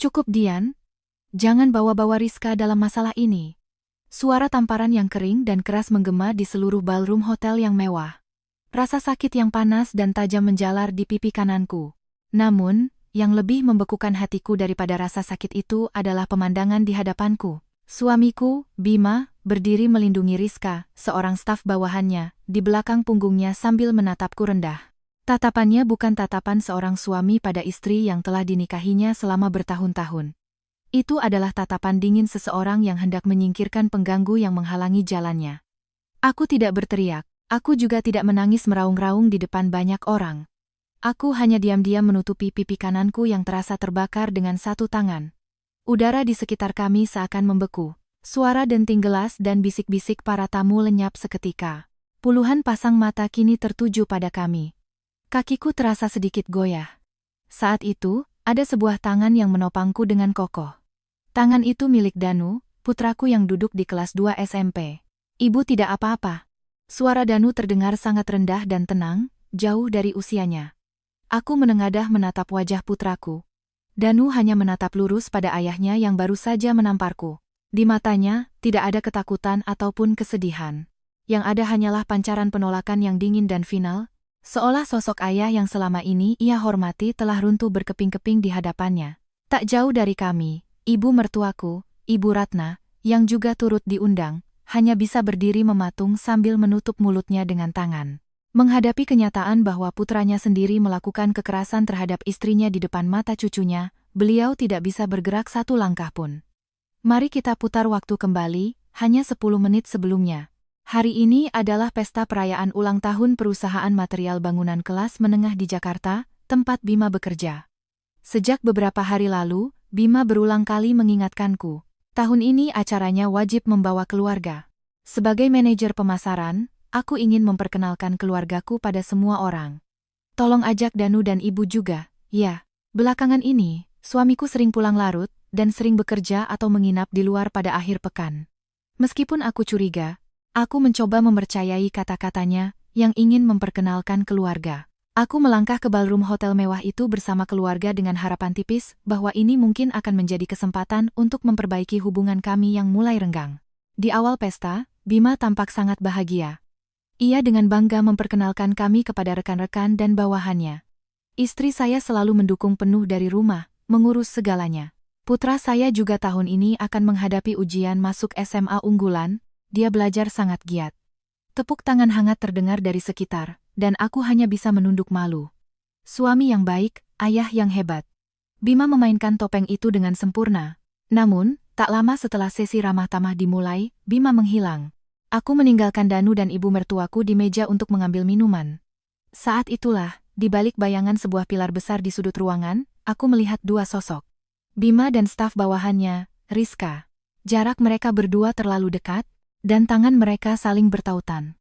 Cukup Dian, jangan bawa-bawa Rizka dalam masalah ini. Suara tamparan yang kering dan keras menggema di seluruh ballroom hotel yang mewah. Rasa sakit yang panas dan tajam menjalar di pipi kananku. Namun, yang lebih membekukan hatiku daripada rasa sakit itu adalah pemandangan di hadapanku. Suamiku, Bima, berdiri melindungi Rizka, seorang staf bawahannya, di belakang punggungnya sambil menatapku rendah. Tatapannya bukan tatapan seorang suami pada istri yang telah dinikahinya selama bertahun-tahun. Itu adalah tatapan dingin seseorang yang hendak menyingkirkan pengganggu yang menghalangi jalannya. Aku tidak berteriak, aku juga tidak menangis meraung-raung di depan banyak orang. Aku hanya diam-diam menutupi pipi kananku yang terasa terbakar dengan satu tangan. Udara di sekitar kami seakan membeku. Suara denting gelas dan bisik-bisik para tamu lenyap seketika. Puluhan pasang mata kini tertuju pada kami. Kakiku terasa sedikit goyah. Saat itu, ada sebuah tangan yang menopangku dengan kokoh. Tangan itu milik Danu, putraku yang duduk di kelas 2 SMP. Ibu tidak apa-apa. Suara Danu terdengar sangat rendah dan tenang, jauh dari usianya. Aku menengadah menatap wajah putraku. Danu hanya menatap lurus pada ayahnya yang baru saja menamparku. Di matanya, tidak ada ketakutan ataupun kesedihan. Yang ada hanyalah pancaran penolakan yang dingin dan final, seolah sosok ayah yang selama ini ia hormati telah runtuh berkeping-keping di hadapannya. Tak jauh dari kami, ibu mertuaku, Ibu Ratna, yang juga turut diundang, hanya bisa berdiri mematung sambil menutup mulutnya dengan tangan. Menghadapi kenyataan bahwa putranya sendiri melakukan kekerasan terhadap istrinya di depan mata cucunya, beliau tidak bisa bergerak satu langkah pun. Mari kita putar waktu kembali, hanya 10 menit sebelumnya. Hari ini adalah pesta perayaan ulang tahun perusahaan material bangunan kelas menengah di Jakarta, tempat Bima bekerja. Sejak beberapa hari lalu, Bima berulang kali mengingatkanku, tahun ini acaranya wajib membawa keluarga. Sebagai manajer pemasaran, aku ingin memperkenalkan keluargaku pada semua orang. Tolong ajak Danu dan ibu juga, ya. Belakangan ini, suamiku sering pulang larut, dan sering bekerja atau menginap di luar pada akhir pekan. Meskipun aku curiga, aku mencoba mempercayai kata-katanya yang ingin memperkenalkan keluarga. Aku melangkah ke ballroom hotel mewah itu bersama keluarga dengan harapan tipis bahwa ini mungkin akan menjadi kesempatan untuk memperbaiki hubungan kami yang mulai renggang. Di awal pesta, Bima tampak sangat bahagia. Ia dengan bangga memperkenalkan kami kepada rekan-rekan dan bawahannya. Istri saya selalu mendukung penuh dari rumah, mengurus segalanya. Putra saya juga tahun ini akan menghadapi ujian masuk SMA unggulan. Dia belajar sangat giat. Tepuk tangan hangat terdengar dari sekitar, dan aku hanya bisa menunduk malu. Suami yang baik, ayah yang hebat. Bima memainkan topeng itu dengan sempurna. Namun, tak lama setelah sesi ramah tamah dimulai, Bima menghilang. Aku meninggalkan Danu dan ibu mertuaku di meja untuk mengambil minuman. Saat itulah, di balik bayangan sebuah pilar besar di sudut ruangan, aku melihat dua sosok. Bima dan staf bawahannya, Rizka. Jarak mereka berdua terlalu dekat, dan tangan mereka saling bertautan.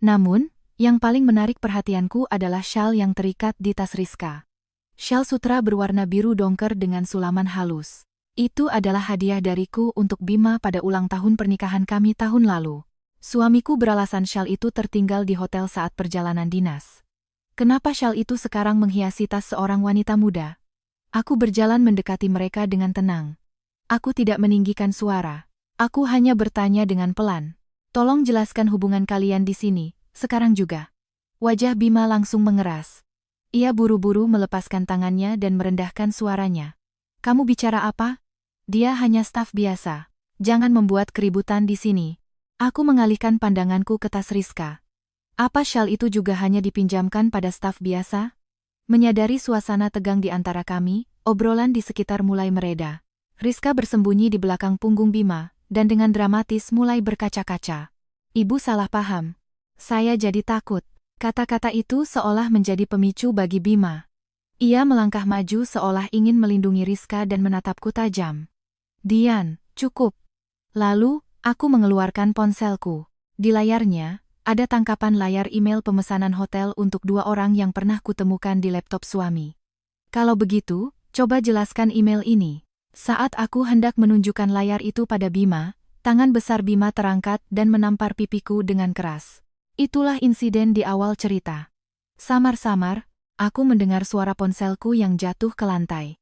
Namun, yang paling menarik perhatianku adalah syal yang terikat di tas Rizka. Syal sutra berwarna biru dongker dengan sulaman halus. Itu adalah hadiah dariku untuk Bima pada ulang tahun pernikahan kami tahun lalu. Suamiku beralasan syal itu tertinggal di hotel saat perjalanan dinas. Kenapa syal itu sekarang menghiasi tas seorang wanita muda? Aku berjalan mendekati mereka dengan tenang. Aku tidak meninggikan suara. Aku hanya bertanya dengan pelan. Tolong jelaskan hubungan kalian di sini, sekarang juga. Wajah Bima langsung mengeras. Ia buru-buru melepaskan tangannya dan merendahkan suaranya. Kamu bicara apa? Dia hanya staf biasa. Jangan membuat keributan di sini. Aku mengalihkan pandanganku ke tas Rizka. Apa syal itu juga hanya dipinjamkan pada staf biasa? Menyadari suasana tegang di antara kami, obrolan di sekitar mulai mereda. Rizka bersembunyi di belakang punggung Bima, dan dengan dramatis mulai berkaca-kaca. Ibu salah paham. Saya jadi takut. Kata-kata itu seolah menjadi pemicu bagi Bima. Ia melangkah maju seolah ingin melindungi Rizka dan menatapku tajam. Dian, cukup. Lalu, aku mengeluarkan ponselku. Di layarnya, ada tangkapan layar email pemesanan hotel untuk 2 orang yang pernah kutemukan di laptop suami. Kalau begitu, coba jelaskan email ini. Saat aku hendak menunjukkan layar itu pada Bima, tangan besar Bima terangkat dan menampar pipiku dengan keras. Itulah insiden di awal cerita. Samar-samar, aku mendengar suara ponselku yang jatuh ke lantai.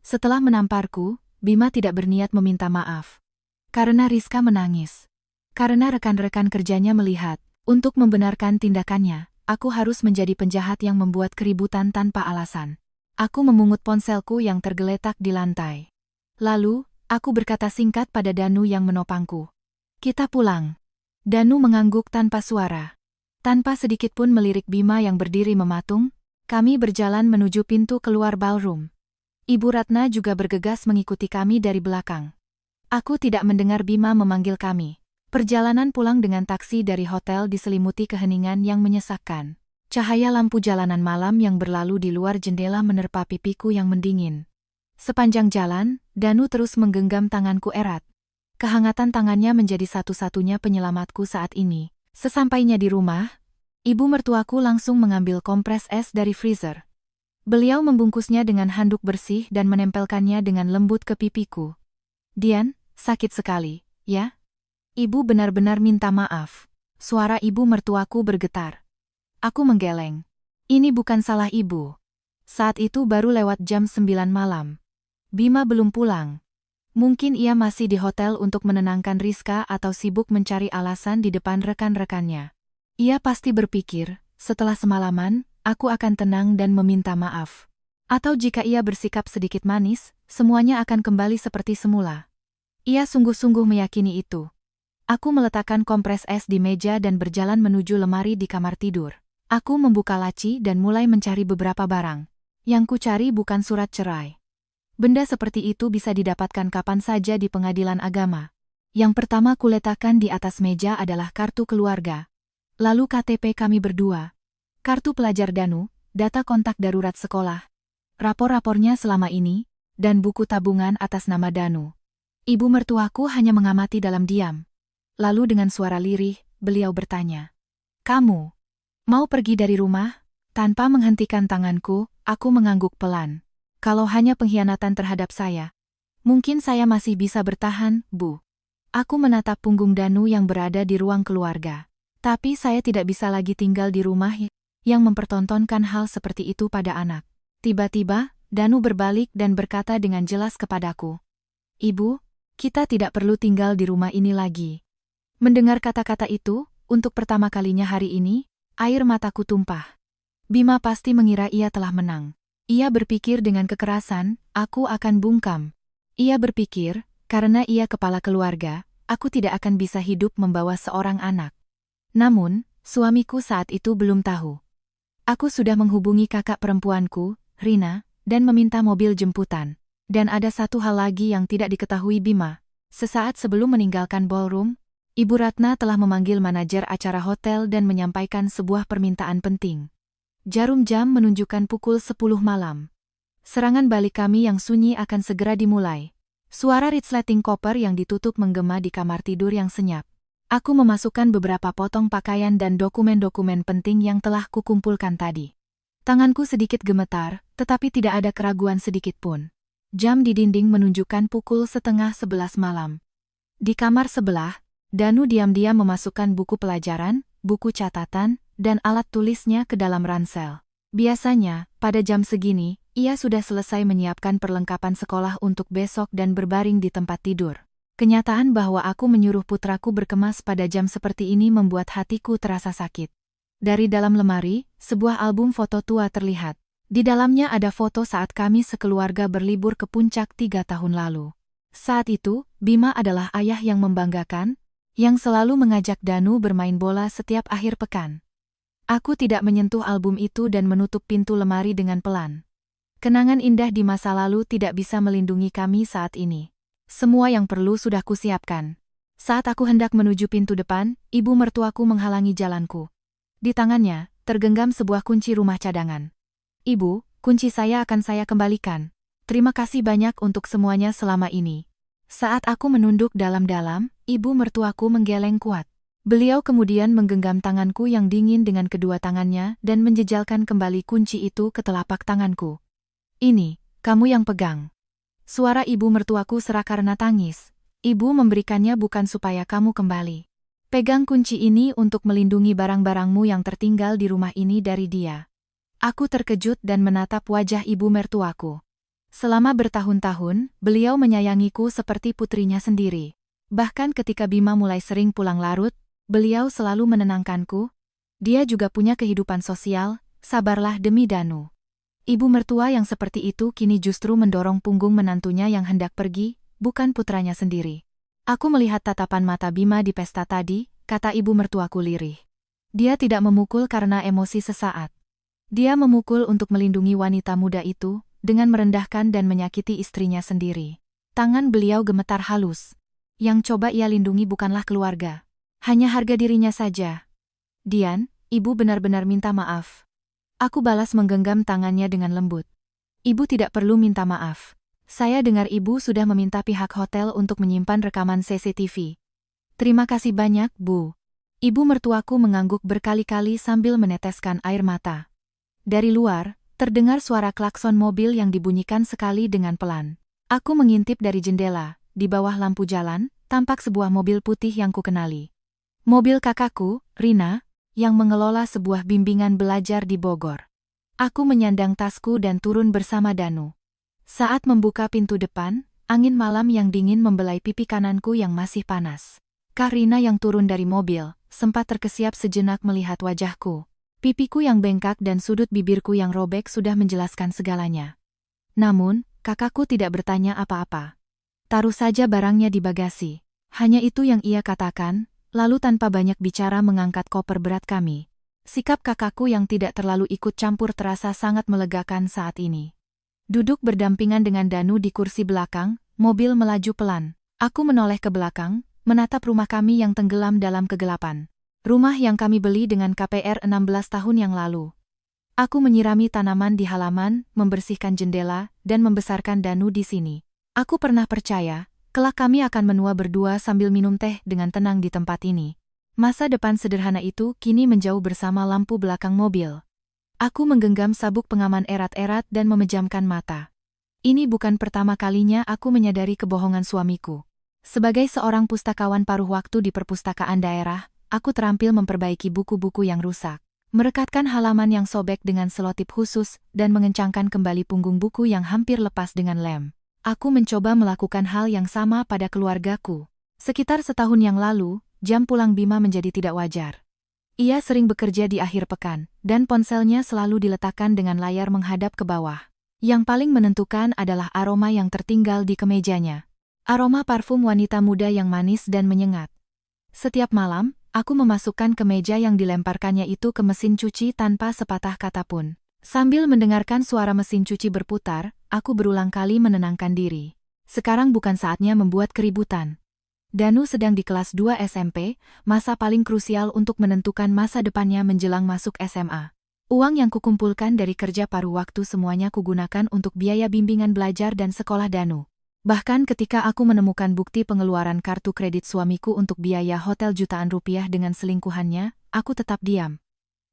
Setelah menamparku, Bima tidak berniat meminta maaf. Karena Rizka menangis. Karena rekan-rekan kerjanya melihat, untuk membenarkan tindakannya, aku harus menjadi penjahat yang membuat keributan tanpa alasan. Aku memungut ponselku yang tergeletak di lantai. Lalu, aku berkata singkat pada Danu yang menopangku. Kita pulang. Danu mengangguk tanpa suara. Tanpa sedikit pun melirik Bima yang berdiri mematung, kami berjalan menuju pintu keluar ballroom. Ibu Ratna juga bergegas mengikuti kami dari belakang. Aku tidak mendengar Bima memanggil kami. Perjalanan pulang dengan taksi dari hotel diselimuti keheningan yang menyesakkan. Cahaya lampu jalanan malam yang berlalu di luar jendela menerpa pipiku yang mendingin. Sepanjang jalan, Danu terus menggenggam tanganku erat. Kehangatan tangannya menjadi satu-satunya penyelamatku saat ini. Sesampainya di rumah, ibu mertuaku langsung mengambil kompres es dari freezer. Beliau membungkusnya dengan handuk bersih dan menempelkannya dengan lembut ke pipiku. Dian, sakit sekali, ya? Ibu benar-benar minta maaf. Suara ibu mertuaku bergetar. Aku menggeleng. Ini bukan salah ibu. Saat itu baru lewat jam 9 malam. Bima belum pulang. Mungkin ia masih di hotel untuk menenangkan Rizka atau sibuk mencari alasan di depan rekan-rekannya. Ia pasti berpikir, setelah semalaman, aku akan tenang dan meminta maaf. Atau jika ia bersikap sedikit manis, semuanya akan kembali seperti semula. Ia sungguh-sungguh meyakini itu. Aku meletakkan kompres es di meja dan berjalan menuju lemari di kamar tidur. Aku membuka laci dan mulai mencari beberapa barang. Yang kucari bukan surat cerai. Benda seperti itu bisa didapatkan kapan saja di pengadilan agama. Yang pertama kuletakkan di atas meja adalah kartu keluarga. Lalu KTP kami berdua. Kartu pelajar Danu, data kontak darurat sekolah. Rapor-rapornya selama ini, dan buku tabungan atas nama Danu. Ibu mertuaku hanya mengamati dalam diam. Lalu dengan suara lirih, beliau bertanya. Kamu mau pergi dari rumah? Tanpa menghentikan tanganku, aku mengangguk pelan. Kalau hanya pengkhianatan terhadap saya, mungkin saya masih bisa bertahan, Bu. Aku menatap punggung Danu yang berada di ruang keluarga. Tapi saya tidak bisa lagi tinggal di rumah yang mempertontonkan hal seperti itu pada anak. Tiba-tiba, Danu berbalik dan berkata dengan jelas kepadaku. Ibu, kita tidak perlu tinggal di rumah ini lagi. Mendengar kata-kata itu, untuk pertama kalinya hari ini, air mataku tumpah. Bima pasti mengira ia telah menang. Ia berpikir dengan kekerasan, aku akan bungkam. Ia berpikir, karena ia kepala keluarga, aku tidak akan bisa hidup membawa seorang anak. Namun, suamiku saat itu belum tahu. Aku sudah menghubungi kakak perempuanku, Rina, dan meminta mobil jemputan. Dan ada satu hal lagi yang tidak diketahui Bima. Sesaat sebelum meninggalkan ballroom, Ibu Ratna telah memanggil manajer acara hotel dan menyampaikan sebuah permintaan penting. Jarum jam menunjukkan pukul 10 malam. Serangan balik kami yang sunyi akan segera dimulai. Suara resleting koper yang ditutup menggema di kamar tidur yang senyap. Aku memasukkan beberapa potong pakaian dan dokumen-dokumen penting yang telah kukumpulkan tadi. Tanganku sedikit gemetar, tetapi tidak ada keraguan sedikit pun. Jam di dinding menunjukkan pukul 10:30 malam. Di kamar sebelah, Danu diam-diam memasukkan buku pelajaran, buku catatan, dan alat tulisnya ke dalam ransel. Biasanya, pada jam segini, ia sudah selesai menyiapkan perlengkapan sekolah untuk besok dan berbaring di tempat tidur. Kenyataan bahwa aku menyuruh putraku berkemas pada jam seperti ini membuat hatiku terasa sakit. Dari dalam lemari, sebuah album foto tua terlihat. Di dalamnya ada foto saat kami sekeluarga berlibur ke puncak 3 tahun lalu. Saat itu, Bima adalah ayah yang membanggakan, yang selalu mengajak Danu bermain bola setiap akhir pekan. Aku tidak menyentuh album itu dan menutup pintu lemari dengan pelan. Kenangan indah di masa lalu tidak bisa melindungi kami saat ini. Semua yang perlu sudah kusiapkan. Saat aku hendak menuju pintu depan, ibu mertuaku menghalangi jalanku. Di tangannya, tergenggam sebuah kunci rumah cadangan. Ibu, kunci saya akan saya kembalikan. Terima kasih banyak untuk semuanya selama ini. Saat aku menunduk dalam-dalam, ibu mertuaku menggeleng kuat. Beliau kemudian menggenggam tanganku yang dingin dengan kedua tangannya dan menjejalkan kembali kunci itu ke telapak tanganku. Ini, kamu yang pegang. Suara ibu mertuaku serak karena tangis. Ibu memberikannya bukan supaya kamu kembali. Pegang kunci ini untuk melindungi barang-barangmu yang tertinggal di rumah ini dari dia. Aku terkejut dan menatap wajah ibu mertuaku. Selama bertahun-tahun, beliau menyayangiku seperti putrinya sendiri. Bahkan ketika Bima mulai sering pulang larut, beliau selalu menenangkanku. Dia juga punya kehidupan sosial, sabarlah demi Danu. Ibu mertua yang seperti itu kini justru mendorong punggung menantunya yang hendak pergi, bukan putranya sendiri. Aku melihat tatapan mata Bima di pesta tadi, kata ibu mertuaku lirih. Dia tidak memukul karena emosi sesaat. Dia memukul untuk melindungi wanita muda itu, dengan merendahkan dan menyakiti istrinya sendiri. Tangan beliau gemetar halus. Yang coba ia lindungi bukanlah keluarga. Hanya harga dirinya saja. Dian, ibu benar-benar minta maaf. Aku balas menggenggam tangannya dengan lembut. Ibu tidak perlu minta maaf. Saya dengar ibu sudah meminta pihak hotel untuk menyimpan rekaman CCTV. Terima kasih banyak, Bu. Ibu mertuaku mengangguk berkali-kali sambil meneteskan air mata. Dari luar, terdengar suara klakson mobil yang dibunyikan sekali dengan pelan. Aku mengintip dari jendela, di bawah lampu jalan, tampak sebuah mobil putih yang kukenali. Mobil kakakku, Rina, yang mengelola sebuah bimbingan belajar di Bogor. Aku menyandang tasku dan turun bersama Danu. Saat membuka pintu depan, angin malam yang dingin membelai pipi kananku yang masih panas. Kak Rina yang turun dari mobil, sempat terkesiap sejenak melihat wajahku. Pipiku yang bengkak dan sudut bibirku yang robek sudah menjelaskan segalanya. Namun, kakakku tidak bertanya apa-apa. Taruh saja barangnya di bagasi. Hanya itu yang ia katakan, lalu tanpa banyak bicara mengangkat koper berat kami. Sikap kakakku yang tidak terlalu ikut campur terasa sangat melegakan saat ini. Duduk berdampingan dengan Danu di kursi belakang, mobil melaju pelan. Aku menoleh ke belakang, menatap rumah kami yang tenggelam dalam kegelapan. Rumah yang kami beli dengan KPR 16 tahun yang lalu. Aku menyirami tanaman di halaman, membersihkan jendela, dan membesarkan Danu di sini. Aku pernah percaya, kelak kami akan menua berdua sambil minum teh dengan tenang di tempat ini. Masa depan sederhana itu kini menjauh bersama lampu belakang mobil. Aku menggenggam sabuk pengaman erat-erat dan memejamkan mata. Ini bukan pertama kalinya aku menyadari kebohongan suamiku. Sebagai seorang pustakawan paruh waktu di perpustakaan daerah, aku terampil memperbaiki buku-buku yang rusak, merekatkan halaman yang sobek dengan selotip khusus, dan mengencangkan kembali punggung buku yang hampir lepas dengan lem. Aku mencoba melakukan hal yang sama pada keluargaku. Sekitar setahun yang lalu, jam pulang Bima menjadi tidak wajar. Ia sering bekerja di akhir pekan, dan ponselnya selalu diletakkan dengan layar menghadap ke bawah. Yang paling menentukan adalah aroma yang tertinggal di kemejanya. Aroma parfum wanita muda yang manis dan menyengat. Setiap malam, aku memasukkan kemeja yang dilemparkannya itu ke mesin cuci tanpa sepatah kata pun. Sambil mendengarkan suara mesin cuci berputar, aku berulang kali menenangkan diri. Sekarang bukan saatnya membuat keributan. Danu sedang di kelas 2 SMP, masa paling krusial untuk menentukan masa depannya menjelang masuk SMA. Uang yang kukumpulkan dari kerja paruh waktu semuanya kugunakan untuk biaya bimbingan belajar dan sekolah Danu. Bahkan ketika aku menemukan bukti pengeluaran kartu kredit suamiku untuk biaya hotel jutaan rupiah dengan selingkuhannya, aku tetap diam.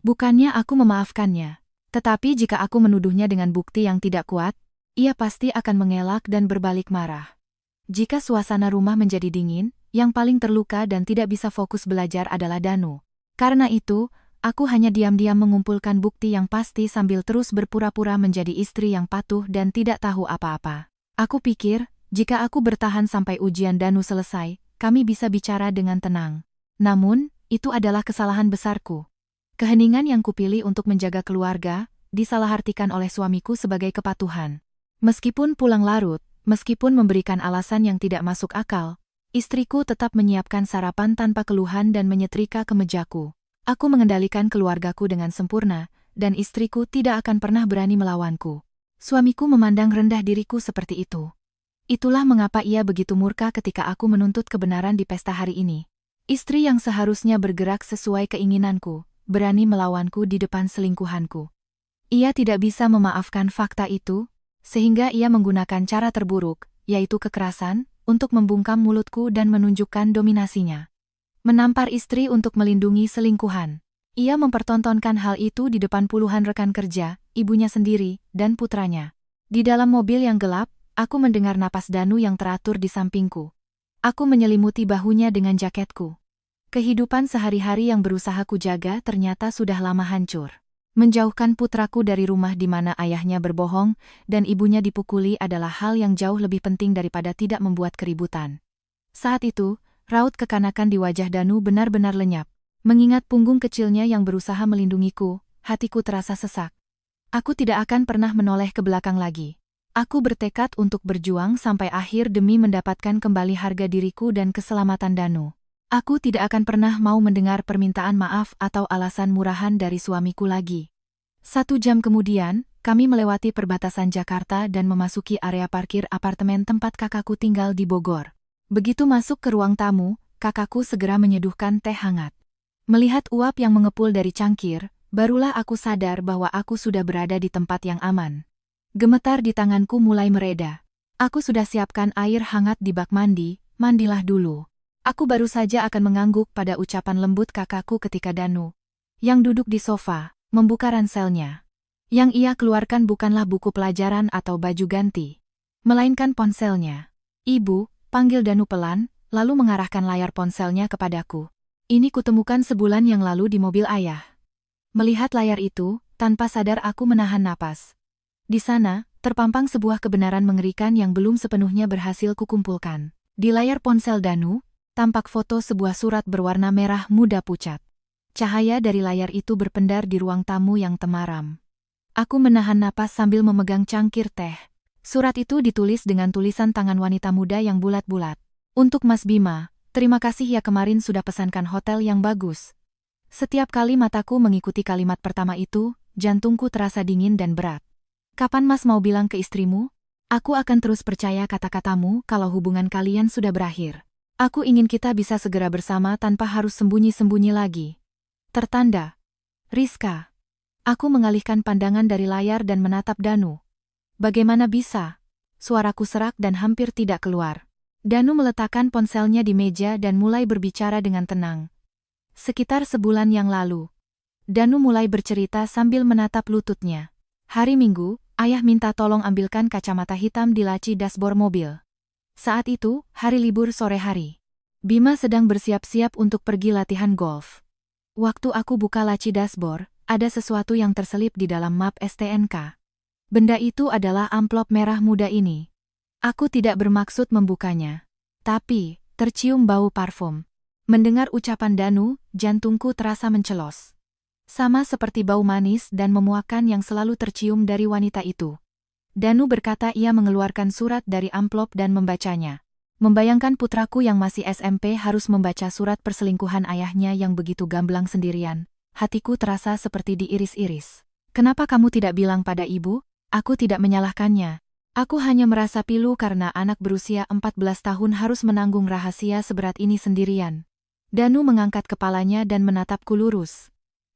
Bukannya aku memaafkannya. Tetapi jika aku menuduhnya dengan bukti yang tidak kuat, ia pasti akan mengelak dan berbalik marah. Jika suasana rumah menjadi dingin, yang paling terluka dan tidak bisa fokus belajar adalah Danu. Karena itu, aku hanya diam-diam mengumpulkan bukti yang pasti sambil terus berpura-pura menjadi istri yang patuh dan tidak tahu apa-apa. Aku pikir, jika aku bertahan sampai ujian Danu selesai, kami bisa bicara dengan tenang. Namun, itu adalah kesalahan besarku. Keheningan yang kupilih untuk menjaga keluarga, disalahartikan oleh suamiku sebagai kepatuhan. Meskipun pulang larut, meskipun memberikan alasan yang tidak masuk akal, istriku tetap menyiapkan sarapan tanpa keluhan dan menyetrika kemejaku. Aku mengendalikan keluargaku dengan sempurna, dan istriku tidak akan pernah berani melawanku. Suamiku memandang rendah diriku seperti itu. Itulah mengapa ia begitu murka ketika aku menuntut kebenaran di pesta hari ini. Istri yang seharusnya bergerak sesuai keinginanku, berani melawanku di depan selingkuhanku. Ia tidak bisa memaafkan fakta itu, sehingga ia menggunakan cara terburuk, yaitu kekerasan, untuk membungkam mulutku dan menunjukkan dominasinya. Menampar istri untuk melindungi selingkuhan. Ia mempertontonkan hal itu di depan puluhan rekan kerja, ibunya sendiri, dan putranya. Di dalam mobil yang gelap, aku mendengar napas Danu yang teratur di sampingku. Aku menyelimuti bahunya dengan jaketku. Kehidupan sehari-hari yang berusaha kujaga ternyata sudah lama hancur. Menjauhkan putraku dari rumah di mana ayahnya berbohong dan ibunya dipukuli adalah hal yang jauh lebih penting daripada tidak membuat keributan. Saat itu, raut kekanakan di wajah Danu benar-benar lenyap. Mengingat punggung kecilnya yang berusaha melindungiku, hatiku terasa sesak. Aku tidak akan pernah menoleh ke belakang lagi. Aku bertekad untuk berjuang sampai akhir demi mendapatkan kembali harga diriku dan keselamatan Danu. Aku tidak akan pernah mau mendengar permintaan maaf atau alasan murahan dari suamiku lagi. 1 jam kemudian, kami melewati perbatasan Jakarta dan memasuki area parkir apartemen tempat kakakku tinggal di Bogor. Begitu masuk ke ruang tamu, kakakku segera menyeduhkan teh hangat. Melihat uap yang mengepul dari cangkir, barulah aku sadar bahwa aku sudah berada di tempat yang aman. Gemetar di tanganku mulai mereda. Aku sudah siapkan air hangat di bak mandi, mandilah dulu. Aku baru saja akan mengangguk pada ucapan lembut kakakku ketika Danu, yang duduk di sofa, membuka ranselnya. Yang ia keluarkan bukanlah buku pelajaran atau baju ganti, melainkan ponselnya. "Ibu," panggil Danu pelan, lalu mengarahkan layar ponselnya kepadaku. "Ini kutemukan sebulan yang lalu di mobil ayah." Melihat layar itu, tanpa sadar aku menahan napas. Di sana, terpampang sebuah kebenaran mengerikan yang belum sepenuhnya berhasil kukumpulkan. Di layar ponsel Danu, tampak foto sebuah surat berwarna merah muda pucat. Cahaya dari layar itu berpendar di ruang tamu yang temaram. Aku menahan napas sambil memegang cangkir teh. Surat itu ditulis dengan tulisan tangan wanita muda yang bulat-bulat. "Untuk Mas Bima, terima kasih ya kemarin sudah pesankan hotel yang bagus." Setiap kali mataku mengikuti kalimat pertama itu, jantungku terasa dingin dan berat. "Kapan Mas mau bilang ke istrimu? Aku akan terus percaya kata-katamu kalau hubungan kalian sudah berakhir. Aku ingin kita bisa segera bersama tanpa harus sembunyi-sembunyi lagi. Tertanda, Rizka." Aku mengalihkan pandangan dari layar dan menatap Danu. "Bagaimana bisa?" Suaraku serak dan hampir tidak keluar. Danu meletakkan ponselnya di meja dan mulai berbicara dengan tenang. "Sekitar sebulan yang lalu." Danu mulai bercerita sambil menatap lututnya. "Hari Minggu, ayah minta tolong ambilkan kacamata hitam di laci dashboard mobil. Saat itu, hari libur sore hari. Bima sedang bersiap-siap untuk pergi latihan golf. Waktu aku buka laci dashboard, ada sesuatu yang terselip di dalam map STNK. Benda itu adalah amplop merah muda ini. Aku tidak bermaksud membukanya. Tapi, tercium bau parfum." Mendengar ucapan Danu, jantungku terasa mencelos. Sama seperti bau manis dan memuakkan yang selalu tercium dari wanita itu. Danu berkata ia mengeluarkan surat dari amplop dan membacanya. Membayangkan putraku yang masih SMP harus membaca surat perselingkuhan ayahnya yang begitu gamblang sendirian. Hatiku terasa seperti diiris-iris. "Kenapa kamu tidak bilang pada ibu?" "Aku tidak menyalahkannya. Aku hanya merasa pilu karena anak berusia 14 tahun harus menanggung rahasia seberat ini sendirian." Danu mengangkat kepalanya dan menatapku lurus.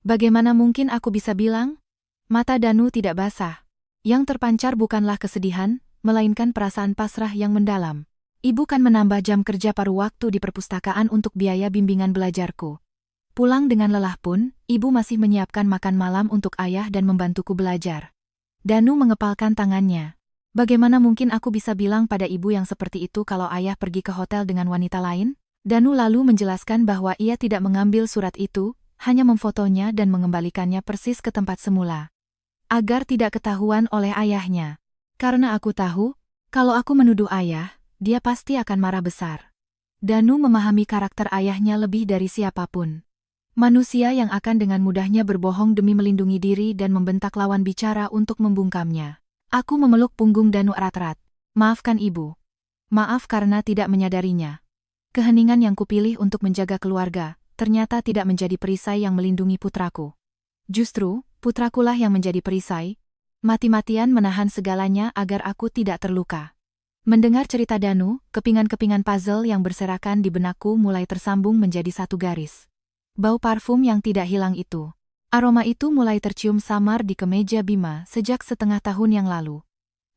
"Bagaimana mungkin aku bisa bilang?" Mata Danu tidak basah. Yang terpancar bukanlah kesedihan, melainkan perasaan pasrah yang mendalam. "Ibu kan menambah jam kerja paruh waktu di perpustakaan untuk biaya bimbingan belajarku. Pulang dengan lelah pun, ibu masih menyiapkan makan malam untuk ayah dan membantuku belajar." Danu mengepalkan tangannya. "Bagaimana mungkin aku bisa bilang pada ibu yang seperti itu kalau ayah pergi ke hotel dengan wanita lain?" Danu lalu menjelaskan bahwa ia tidak mengambil surat itu, hanya memfotonya dan mengembalikannya persis ke tempat semula. Agar tidak ketahuan oleh ayahnya. Karena aku tahu, kalau aku menuduh ayah, dia pasti akan marah besar. Danu memahami karakter ayahnya lebih dari siapapun. Manusia yang akan dengan mudahnya berbohong demi melindungi diri dan membentak lawan bicara untuk membungkamnya. Aku memeluk punggung Danu erat-erat. "Maafkan ibu. Maaf karena tidak menyadarinya. Keheningan yang kupilih untuk menjaga keluarga, ternyata tidak menjadi perisai yang melindungi putraku. Justru, putrakulah yang menjadi perisai, mati-matian menahan segalanya agar aku tidak terluka." Mendengar cerita Danu, kepingan-kepingan puzzle yang berserakan di benakku mulai tersambung menjadi satu garis. Bau parfum yang tidak hilang itu. Aroma itu mulai tercium samar di kemeja Bima sejak setengah tahun yang lalu.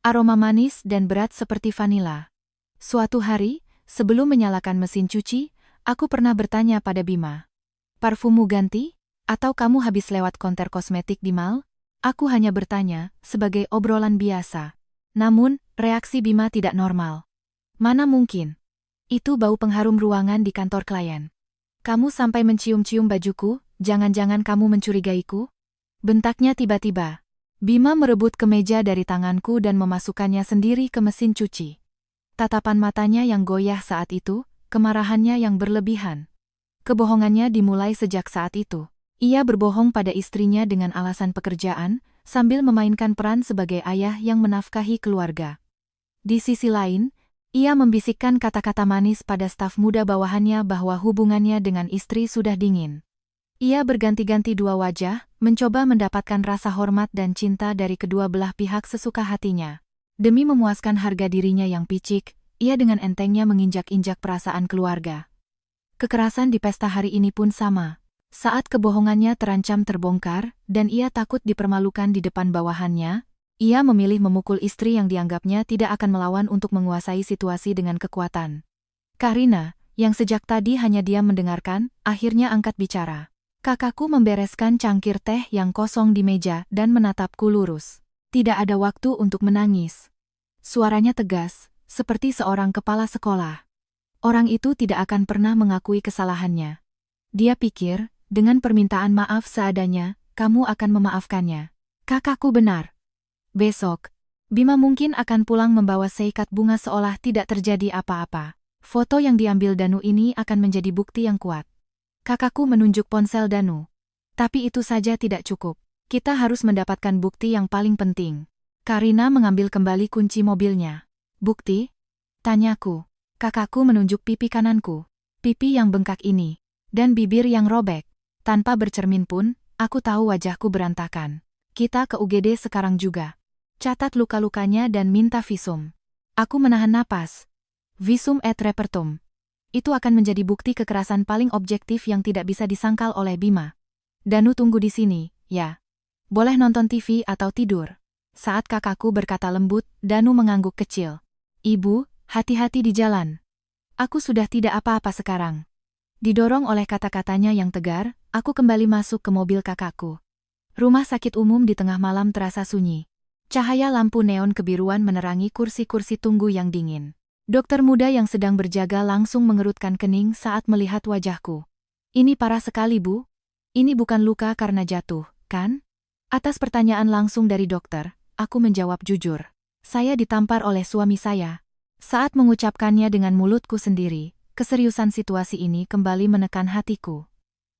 Aroma manis dan berat seperti vanila. Suatu hari, sebelum menyalakan mesin cuci, aku pernah bertanya pada Bima. "Parfummu ganti? Atau kamu habis lewat konter kosmetik di mall?" Aku hanya bertanya, sebagai obrolan biasa. Namun, reaksi Bima tidak normal. "Mana mungkin? Itu bau pengharum ruangan di kantor klien. Kamu sampai mencium-cium bajuku, jangan-jangan kamu mencurigaiku?" bentaknya tiba-tiba. Bima merebut kemeja dari tanganku dan memasukkannya sendiri ke mesin cuci. Tatapan matanya yang goyah saat itu, kemarahannya yang berlebihan. Kebohongannya dimulai sejak saat itu. Ia berbohong pada istrinya dengan alasan pekerjaan, sambil memainkan peran sebagai ayah yang menafkahi keluarga. Di sisi lain, ia membisikkan kata-kata manis pada staf muda bawahannya bahwa hubungannya dengan istri sudah dingin. Ia berganti-ganti dua wajah, mencoba mendapatkan rasa hormat dan cinta dari kedua belah pihak sesuka hatinya. Demi memuaskan harga dirinya yang picik, ia dengan entengnya menginjak-injak perasaan keluarga. Kekerasan di pesta hari ini pun sama. Saat kebohongannya terancam terbongkar, dan ia takut dipermalukan di depan bawahannya, ia memilih memukul istri yang dianggapnya tidak akan melawan untuk menguasai situasi dengan kekuatan. Karina, yang sejak tadi hanya diam mendengarkan, akhirnya angkat bicara. Kakakku membereskan cangkir teh yang kosong di meja dan menatapku lurus. Tidak ada waktu untuk menangis. Suaranya tegas, seperti seorang kepala sekolah. Orang itu tidak akan pernah mengakui kesalahannya. Dia pikir, dengan permintaan maaf seadanya, kamu akan memaafkannya. Kakakku benar. Besok, Bima mungkin akan pulang membawa seikat bunga seolah tidak terjadi apa-apa. Foto yang diambil Danu ini akan menjadi bukti yang kuat. Kakakku menunjuk ponsel Danu. Tapi itu saja tidak cukup. Kita harus mendapatkan bukti yang paling penting. Karina mengambil kembali kunci mobilnya. Bukti? Tanyaku. Kakakku menunjuk pipi kananku. Pipi yang bengkak ini. Dan bibir yang robek. Tanpa bercermin pun, aku tahu wajahku berantakan. Kita ke UGD sekarang juga. Catat luka-lukanya dan minta visum. Aku menahan napas. Visum et repertum. Itu akan menjadi bukti kekerasan paling objektif yang tidak bisa disangkal oleh Bima. Danu tunggu di sini, ya. Boleh nonton TV atau tidur. Saat kakakku berkata lembut, Danu mengangguk kecil. Ibu, hati-hati di jalan. Aku sudah tidak apa-apa sekarang. Didorong oleh kata-katanya yang tegar, aku kembali masuk ke mobil kakakku. Rumah sakit umum di tengah malam terasa sunyi. Cahaya lampu neon kebiruan menerangi kursi-kursi tunggu yang dingin. Dokter muda yang sedang berjaga langsung mengerutkan kening saat melihat wajahku. Ini parah sekali, Bu. Ini bukan luka karena jatuh, kan? Atas pertanyaan langsung dari dokter, aku menjawab jujur. Saya ditampar oleh suami saya. Saat mengucapkannya dengan mulutku sendiri, keseriusan situasi ini kembali menekan hatiku.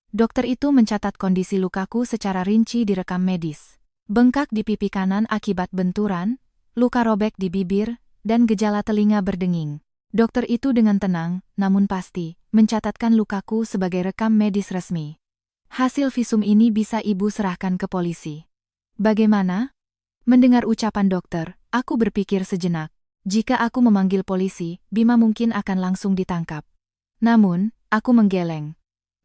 Dokter itu mencatat kondisi lukaku secara rinci di rekam medis. Bengkak di pipi kanan akibat benturan, luka robek di bibir, dan gejala telinga berdenging. Dokter itu dengan tenang, namun pasti, mencatatkan lukaku sebagai rekam medis resmi. Hasil visum ini bisa Ibu serahkan ke polisi. Bagaimana? Mendengar ucapan dokter, aku berpikir sejenak. Jika aku memanggil polisi, Bima mungkin akan langsung ditangkap. Namun, aku menggeleng.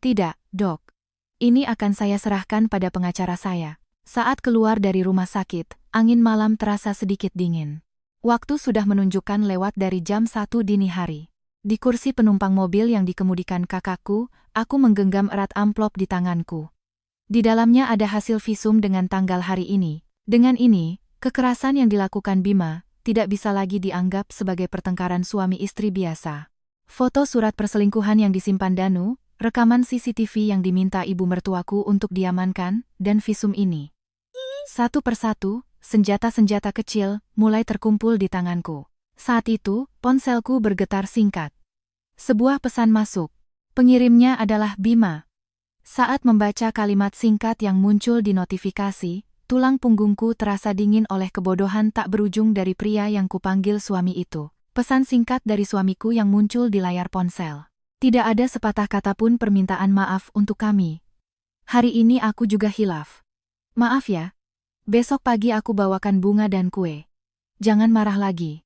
Tidak, Dok. Ini akan saya serahkan pada pengacara saya. Saat keluar dari rumah sakit, angin malam terasa sedikit dingin. Waktu sudah menunjukkan lewat dari jam 1 dini hari. Di kursi penumpang mobil yang dikemudikan kakakku, aku menggenggam erat amplop di tanganku. Di dalamnya ada hasil visum dengan tanggal hari ini. Dengan ini, kekerasan yang dilakukan Bima tidak bisa lagi dianggap sebagai pertengkaran suami istri biasa. Foto surat perselingkuhan yang disimpan Danu, rekaman CCTV yang diminta ibu mertuaku untuk diamankan, dan visum ini. Satu persatu, senjata-senjata kecil mulai terkumpul di tanganku. Saat itu, ponselku bergetar singkat. Sebuah pesan masuk. Pengirimnya adalah Bima. Saat membaca kalimat singkat yang muncul di notifikasi, tulang punggungku terasa dingin oleh kebodohan tak berujung dari pria yang kupanggil suami itu. Pesan singkat dari suamiku yang muncul di layar ponsel. Tidak ada sepatah kata pun permintaan maaf untuk kami. Hari ini aku juga hilaf. Maaf ya. Besok pagi aku bawakan bunga dan kue. Jangan marah lagi.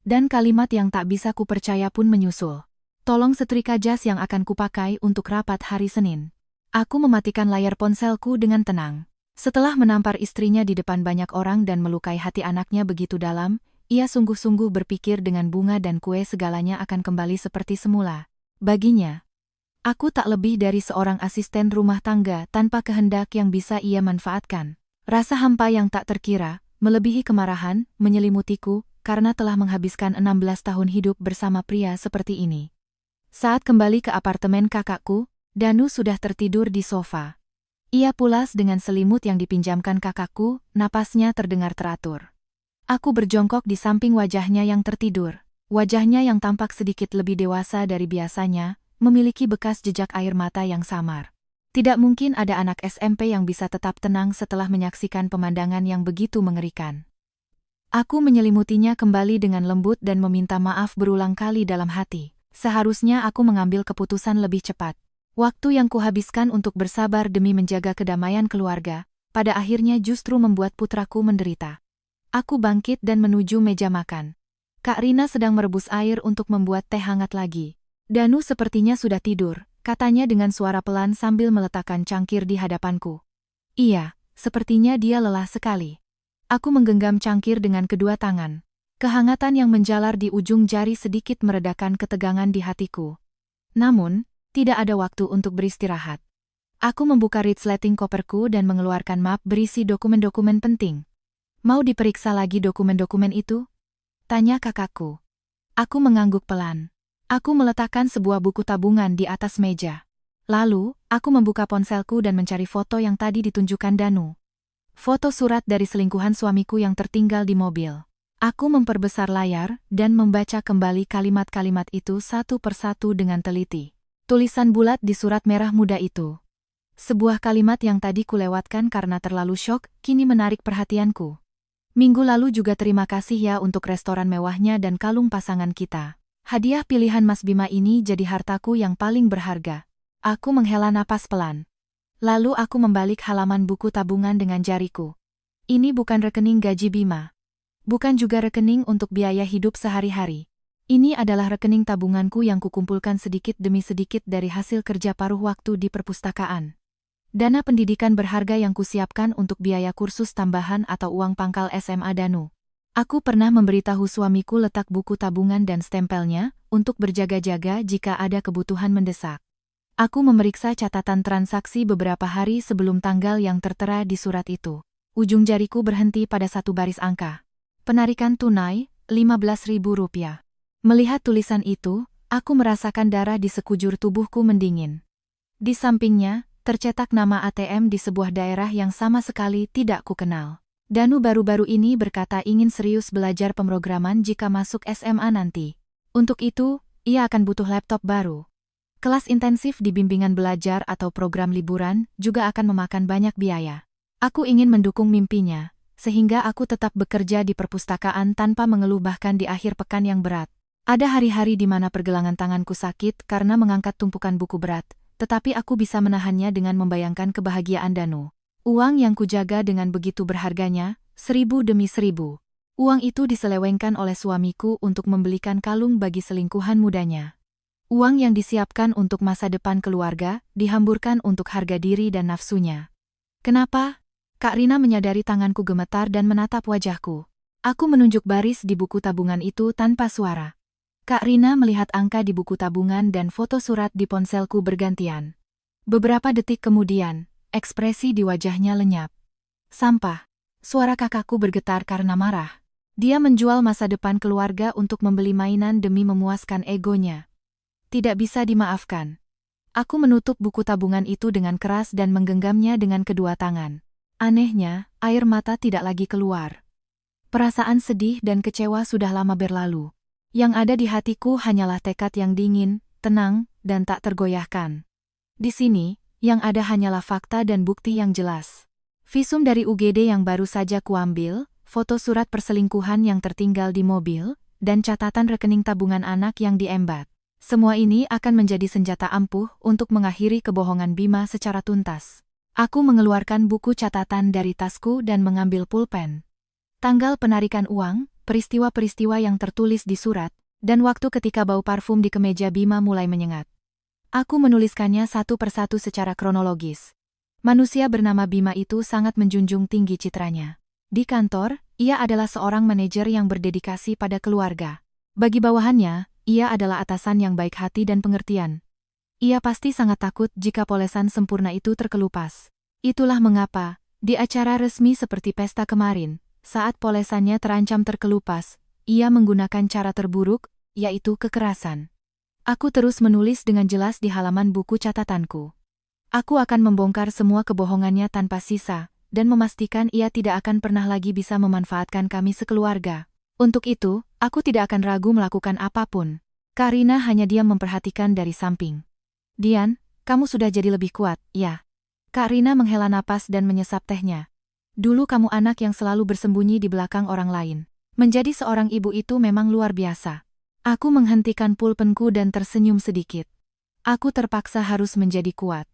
Dan kalimat yang tak bisa kupercaya pun menyusul. Tolong setrika jas yang akan kupakai untuk rapat hari Senin. Aku mematikan layar ponselku dengan tenang. Setelah menampar istrinya di depan banyak orang dan melukai hati anaknya begitu dalam, ia sungguh-sungguh berpikir dengan bunga dan kue segalanya akan kembali seperti semula. Baginya, aku tak lebih dari seorang asisten rumah tangga tanpa kehendak yang bisa ia manfaatkan. Rasa hampa yang tak terkira, melebihi kemarahan, menyelimutiku, karena telah menghabiskan 16 tahun hidup bersama pria seperti ini. Saat kembali ke apartemen kakakku, Danu sudah tertidur di sofa. Ia pulas dengan selimut yang dipinjamkan kakakku, napasnya terdengar teratur. Aku berjongkok di samping wajahnya yang tertidur. Wajahnya yang tampak sedikit lebih dewasa dari biasanya, memiliki bekas jejak air mata yang samar. Tidak mungkin ada anak SMP yang bisa tetap tenang setelah menyaksikan pemandangan yang begitu mengerikan. Aku menyelimutinya kembali dengan lembut dan meminta maaf berulang kali dalam hati. Seharusnya aku mengambil keputusan lebih cepat. Waktu yang kuhabiskan untuk bersabar demi menjaga kedamaian keluarga, pada akhirnya justru membuat putraku menderita. Aku bangkit dan menuju meja makan. Kak Rina sedang merebus air untuk membuat teh hangat lagi. Danu sepertinya sudah tidur, katanya dengan suara pelan sambil meletakkan cangkir di hadapanku. Iya, sepertinya dia lelah sekali. Aku menggenggam cangkir dengan kedua tangan. Kehangatan yang menjalar di ujung jari sedikit meredakan ketegangan di hatiku. Namun, tidak ada waktu untuk beristirahat. Aku membuka resleting koperku dan mengeluarkan map berisi dokumen-dokumen penting. Mau diperiksa lagi dokumen-dokumen itu? Tanya kakakku. Aku mengangguk pelan. Aku meletakkan sebuah buku tabungan di atas meja. Lalu, aku membuka ponselku dan mencari foto yang tadi ditunjukkan Danu. Foto surat dari selingkuhan suamiku yang tertinggal di mobil. Aku memperbesar layar dan membaca kembali kalimat-kalimat itu satu persatu dengan teliti. Tulisan bulat di surat merah muda itu. Sebuah kalimat yang tadi kulewatkan karena terlalu syok, kini menarik perhatianku. Minggu lalu juga terima kasih ya untuk restoran mewahnya dan kalung pasangan kita. Hadiah pilihan Mas Bima ini jadi hartaku yang paling berharga. Aku menghela napas pelan. Lalu aku membalik halaman buku tabungan dengan jariku. Ini bukan rekening gaji Bima. Bukan juga rekening untuk biaya hidup sehari-hari. Ini adalah rekening tabunganku yang kukumpulkan sedikit demi sedikit dari hasil kerja paruh waktu di perpustakaan. Dana pendidikan berharga yang kusiapkan untuk biaya kursus tambahan atau uang pangkal SMA Danu. Aku pernah memberitahu suamiku letak buku tabungan dan stempelnya, untuk berjaga-jaga jika ada kebutuhan mendesak. Aku memeriksa catatan transaksi beberapa hari sebelum tanggal yang tertera di surat itu. Ujung jariku berhenti pada satu baris angka. Penarikan tunai, Rp15.000. Melihat tulisan itu, aku merasakan darah di sekujur tubuhku mendingin. Di sampingnya, tercetak nama ATM di sebuah daerah yang sama sekali tidak kukenal. Danu baru-baru ini berkata ingin serius belajar pemrograman jika masuk SMA nanti. Untuk itu, ia akan butuh laptop baru. Kelas intensif di bimbingan belajar atau program liburan juga akan memakan banyak biaya. Aku ingin mendukung mimpinya, sehingga aku tetap bekerja di perpustakaan tanpa mengeluh bahkan di akhir pekan yang berat. Ada hari-hari di mana pergelangan tanganku sakit karena mengangkat tumpukan buku berat, tetapi aku bisa menahannya dengan membayangkan kebahagiaan Danu. Uang yang kujaga dengan begitu berharganya, 1.000 demi 1.000. Uang itu diselewengkan oleh suamiku untuk membelikan kalung bagi selingkuhan mudanya. Uang yang disiapkan untuk masa depan keluarga, dihamburkan untuk harga diri dan nafsunya. Kenapa? Kak Rina menyadari tanganku gemetar dan menatap wajahku. Aku menunjuk baris di buku tabungan itu tanpa suara. Kak Rina melihat angka di buku tabungan dan foto surat di ponselku bergantian. Beberapa detik kemudian, ekspresi di wajahnya lenyap. Sampah. Suara kakakku bergetar karena marah. Dia menjual masa depan keluarga untuk membeli mainan demi memuaskan egonya. Tidak bisa dimaafkan. Aku menutup buku tabungan itu dengan keras dan menggenggamnya dengan kedua tangan. Anehnya, air mata tidak lagi keluar. Perasaan sedih dan kecewa sudah lama berlalu. Yang ada di hatiku hanyalah tekad yang dingin, tenang, dan tak tergoyahkan. Di sini, yang ada hanyalah fakta dan bukti yang jelas. Visum dari UGD yang baru saja kuambil, foto surat perselingkuhan yang tertinggal di mobil, dan catatan rekening tabungan anak yang diembat. Semua ini akan menjadi senjata ampuh untuk mengakhiri kebohongan Bima secara tuntas. Aku mengeluarkan buku catatan dari tasku dan mengambil pulpen. Tanggal penarikan uang, peristiwa-peristiwa yang tertulis di surat, dan waktu ketika bau parfum di kemeja Bima mulai menyengat. Aku menuliskannya satu persatu secara kronologis. Manusia bernama Bima itu sangat menjunjung tinggi citranya. Di kantor, ia adalah seorang manajer yang berdedikasi pada keluarga. Bagi bawahannya, ia adalah atasan yang baik hati dan pengertian. Ia pasti sangat takut jika polesan sempurna itu terkelupas. Itulah mengapa, di acara resmi seperti pesta kemarin, saat polesannya terancam terkelupas, ia menggunakan cara terburuk, yaitu kekerasan. Aku terus menulis dengan jelas di halaman buku catatanku. Aku akan membongkar semua kebohongannya tanpa sisa, dan memastikan ia tidak akan pernah lagi bisa memanfaatkan kami sekeluarga. Untuk itu, aku tidak akan ragu melakukan apapun. Karina hanya diam memperhatikan dari samping. Dian, kamu sudah jadi lebih kuat, ya? Karina menghela napas dan menyesap tehnya. Dulu kamu anak yang selalu bersembunyi di belakang orang lain. Menjadi seorang ibu itu memang luar biasa. Aku menghentikan pulpenku dan tersenyum sedikit. Aku terpaksa harus menjadi kuat.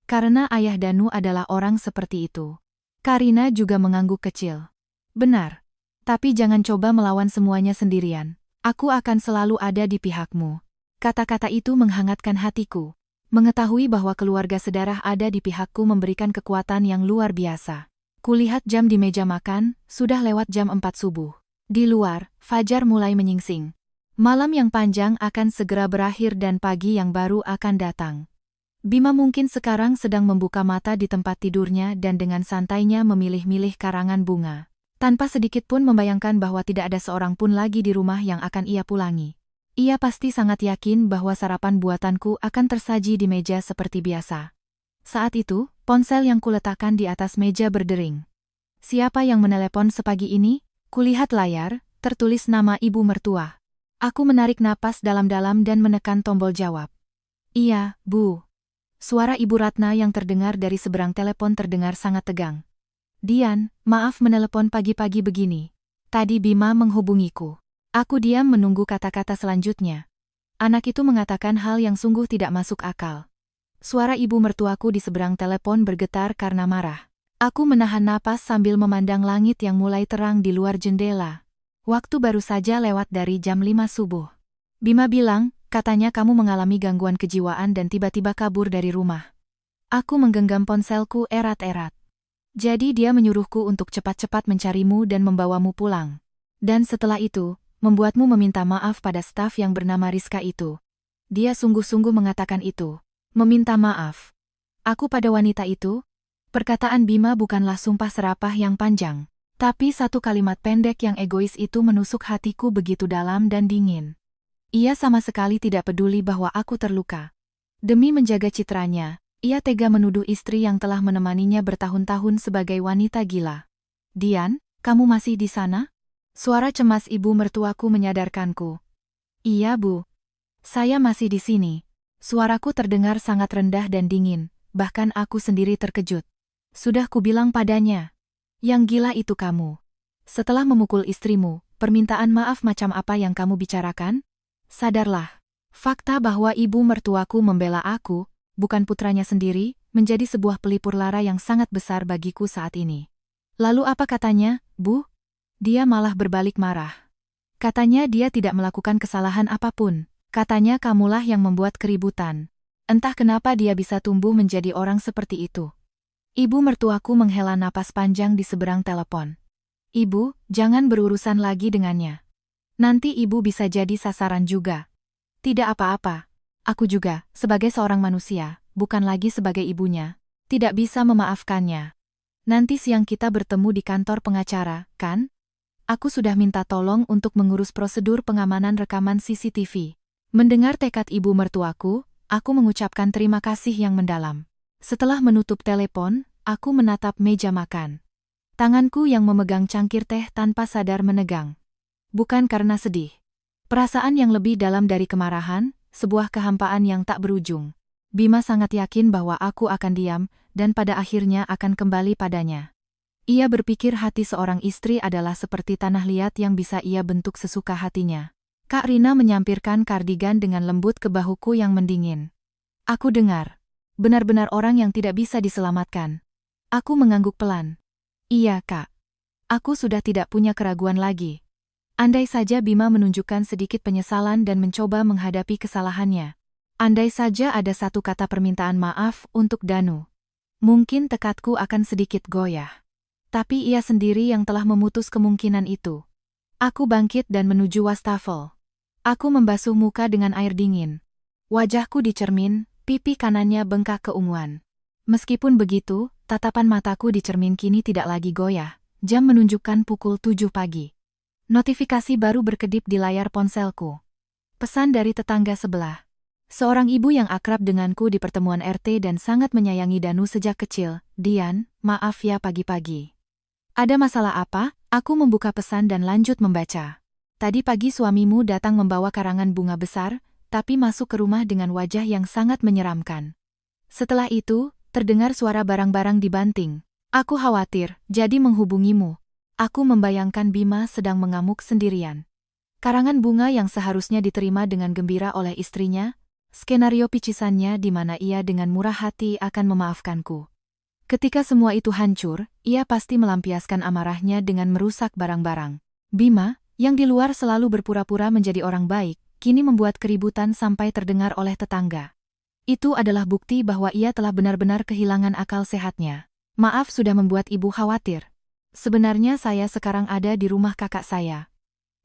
Karena ayah Danu adalah orang seperti itu. Karina juga mengangguk kecil. Benar. Tapi jangan coba melawan semuanya sendirian. Aku akan selalu ada di pihakmu. Kata-kata itu menghangatkan hatiku. Mengetahui bahwa keluarga sedarah ada di pihakku memberikan kekuatan yang luar biasa. Kulihat jam di meja makan, sudah lewat jam 4 subuh. Di luar, fajar mulai menyingsing. Malam yang panjang akan segera berakhir dan pagi yang baru akan datang. Bima mungkin sekarang sedang membuka mata di tempat tidurnya dan dengan santainya memilih-milih karangan bunga. Tanpa sedikit pun membayangkan bahwa tidak ada seorang pun lagi di rumah yang akan ia pulangi. Ia pasti sangat yakin bahwa sarapan buatanku akan tersaji di meja seperti biasa. Saat itu, ponsel yang kuletakkan di atas meja berdering. Siapa yang menelepon sepagi ini? Kulihat layar, tertulis nama ibu mertua. Aku menarik napas dalam-dalam dan menekan tombol jawab. Iya, Bu. Suara Ibu Ratna yang terdengar dari seberang telepon terdengar sangat tegang. Dian, maaf menelepon pagi-pagi begini. Tadi Bima menghubungiku. Aku diam menunggu kata-kata selanjutnya. Anak itu mengatakan hal yang sungguh tidak masuk akal. Suara ibu mertuaku di seberang telepon bergetar karena marah. Aku menahan napas sambil memandang langit yang mulai terang di luar jendela. Waktu baru saja lewat dari jam 5 subuh. Bima bilang, katanya kamu mengalami gangguan kejiwaan dan tiba-tiba kabur dari rumah. Aku menggenggam ponselku erat-erat. Jadi dia menyuruhku untuk cepat-cepat mencarimu dan membawamu pulang. Dan setelah itu, membuatmu meminta maaf pada staf yang bernama Rizka itu. Dia sungguh-sungguh mengatakan itu. Meminta maaf. Aku pada wanita itu? Perkataan Bima bukanlah sumpah serapah yang panjang. Tapi satu kalimat pendek yang egois itu menusuk hatiku begitu dalam dan dingin. Ia sama sekali tidak peduli bahwa aku terluka. Demi menjaga citranya, ia tega menuduh istri yang telah menemaninya bertahun-tahun sebagai wanita gila. Dian, kamu masih di sana? Suara cemas ibu mertuaku menyadarkanku. Iya, Bu. Saya masih di sini. Suaraku terdengar sangat rendah dan dingin, bahkan aku sendiri terkejut. Sudah kubilang padanya. Yang gila itu kamu. Setelah memukul istrimu, permintaan maaf macam apa yang kamu bicarakan? Sadarlah. Fakta bahwa ibu mertuaku membela aku, bukan putranya sendiri, menjadi sebuah pelipur lara yang sangat besar bagiku saat ini. Lalu apa katanya, Bu? Dia malah berbalik marah. Katanya dia tidak melakukan kesalahan apapun. Katanya kamulah yang membuat keributan. Entah kenapa dia bisa tumbuh menjadi orang seperti itu. Ibu mertuaku menghela napas panjang di seberang telepon. Ibu, jangan berurusan lagi dengannya. Nanti ibu bisa jadi sasaran juga. Tidak apa-apa. Aku juga, sebagai seorang manusia, bukan lagi sebagai ibunya, tidak bisa memaafkannya. Nanti siang kita bertemu di kantor pengacara, kan? Aku sudah minta tolong untuk mengurus prosedur pengamanan rekaman CCTV. Mendengar tekad ibu mertuaku, aku mengucapkan terima kasih yang mendalam. Setelah menutup telepon, aku menatap meja makan. Tanganku yang memegang cangkir teh tanpa sadar menegang. Bukan karena sedih. Perasaan yang lebih dalam dari kemarahan, sebuah kehampaan yang tak berujung. Bima sangat yakin bahwa aku akan diam, dan pada akhirnya akan kembali padanya. Ia berpikir hati seorang istri adalah seperti tanah liat yang bisa ia bentuk sesuka hatinya. Kak Rina menyampirkan kardigan dengan lembut ke bahuku yang mendingin. Aku dengar. Benar-benar orang yang tidak bisa diselamatkan. Aku mengangguk pelan. Iya, Kak. Aku sudah tidak punya keraguan lagi. Andai saja Bima menunjukkan sedikit penyesalan dan mencoba menghadapi kesalahannya. Andai saja ada satu kata permintaan maaf untuk Danu. Mungkin tekadku akan sedikit goyah. Tapi ia sendiri yang telah memutus kemungkinan itu. Aku bangkit dan menuju wastafel. Aku membasuh muka dengan air dingin. Wajahku di cermin, pipi kanannya bengkak keunguan. Meskipun begitu, tatapan mataku di cermin kini tidak lagi goyah. Jam menunjukkan pukul 7 pagi. Notifikasi baru berkedip di layar ponselku. Pesan dari tetangga sebelah. Seorang ibu yang akrab denganku di pertemuan RT dan sangat menyayangi Danu sejak kecil. Dian, maaf ya pagi-pagi. Ada masalah apa? Aku membuka pesan dan lanjut membaca. Tadi pagi suamimu datang membawa karangan bunga besar, tapi masuk ke rumah dengan wajah yang sangat menyeramkan. Setelah itu, terdengar suara barang-barang dibanting. Aku khawatir, jadi menghubungimu. Aku membayangkan Bima sedang mengamuk sendirian. Karangan bunga yang seharusnya diterima dengan gembira oleh istrinya, skenario picisannya di mana ia dengan murah hati akan memaafkanku. Ketika semua itu hancur, ia pasti melampiaskan amarahnya dengan merusak barang-barang. Bima, yang di luar selalu berpura-pura menjadi orang baik, kini membuat keributan sampai terdengar oleh tetangga. Itu adalah bukti bahwa ia telah benar-benar kehilangan akal sehatnya. Maaf sudah membuat ibu khawatir. Sebenarnya saya sekarang ada di rumah kakak saya.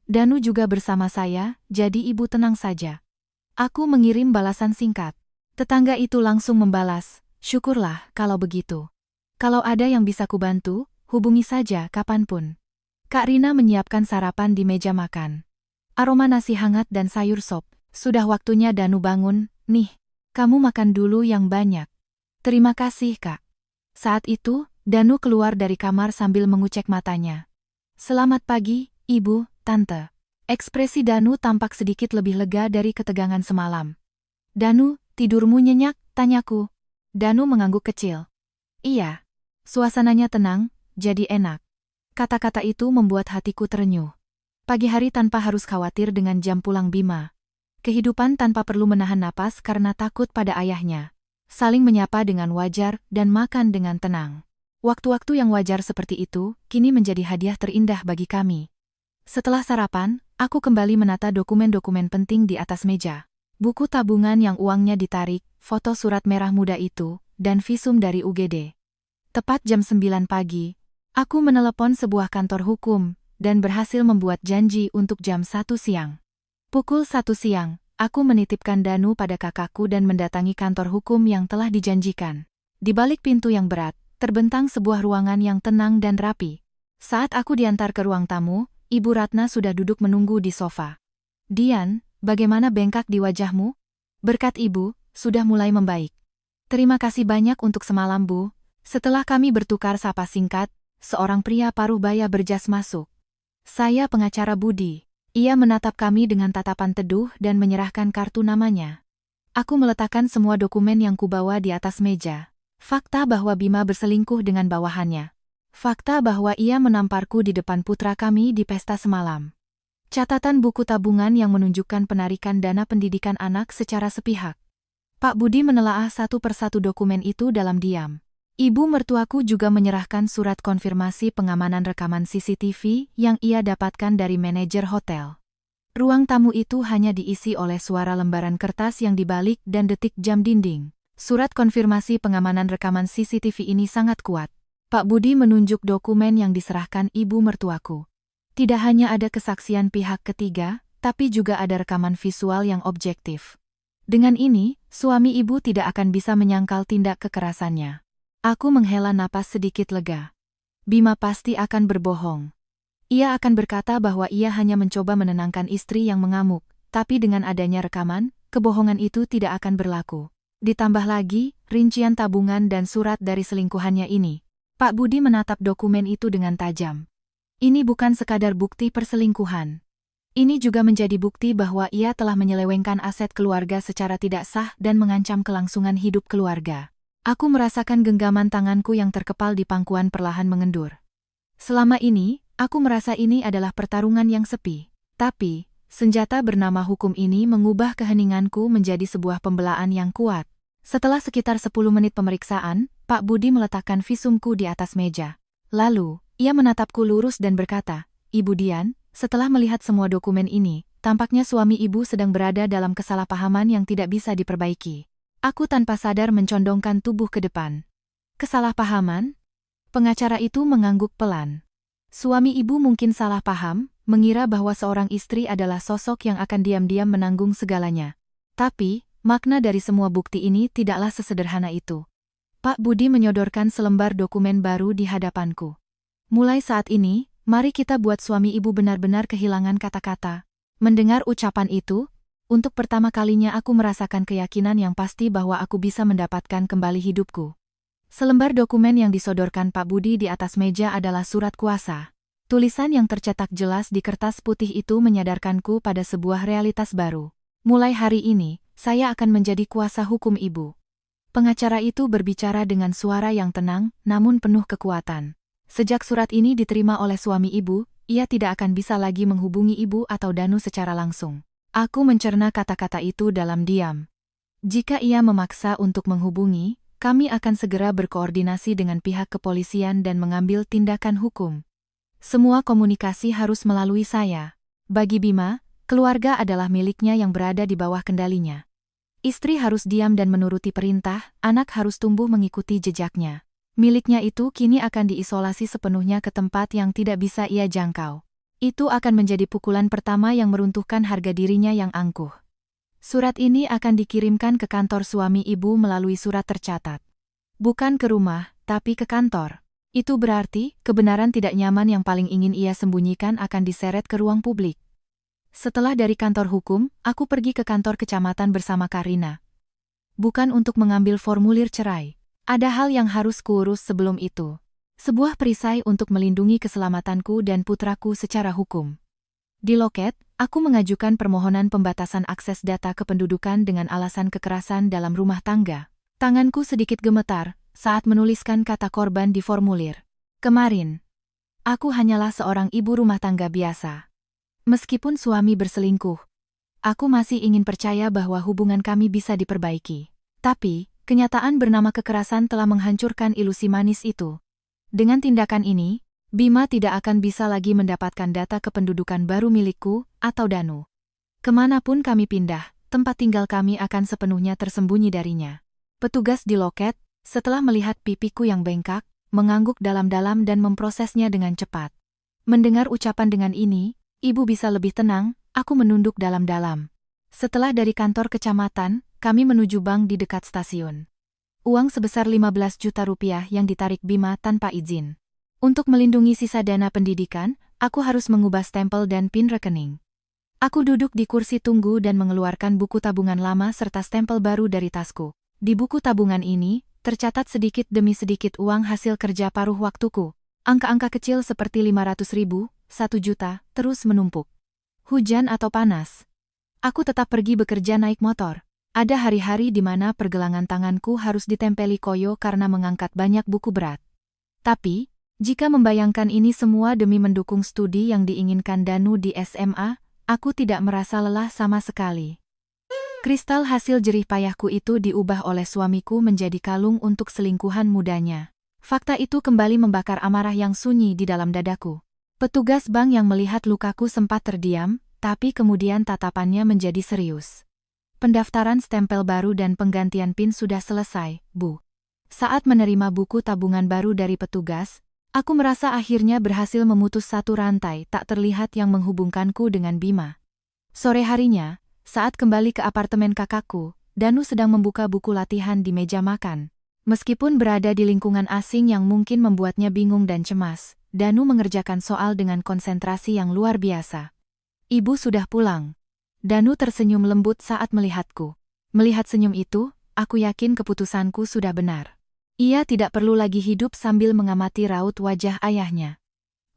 Danu juga bersama saya, jadi ibu tenang saja. Aku mengirim balasan singkat. Tetangga itu langsung membalas, syukurlah kalau begitu. Kalau ada yang bisa kubantu, hubungi saja kapanpun. Kak Rina menyiapkan sarapan di meja makan. Aroma nasi hangat dan sayur sop. Sudah waktunya Danu bangun, nih. Kamu makan dulu yang banyak. Terima kasih, Kak. Saat itu, Danu keluar dari kamar sambil mengucek matanya. Selamat pagi, Ibu, Tante. Ekspresi Danu tampak sedikit lebih lega dari ketegangan semalam. Danu, tidurmu nyenyak? Tanyaku. Danu mengangguk kecil. Iya. Suasananya tenang, jadi enak. Kata-kata itu membuat hatiku terenyuh. Pagi hari tanpa harus khawatir dengan jam pulang Bima. Kehidupan tanpa perlu menahan napas karena takut pada ayahnya. Saling menyapa dengan wajar dan makan dengan tenang. Waktu-waktu yang wajar seperti itu, kini menjadi hadiah terindah bagi kami. Setelah sarapan, aku kembali menata dokumen-dokumen penting di atas meja. Buku tabungan yang uangnya ditarik, foto surat merah muda itu, dan visum dari UGD. Tepat jam 9 pagi, aku menelepon sebuah kantor hukum, dan berhasil membuat janji untuk jam 1 siang. Pukul 1 siang, aku menitipkan Danu pada kakakku dan mendatangi kantor hukum yang telah dijanjikan. Di balik pintu yang berat, terbentang sebuah ruangan yang tenang dan rapi. Saat aku diantar ke ruang tamu, Ibu Ratna sudah duduk menunggu di sofa. Dian, bagaimana bengkak di wajahmu? Berkat Ibu, sudah mulai membaik. Terima kasih banyak untuk semalam, Bu. Setelah kami bertukar sapa singkat, seorang pria paruh baya berjas masuk. Saya pengacara Budi. Ia menatap kami dengan tatapan teduh dan menyerahkan kartu namanya. Aku meletakkan semua dokumen yang kubawa di atas meja. Fakta bahwa Bima berselingkuh dengan bawahannya. Fakta bahwa ia menamparku di depan putra kami di pesta semalam. Catatan buku tabungan yang menunjukkan penarikan dana pendidikan anak secara sepihak. Pak Budi menelaah satu persatu dokumen itu dalam diam. Ibu mertuaku juga menyerahkan surat konfirmasi pengamanan rekaman CCTV yang ia dapatkan dari manajer hotel. Ruang tamu itu hanya diisi oleh suara lembaran kertas yang dibalik dan detik jam dinding. Surat konfirmasi pengamanan rekaman CCTV ini sangat kuat. Pak Budi menunjuk dokumen yang diserahkan ibu mertuaku. Tidak hanya ada kesaksian pihak ketiga, tapi juga ada rekaman visual yang objektif. Dengan ini, suami ibu tidak akan bisa menyangkal tindak kekerasannya. Aku menghela napas sedikit lega. Bima pasti akan berbohong. Ia akan berkata bahwa ia hanya mencoba menenangkan istri yang mengamuk, tapi dengan adanya rekaman, kebohongan itu tidak akan berlaku. Ditambah lagi, rincian tabungan dan surat dari selingkuhannya ini. Pak Budi menatap dokumen itu dengan tajam. Ini bukan sekadar bukti perselingkuhan. Ini juga menjadi bukti bahwa ia telah menyelewengkan aset keluarga secara tidak sah dan mengancam kelangsungan hidup keluarga. Aku merasakan genggaman tanganku yang terkepal di pangkuan perlahan mengendur. Selama ini, aku merasa ini adalah pertarungan yang sepi. Tapi, senjata bernama hukum ini mengubah keheninganku menjadi sebuah pembelaan yang kuat. Setelah sekitar 10 menit pemeriksaan, Pak Budi meletakkan visumku di atas meja. Lalu, ia menatapku lurus dan berkata, Ibu Dian, setelah melihat semua dokumen ini, tampaknya suami ibu sedang berada dalam kesalahpahaman yang tidak bisa diperbaiki. Aku tanpa sadar mencondongkan tubuh ke depan. Kesalahpahaman? Pengacara itu mengangguk pelan. Suami ibu mungkin salah paham, mengira bahwa seorang istri adalah sosok yang akan diam-diam menanggung segalanya. Tapi, makna dari semua bukti ini tidaklah sesederhana itu. Pak Budi menyodorkan selembar dokumen baru di hadapanku. Mulai saat ini, mari kita buat suami ibu benar-benar kehilangan kata-kata. Mendengar ucapan itu, Untuk pertama kalinya aku merasakan keyakinan yang pasti bahwa aku bisa mendapatkan kembali hidupku. Selembar dokumen yang disodorkan Pak Budi di atas meja adalah surat kuasa. Tulisan yang tercetak jelas di kertas putih itu menyadarkanku pada sebuah realitas baru. Mulai hari ini, saya akan menjadi kuasa hukum ibu. Pengacara itu berbicara dengan suara yang tenang, namun penuh kekuatan. Sejak surat ini diterima oleh suami ibu, ia tidak akan bisa lagi menghubungi ibu atau Danu secara langsung. Aku mencerna kata-kata itu dalam diam. Jika ia memaksa untuk menghubungi, kami akan segera berkoordinasi dengan pihak kepolisian dan mengambil tindakan hukum. Semua komunikasi harus melalui saya. Bagi Bima, keluarga adalah miliknya yang berada di bawah kendalinya. Istri harus diam dan menuruti perintah, anak harus tumbuh mengikuti jejaknya. Miliknya itu kini akan diisolasi sepenuhnya ke tempat yang tidak bisa ia jangkau. Itu akan menjadi pukulan pertama yang meruntuhkan harga dirinya yang angkuh. Surat ini akan dikirimkan ke kantor suami ibu melalui surat tercatat. Bukan ke rumah, tapi ke kantor. Itu berarti, kebenaran tidak nyaman yang paling ingin ia sembunyikan akan diseret ke ruang publik. Setelah dari kantor hukum, aku pergi ke kantor kecamatan bersama Karina. Bukan untuk mengambil formulir cerai. Ada hal yang harus kuurus sebelum itu. Sebuah perisai untuk melindungi keselamatanku dan putraku secara hukum. Di loket, aku mengajukan permohonan pembatasan akses data kependudukan dengan alasan kekerasan dalam rumah tangga. Tanganku sedikit gemetar saat menuliskan kata korban di formulir. Kemarin, aku hanyalah seorang ibu rumah tangga biasa. Meskipun suami berselingkuh, aku masih ingin percaya bahwa hubungan kami bisa diperbaiki. Tapi, kenyataan bernama kekerasan telah menghancurkan ilusi manis itu. Dengan tindakan ini, Bima tidak akan bisa lagi mendapatkan data kependudukan baru milikku atau Danu. Kemanapun kami pindah, tempat tinggal kami akan sepenuhnya tersembunyi darinya. Petugas di loket, setelah melihat pipiku yang bengkak, mengangguk dalam-dalam dan memprosesnya dengan cepat. Mendengar ucapan dengan ini, ibu bisa lebih tenang, aku menunduk dalam-dalam. Setelah dari kantor kecamatan, kami menuju bank di dekat stasiun. Uang sebesar 15 juta rupiah yang ditarik Bima tanpa izin. Untuk melindungi sisa dana pendidikan, aku harus mengubah stempel dan PIN rekening. Aku duduk di kursi tunggu dan mengeluarkan buku tabungan lama serta stempel baru dari tasku. Di buku tabungan ini, tercatat sedikit demi sedikit uang hasil kerja paruh waktuku. Angka-angka kecil seperti 500 ribu, 1 juta, terus menumpuk. Hujan atau panas, aku tetap pergi bekerja naik motor. Ada hari-hari di mana pergelangan tanganku harus ditempeli koyo karena mengangkat banyak buku berat. Tapi, jika membayangkan ini semua demi mendukung studi yang diinginkan Danu di SMA, aku tidak merasa lelah sama sekali. Kristal hasil jerih payahku itu diubah oleh suamiku menjadi kalung untuk selingkuhan mudanya. Fakta itu kembali membakar amarah yang sunyi di dalam dadaku. Petugas bank yang melihat lukaku sempat terdiam, tapi kemudian tatapannya menjadi serius. Pendaftaran stempel baru dan penggantian PIN sudah selesai, Bu. Saat menerima buku tabungan baru dari petugas, aku merasa akhirnya berhasil memutus satu rantai tak terlihat yang menghubungkanku dengan Bima. Sore harinya, saat kembali ke apartemen kakakku, Danu sedang membuka buku latihan di meja makan. Meskipun berada di lingkungan asing yang mungkin membuatnya bingung dan cemas, Danu mengerjakan soal dengan konsentrasi yang luar biasa. Ibu sudah pulang. Danu tersenyum lembut saat melihatku. Melihat senyum itu, aku yakin keputusanku sudah benar. Ia tidak perlu lagi hidup sambil mengamati raut wajah ayahnya.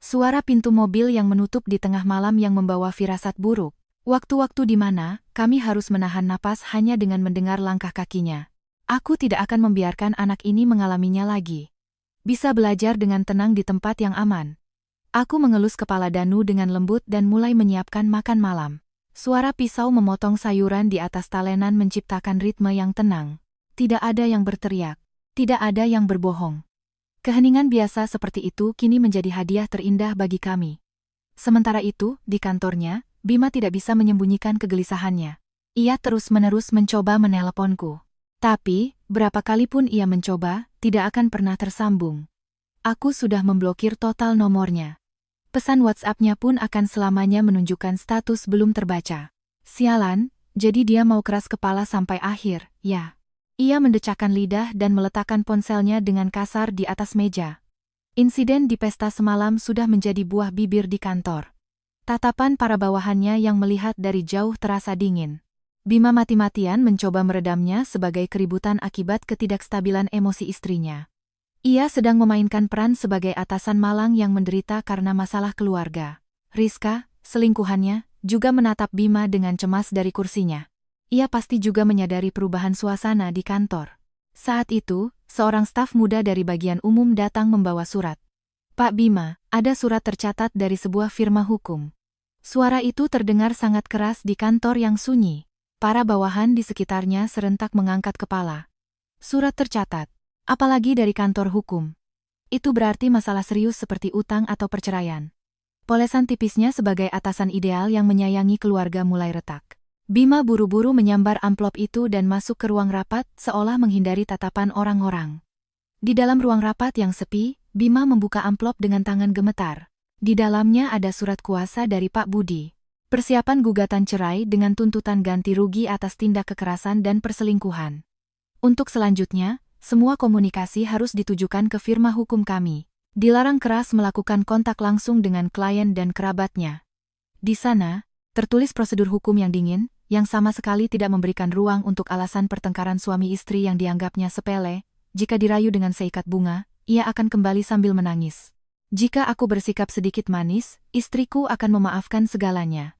Suara pintu mobil yang menutup di tengah malam yang membawa firasat buruk. Waktu-waktu di mana kami harus menahan napas hanya dengan mendengar langkah kakinya. Aku tidak akan membiarkan anak ini mengalaminya lagi. Bisa belajar dengan tenang di tempat yang aman. Aku mengelus kepala Danu dengan lembut dan mulai menyiapkan makan malam. Suara pisau memotong sayuran di atas talenan menciptakan ritme yang tenang. Tidak ada yang berteriak. Tidak ada yang berbohong. Keheningan biasa seperti itu kini menjadi hadiah terindah bagi kami. Sementara itu, di kantornya, Bima tidak bisa menyembunyikan kegelisahannya. Ia terus-menerus mencoba meneleponku. Tapi, berapa kali pun ia mencoba, tidak akan pernah tersambung. Aku sudah memblokir total nomornya. Pesan WhatsApp-nya pun akan selamanya menunjukkan status belum terbaca. Sialan, jadi dia mau keras kepala sampai akhir, ya. Ia mendecakkan lidah dan meletakkan ponselnya dengan kasar di atas meja. Insiden di pesta semalam sudah menjadi buah bibir di kantor. Tatapan para bawahannya yang melihat dari jauh terasa dingin. Bima mati-matian mencoba meredamnya sebagai keributan akibat ketidakstabilan emosi istrinya. Ia sedang memainkan peran sebagai atasan malang yang menderita karena masalah keluarga. Rizka, selingkuhannya, juga menatap Bima dengan cemas dari kursinya. Ia pasti juga menyadari perubahan suasana di kantor. Saat itu, seorang staf muda dari bagian umum datang membawa surat. "Pak Bima, ada surat tercatat dari sebuah firma hukum." Suara itu terdengar sangat keras di kantor yang sunyi. Para bawahan di sekitarnya serentak mengangkat kepala. Surat tercatat, apalagi dari kantor hukum. Itu berarti masalah serius seperti utang atau perceraian. Polesan tipisnya sebagai atasan ideal yang menyayangi keluarga mulai retak. Bima buru-buru menyambar amplop itu dan masuk ke ruang rapat seolah menghindari tatapan orang-orang. Di dalam ruang rapat yang sepi, Bima membuka amplop dengan tangan gemetar. Di dalamnya ada surat kuasa dari Pak Budi. Persiapan gugatan cerai dengan tuntutan ganti rugi atas tindak kekerasan dan perselingkuhan. Untuk selanjutnya, semua komunikasi harus ditujukan ke firma hukum kami. Dilarang keras melakukan kontak langsung dengan klien dan kerabatnya. Di sana, tertulis prosedur hukum yang dingin, yang sama sekali tidak memberikan ruang untuk alasan pertengkaran suami istri yang dianggapnya sepele. Jika dirayu dengan seikat bunga, ia akan kembali sambil menangis. Jika aku bersikap sedikit manis, istriku akan memaafkan segalanya.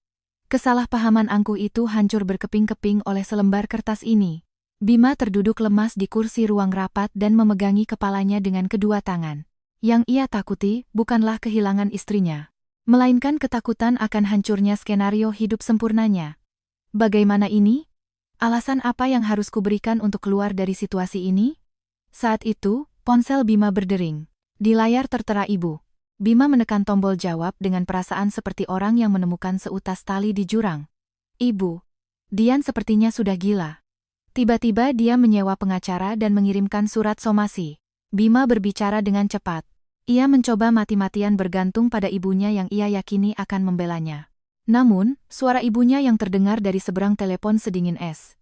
Kesalahpahaman angkuh itu hancur berkeping-keping oleh selembar kertas ini. Bima terduduk lemas di kursi ruang rapat dan memegangi kepalanya dengan kedua tangan. Yang ia takuti bukanlah kehilangan istrinya, melainkan ketakutan akan hancurnya skenario hidup sempurnanya. Bagaimana ini? Alasan apa yang harus kuberikan untuk keluar dari situasi ini? Saat itu, ponsel Bima berdering. Di layar tertera ibu. Bima menekan tombol jawab dengan perasaan seperti orang yang menemukan seutas tali di jurang. "Ibu." Dian sepertinya sudah gila. Tiba-tiba dia menyewa pengacara dan mengirimkan surat somasi. Bima berbicara dengan cepat. Ia mencoba mati-matian bergantung pada ibunya yang ia yakini akan membelanya. Namun, suara ibunya yang terdengar dari seberang telepon sedingin es.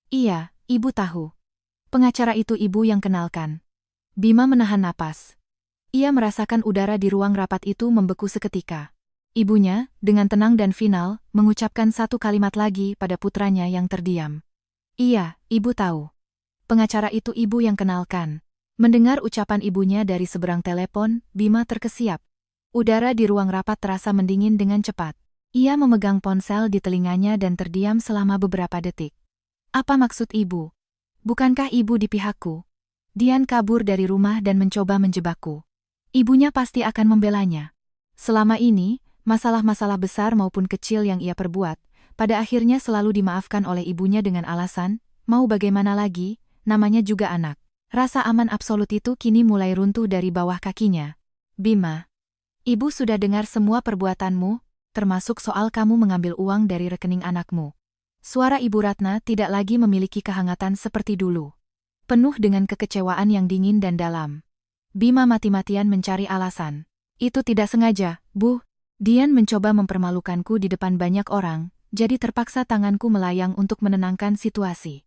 "Iya, ibu tahu. Pengacara itu ibu yang kenalkan." Bima menahan napas. Ia merasakan udara di ruang rapat itu membeku seketika. Ibunya, dengan tenang dan final, mengucapkan satu kalimat lagi pada putranya yang terdiam. "Iya, ibu tahu. Pengacara itu ibu yang kenalkan." Mendengar ucapan ibunya dari seberang telepon, Bima terkesiap. Udara di ruang rapat terasa mendingin dengan cepat. Ia memegang ponsel di telinganya dan terdiam selama beberapa detik. "Apa maksud ibu? Bukankah ibu di pihakku? Dian kabur dari rumah dan mencoba menjebakku. Ibunya pasti akan membelanya. Selama ini, masalah-masalah besar maupun kecil yang ia perbuat, pada akhirnya selalu dimaafkan oleh ibunya dengan alasan, mau bagaimana lagi, namanya juga anak." Rasa aman absolut itu kini mulai runtuh dari bawah kakinya. "Bima, ibu sudah dengar semua perbuatanmu, termasuk soal kamu mengambil uang dari rekening anakmu." Suara Ibu Ratna tidak lagi memiliki kehangatan seperti dulu. Penuh dengan kekecewaan yang dingin dan dalam. Bima mati-matian mencari alasan. "Itu tidak sengaja, Bu. Dian mencoba mempermalukanku di depan banyak orang, jadi terpaksa tanganku melayang untuk menenangkan situasi.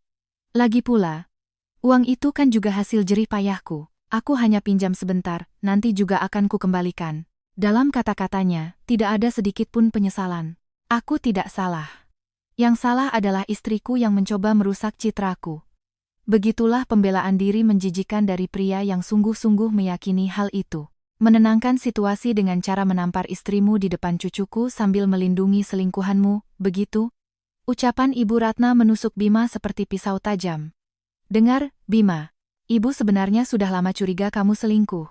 Lagi pula, uang itu kan juga hasil jerih payahku. Aku hanya pinjam sebentar, nanti juga akan kukembalikan." Dalam kata-katanya, tidak ada sedikit pun penyesalan. "Aku tidak salah. Yang salah adalah istriku yang mencoba merusak citraku." Begitulah pembelaan diri menjijikan dari pria yang sungguh-sungguh meyakini hal itu. "Menenangkan situasi dengan cara menampar istrimu di depan cucuku sambil melindungi selingkuhanmu, begitu?" Ucapan Ibu Ratna menusuk Bima seperti pisau tajam. "Dengar, Bima. Ibu sebenarnya sudah lama curiga kamu selingkuh."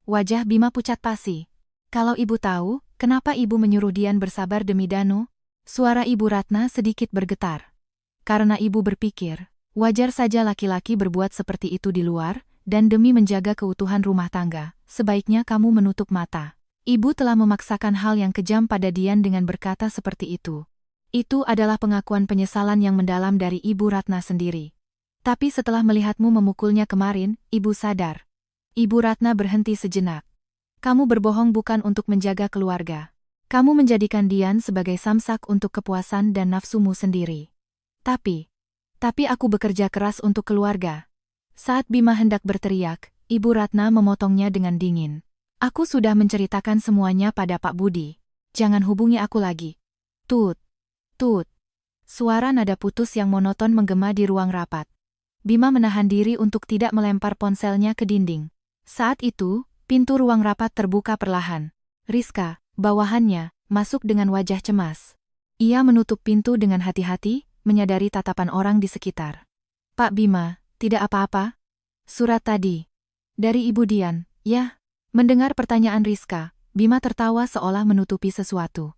Wajah Bima pucat pasi. "Kalau ibu tahu, kenapa ibu menyuruh Dian bersabar demi Danu?" Suara Ibu Ratna sedikit bergetar. "Karena ibu berpikir, wajar saja laki-laki berbuat seperti itu di luar, dan demi menjaga keutuhan rumah tangga, sebaiknya kamu menutup mata. Ibu telah memaksakan hal yang kejam pada Dian dengan berkata seperti itu. Itu adalah pengakuan penyesalan yang mendalam dari Ibu Ratna sendiri. Tapi setelah melihatmu memukulnya kemarin, ibu sadar." Ibu Ratna berhenti sejenak. "Kamu berbohong bukan untuk menjaga keluarga. Kamu menjadikan Dian sebagai samsak untuk kepuasan dan nafsumu sendiri. Tapi aku bekerja keras untuk keluarga." Saat Bima hendak berteriak, Ibu Ratna memotongnya dengan dingin. "Aku sudah menceritakan semuanya pada Pak Budi. Jangan hubungi aku lagi." Tut. Tut. Suara nada putus yang monoton menggema di ruang rapat. Bima menahan diri untuk tidak melempar ponselnya ke dinding. Saat itu, pintu ruang rapat terbuka perlahan. Rizka, bawahannya, masuk dengan wajah cemas. Ia menutup pintu dengan hati-hati, menyadari tatapan orang di sekitar. Pak Bima, tidak apa-apa? Surat tadi. Dari Ibu Dian, ya? Mendengar pertanyaan Rizka, Bima tertawa seolah menutupi sesuatu.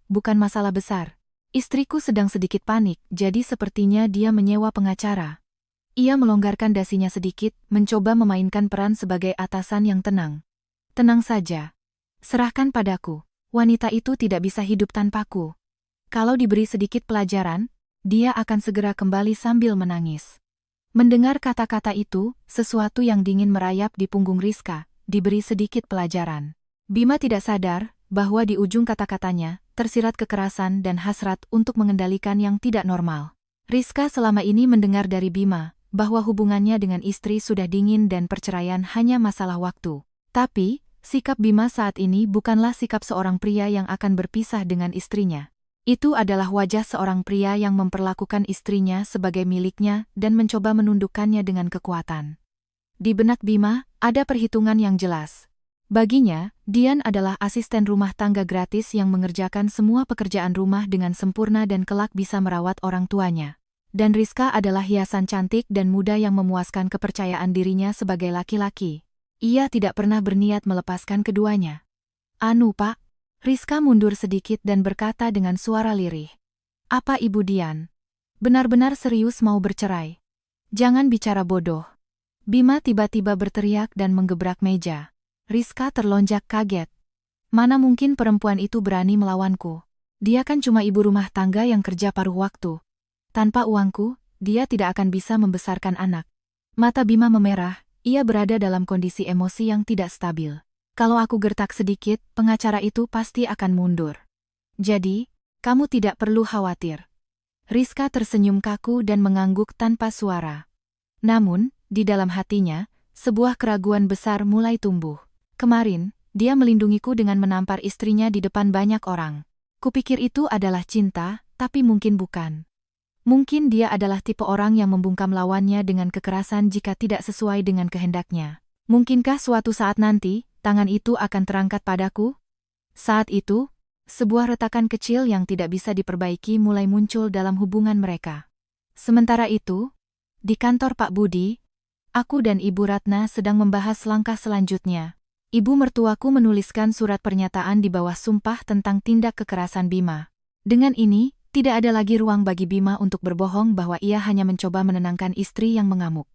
Bukan masalah besar. Istriku sedang sedikit panik, jadi sepertinya dia menyewa pengacara. Ia melonggarkan dasinya sedikit, mencoba memainkan peran sebagai atasan yang tenang. Tenang saja. Serahkan padaku. Wanita itu tidak bisa hidup tanpaku. Kalau diberi sedikit pelajaran, dia akan segera kembali sambil menangis. Mendengar kata-kata itu, sesuatu yang dingin merayap di punggung Rizka, diberi sedikit pelajaran. Bima tidak sadar bahwa di ujung kata-katanya tersirat kekerasan dan hasrat untuk mengendalikan yang tidak normal. Rizka selama ini mendengar dari Bima bahwa hubungannya dengan istri sudah dingin dan perceraian hanya masalah waktu. Tapi, sikap Bima saat ini bukanlah sikap seorang pria yang akan berpisah dengan istrinya. Itu adalah wajah seorang pria yang memperlakukan istrinya sebagai miliknya dan mencoba menundukkannya dengan kekuatan. Di benak Bima, ada perhitungan yang jelas. Baginya, Dian adalah asisten rumah tangga gratis yang mengerjakan semua pekerjaan rumah dengan sempurna dan kelak bisa merawat orang tuanya. Dan Rizka adalah hiasan cantik dan muda yang memuaskan kepercayaan dirinya sebagai laki-laki. Ia tidak pernah berniat melepaskan keduanya. Pak. Rizka mundur sedikit dan berkata dengan suara lirih. Apa Ibu Dian? Benar-benar serius mau bercerai? Jangan bicara bodoh. Bima tiba-tiba berteriak dan menggebrak meja. Rizka terlonjak kaget. Mana mungkin perempuan itu berani melawanku? Dia kan cuma ibu rumah tangga yang kerja paruh waktu. Tanpa uangku, dia tidak akan bisa membesarkan anak. Mata Bima memerah, ia berada dalam kondisi emosi yang tidak stabil. Kalau aku gertak sedikit, pengacara itu pasti akan mundur. Jadi, kamu tidak perlu khawatir. Rizka tersenyum kaku dan mengangguk tanpa suara. Namun, di dalam hatinya, sebuah keraguan besar mulai tumbuh. Kemarin, dia melindungiku dengan menampar istrinya di depan banyak orang. Kupikir itu adalah cinta, tapi mungkin bukan. Mungkin dia adalah tipe orang yang membungkam lawannya dengan kekerasan jika tidak sesuai dengan kehendaknya. Mungkinkah suatu saat nanti, tangan itu akan terangkat padaku? Saat itu, sebuah retakan kecil yang tidak bisa diperbaiki mulai muncul dalam hubungan mereka. Sementara itu, di kantor Pak Budi, aku dan Ibu Ratna sedang membahas langkah selanjutnya. Ibu mertuaku menuliskan surat pernyataan di bawah sumpah tentang tindak kekerasan Bima. Dengan ini, tidak ada lagi ruang bagi Bima untuk berbohong bahwa ia hanya mencoba menenangkan istri yang mengamuk.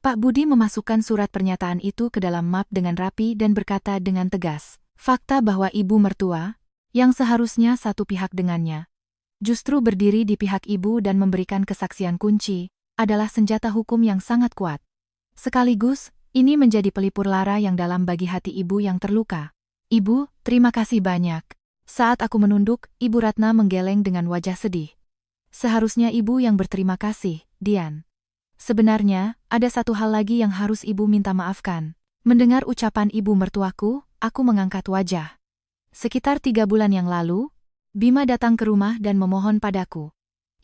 Pak Budi memasukkan surat pernyataan itu ke dalam map dengan rapi dan berkata dengan tegas, fakta bahwa ibu mertua, yang seharusnya satu pihak dengannya, justru berdiri di pihak ibu dan memberikan kesaksian kunci, adalah senjata hukum yang sangat kuat. Sekaligus, ini menjadi pelipur lara yang dalam bagi hati ibu yang terluka. Ibu, terima kasih banyak. Saat aku menunduk, Ibu Ratna menggeleng dengan wajah sedih. Seharusnya ibu yang berterima kasih, Dian. Sebenarnya, ada satu hal lagi yang harus ibu minta maafkan. Mendengar ucapan ibu mertuaku, aku mengangkat wajah. Sekitar 3 bulan yang lalu, Bima datang ke rumah dan memohon padaku.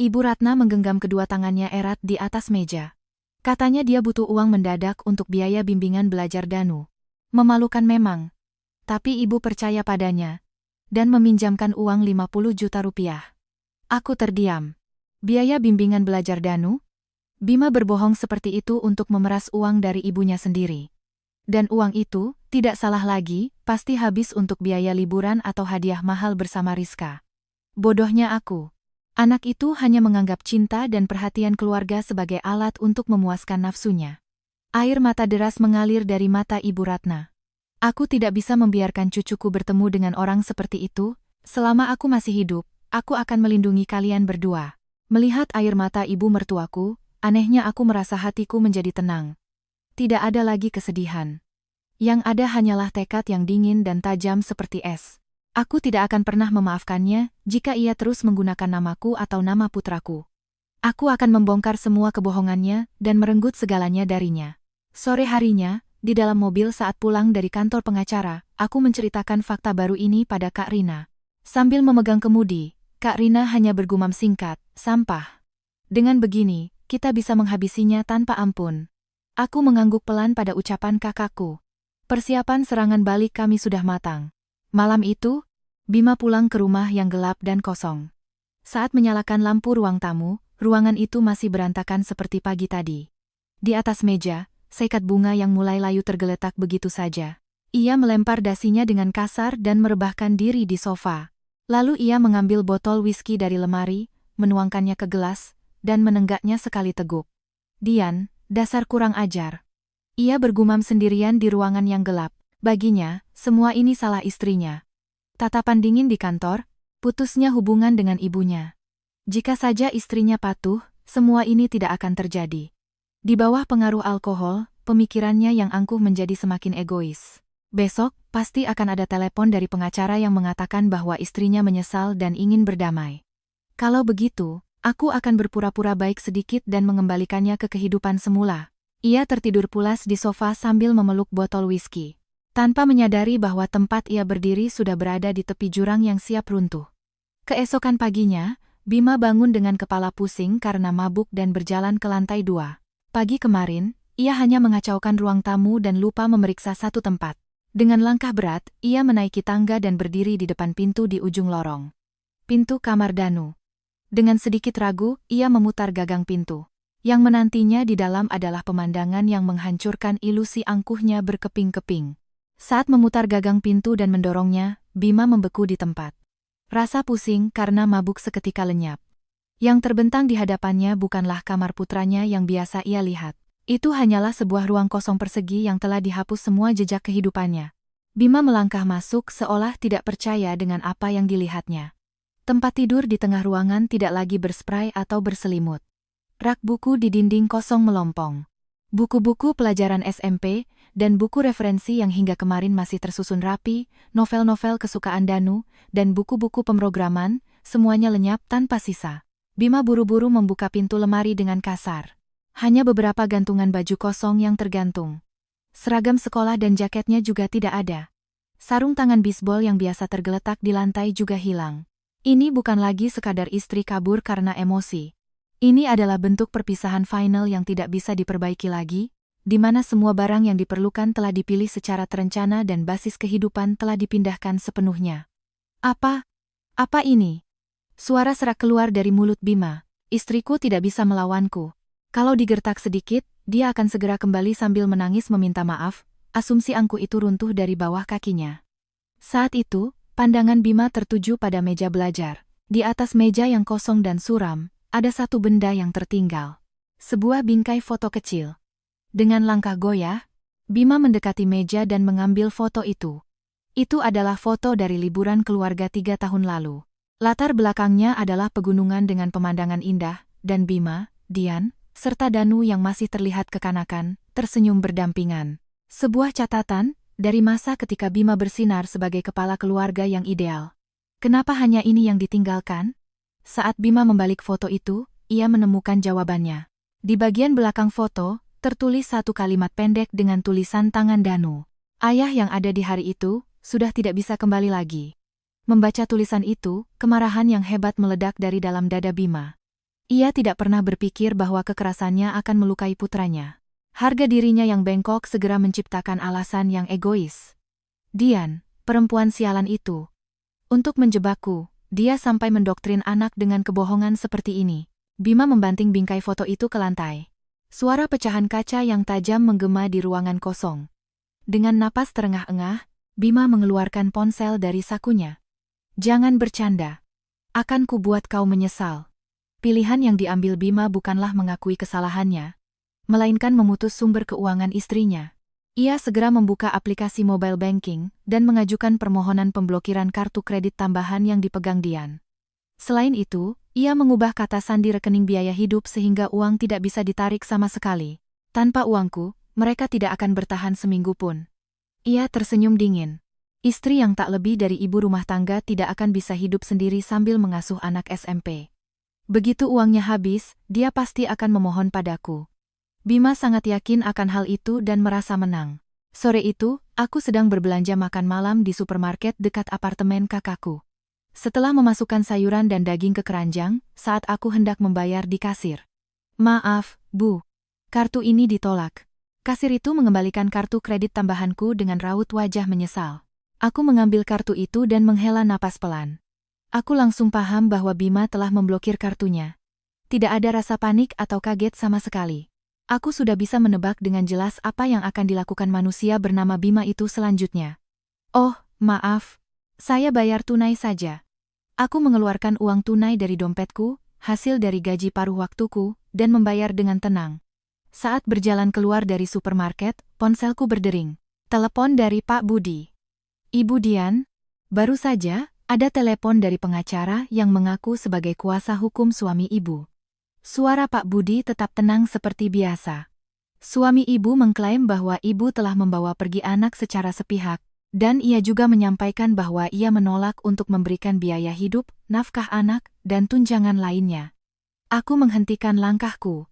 Ibu Ratna menggenggam kedua tangannya erat di atas meja. Katanya dia butuh uang mendadak untuk biaya bimbingan belajar Danu. Memalukan memang. Tapi ibu percaya padanya. Dan meminjamkan uang 50 juta rupiah. Aku terdiam. Biaya bimbingan belajar Danu? Bima berbohong seperti itu untuk memeras uang dari ibunya sendiri. Dan uang itu, tidak salah lagi, pasti habis untuk biaya liburan atau hadiah mahal bersama Rizka. Bodohnya aku. Anak itu hanya menganggap cinta dan perhatian keluarga sebagai alat untuk memuaskan nafsunya. Air mata deras mengalir dari mata Ibu Ratna. Aku tidak bisa membiarkan cucuku bertemu dengan orang seperti itu. Selama aku masih hidup, aku akan melindungi kalian berdua. Melihat air mata ibu mertuaku, anehnya aku merasa hatiku menjadi tenang. Tidak ada lagi kesedihan. Yang ada hanyalah tekad yang dingin dan tajam seperti es. Aku tidak akan pernah memaafkannya jika ia terus menggunakan namaku atau nama putraku. Aku akan membongkar semua kebohongannya dan merenggut segalanya darinya. Sore harinya, di dalam mobil saat pulang dari kantor pengacara, aku menceritakan fakta baru ini pada Kak Rina. Sambil memegang kemudi, Kak Rina hanya bergumam singkat, sampah. Dengan begini, kita bisa menghabisinya tanpa ampun. Aku mengangguk pelan pada ucapan kakakku. Persiapan serangan balik kami sudah matang. Malam itu, Bima pulang ke rumah yang gelap dan kosong. Saat menyalakan lampu ruang tamu, ruangan itu masih berantakan seperti pagi tadi. Di atas meja, seikat bunga yang mulai layu tergeletak begitu saja. Ia melempar dasinya dengan kasar dan merebahkan diri di sofa. Lalu ia mengambil botol whisky dari lemari, menuangkannya ke gelas, dan menenggaknya sekali teguk. Dian, dasar kurang ajar. Ia bergumam sendirian di ruangan yang gelap. Baginya, semua ini salah istrinya. Tatapan dingin di kantor, putusnya hubungan dengan ibunya. Jika saja istrinya patuh, semua ini tidak akan terjadi. Di bawah pengaruh alkohol, pemikirannya yang angkuh menjadi semakin egois. Besok, pasti akan ada telepon dari pengacara yang mengatakan bahwa istrinya menyesal dan ingin berdamai. Kalau begitu, aku akan berpura-pura baik sedikit dan mengembalikannya ke kehidupan semula. Ia tertidur pulas di sofa sambil memeluk botol whisky. Tanpa menyadari bahwa tempat ia berdiri sudah berada di tepi jurang yang siap runtuh. Keesokan paginya, Bima bangun dengan kepala pusing karena mabuk dan berjalan ke lantai 2. Pagi kemarin, ia hanya mengacaukan ruang tamu dan lupa memeriksa satu tempat. Dengan langkah berat, ia menaiki tangga dan berdiri di depan pintu di ujung lorong. Pintu kamar Danu. Dengan sedikit ragu, ia memutar gagang pintu. Yang menantinya di dalam adalah pemandangan yang menghancurkan ilusi angkuhnya berkeping-keping. Saat memutar gagang pintu dan mendorongnya, Bima membeku di tempat. Rasa pusing karena mabuk seketika lenyap. Yang terbentang di hadapannya bukanlah kamar putranya yang biasa ia lihat. Itu hanyalah sebuah ruang kosong persegi yang telah dihapus semua jejak kehidupannya. Bima melangkah masuk seolah tidak percaya dengan apa yang dilihatnya. Tempat tidur di tengah ruangan tidak lagi berspray atau berselimut. Rak buku di dinding kosong melompong. Buku-buku pelajaran SMP, dan buku referensi yang hingga kemarin masih tersusun rapi, novel-novel kesukaan Danu, dan buku-buku pemrograman, semuanya lenyap tanpa sisa. Bima buru-buru membuka pintu lemari dengan kasar. Hanya beberapa gantungan baju kosong yang tergantung. Seragam sekolah dan jaketnya juga tidak ada. Sarung tangan bisbol yang biasa tergeletak di lantai juga hilang. Ini bukan lagi sekadar istri kabur karena emosi. Ini adalah bentuk perpisahan final yang tidak bisa diperbaiki lagi, di mana semua barang yang diperlukan telah dipilih secara terencana dan basis kehidupan telah dipindahkan sepenuhnya. Apa? Apa ini? Suara serak keluar dari mulut Bima. Istriku tidak bisa melawanku. Kalau digertak sedikit, dia akan segera kembali sambil menangis meminta maaf. Asumsi angku itu runtuh dari bawah kakinya. Saat itu, pandangan Bima tertuju pada meja belajar. Di atas meja yang kosong dan suram, ada satu benda yang tertinggal. Sebuah bingkai foto kecil. Dengan langkah goyah, Bima mendekati meja dan mengambil foto itu. Itu adalah foto dari liburan keluarga 3 tahun lalu. Latar belakangnya adalah pegunungan dengan pemandangan indah, dan Bima, Dian, serta Danu yang masih terlihat kekanakan, tersenyum berdampingan. Sebuah catatan, dari masa ketika Bima bersinar sebagai kepala keluarga yang ideal. Kenapa hanya ini yang ditinggalkan? Saat Bima membalik foto itu, ia menemukan jawabannya. Di bagian belakang foto, tertulis satu kalimat pendek dengan tulisan tangan Danu. Ayah yang ada di hari itu, sudah tidak bisa kembali lagi. Membaca tulisan itu, kemarahan yang hebat meledak dari dalam dada Bima. Ia tidak pernah berpikir bahwa kekerasannya akan melukai putranya. Harga dirinya yang bengkok segera menciptakan alasan yang egois. Dian, perempuan sialan itu. Untuk menjebakku. Dia sampai mendoktrin anak dengan kebohongan seperti ini. Bima membanting bingkai foto itu ke lantai. Suara pecahan kaca yang tajam menggema di ruangan kosong. Dengan napas terengah-engah, Bima mengeluarkan ponsel dari sakunya. Jangan bercanda. Akan kubuat kau menyesal. Pilihan yang diambil Bima bukanlah mengakui kesalahannya, melainkan memutus sumber keuangan istrinya. Ia segera membuka aplikasi mobile banking dan mengajukan permohonan pemblokiran kartu kredit tambahan yang dipegang Dian. Selain itu, ia mengubah kata sandi rekening biaya hidup sehingga uang tidak bisa ditarik sama sekali. Tanpa uangku, mereka tidak akan bertahan seminggu pun. Ia tersenyum dingin. Istri yang tak lebih dari ibu rumah tangga tidak akan bisa hidup sendiri sambil mengasuh anak SMP. Begitu uangnya habis, dia pasti akan memohon padaku. Bima sangat yakin akan hal itu dan merasa menang. Sore itu, aku sedang berbelanja makan malam di supermarket dekat apartemen kakakku. Setelah memasukkan sayuran dan daging ke keranjang, saat aku hendak membayar di kasir. Maaf, Bu. Kartu ini ditolak. Kasir itu mengembalikan kartu kredit tambahanku dengan raut wajah menyesal. Aku mengambil kartu itu dan menghela napas pelan. Aku langsung paham bahwa Bima telah memblokir kartunya. Tidak ada rasa panik atau kaget sama sekali. Aku sudah bisa menebak dengan jelas apa yang akan dilakukan manusia bernama Bima itu selanjutnya. Oh, maaf. Saya bayar tunai saja. Aku mengeluarkan uang tunai dari dompetku, hasil dari gaji paruh waktuku, dan membayar dengan tenang. Saat berjalan keluar dari supermarket, ponselku berdering. Telepon dari Pak Budi. Ibu Dian? Baru saja, ada telepon dari pengacara yang mengaku sebagai kuasa hukum suami ibu. Suara Pak Budi tetap tenang seperti biasa. Suami ibu mengklaim bahwa ibu telah membawa pergi anak secara sepihak, dan ia juga menyampaikan bahwa ia menolak untuk memberikan biaya hidup, nafkah anak, dan tunjangan lainnya. Aku menghentikan langkahku.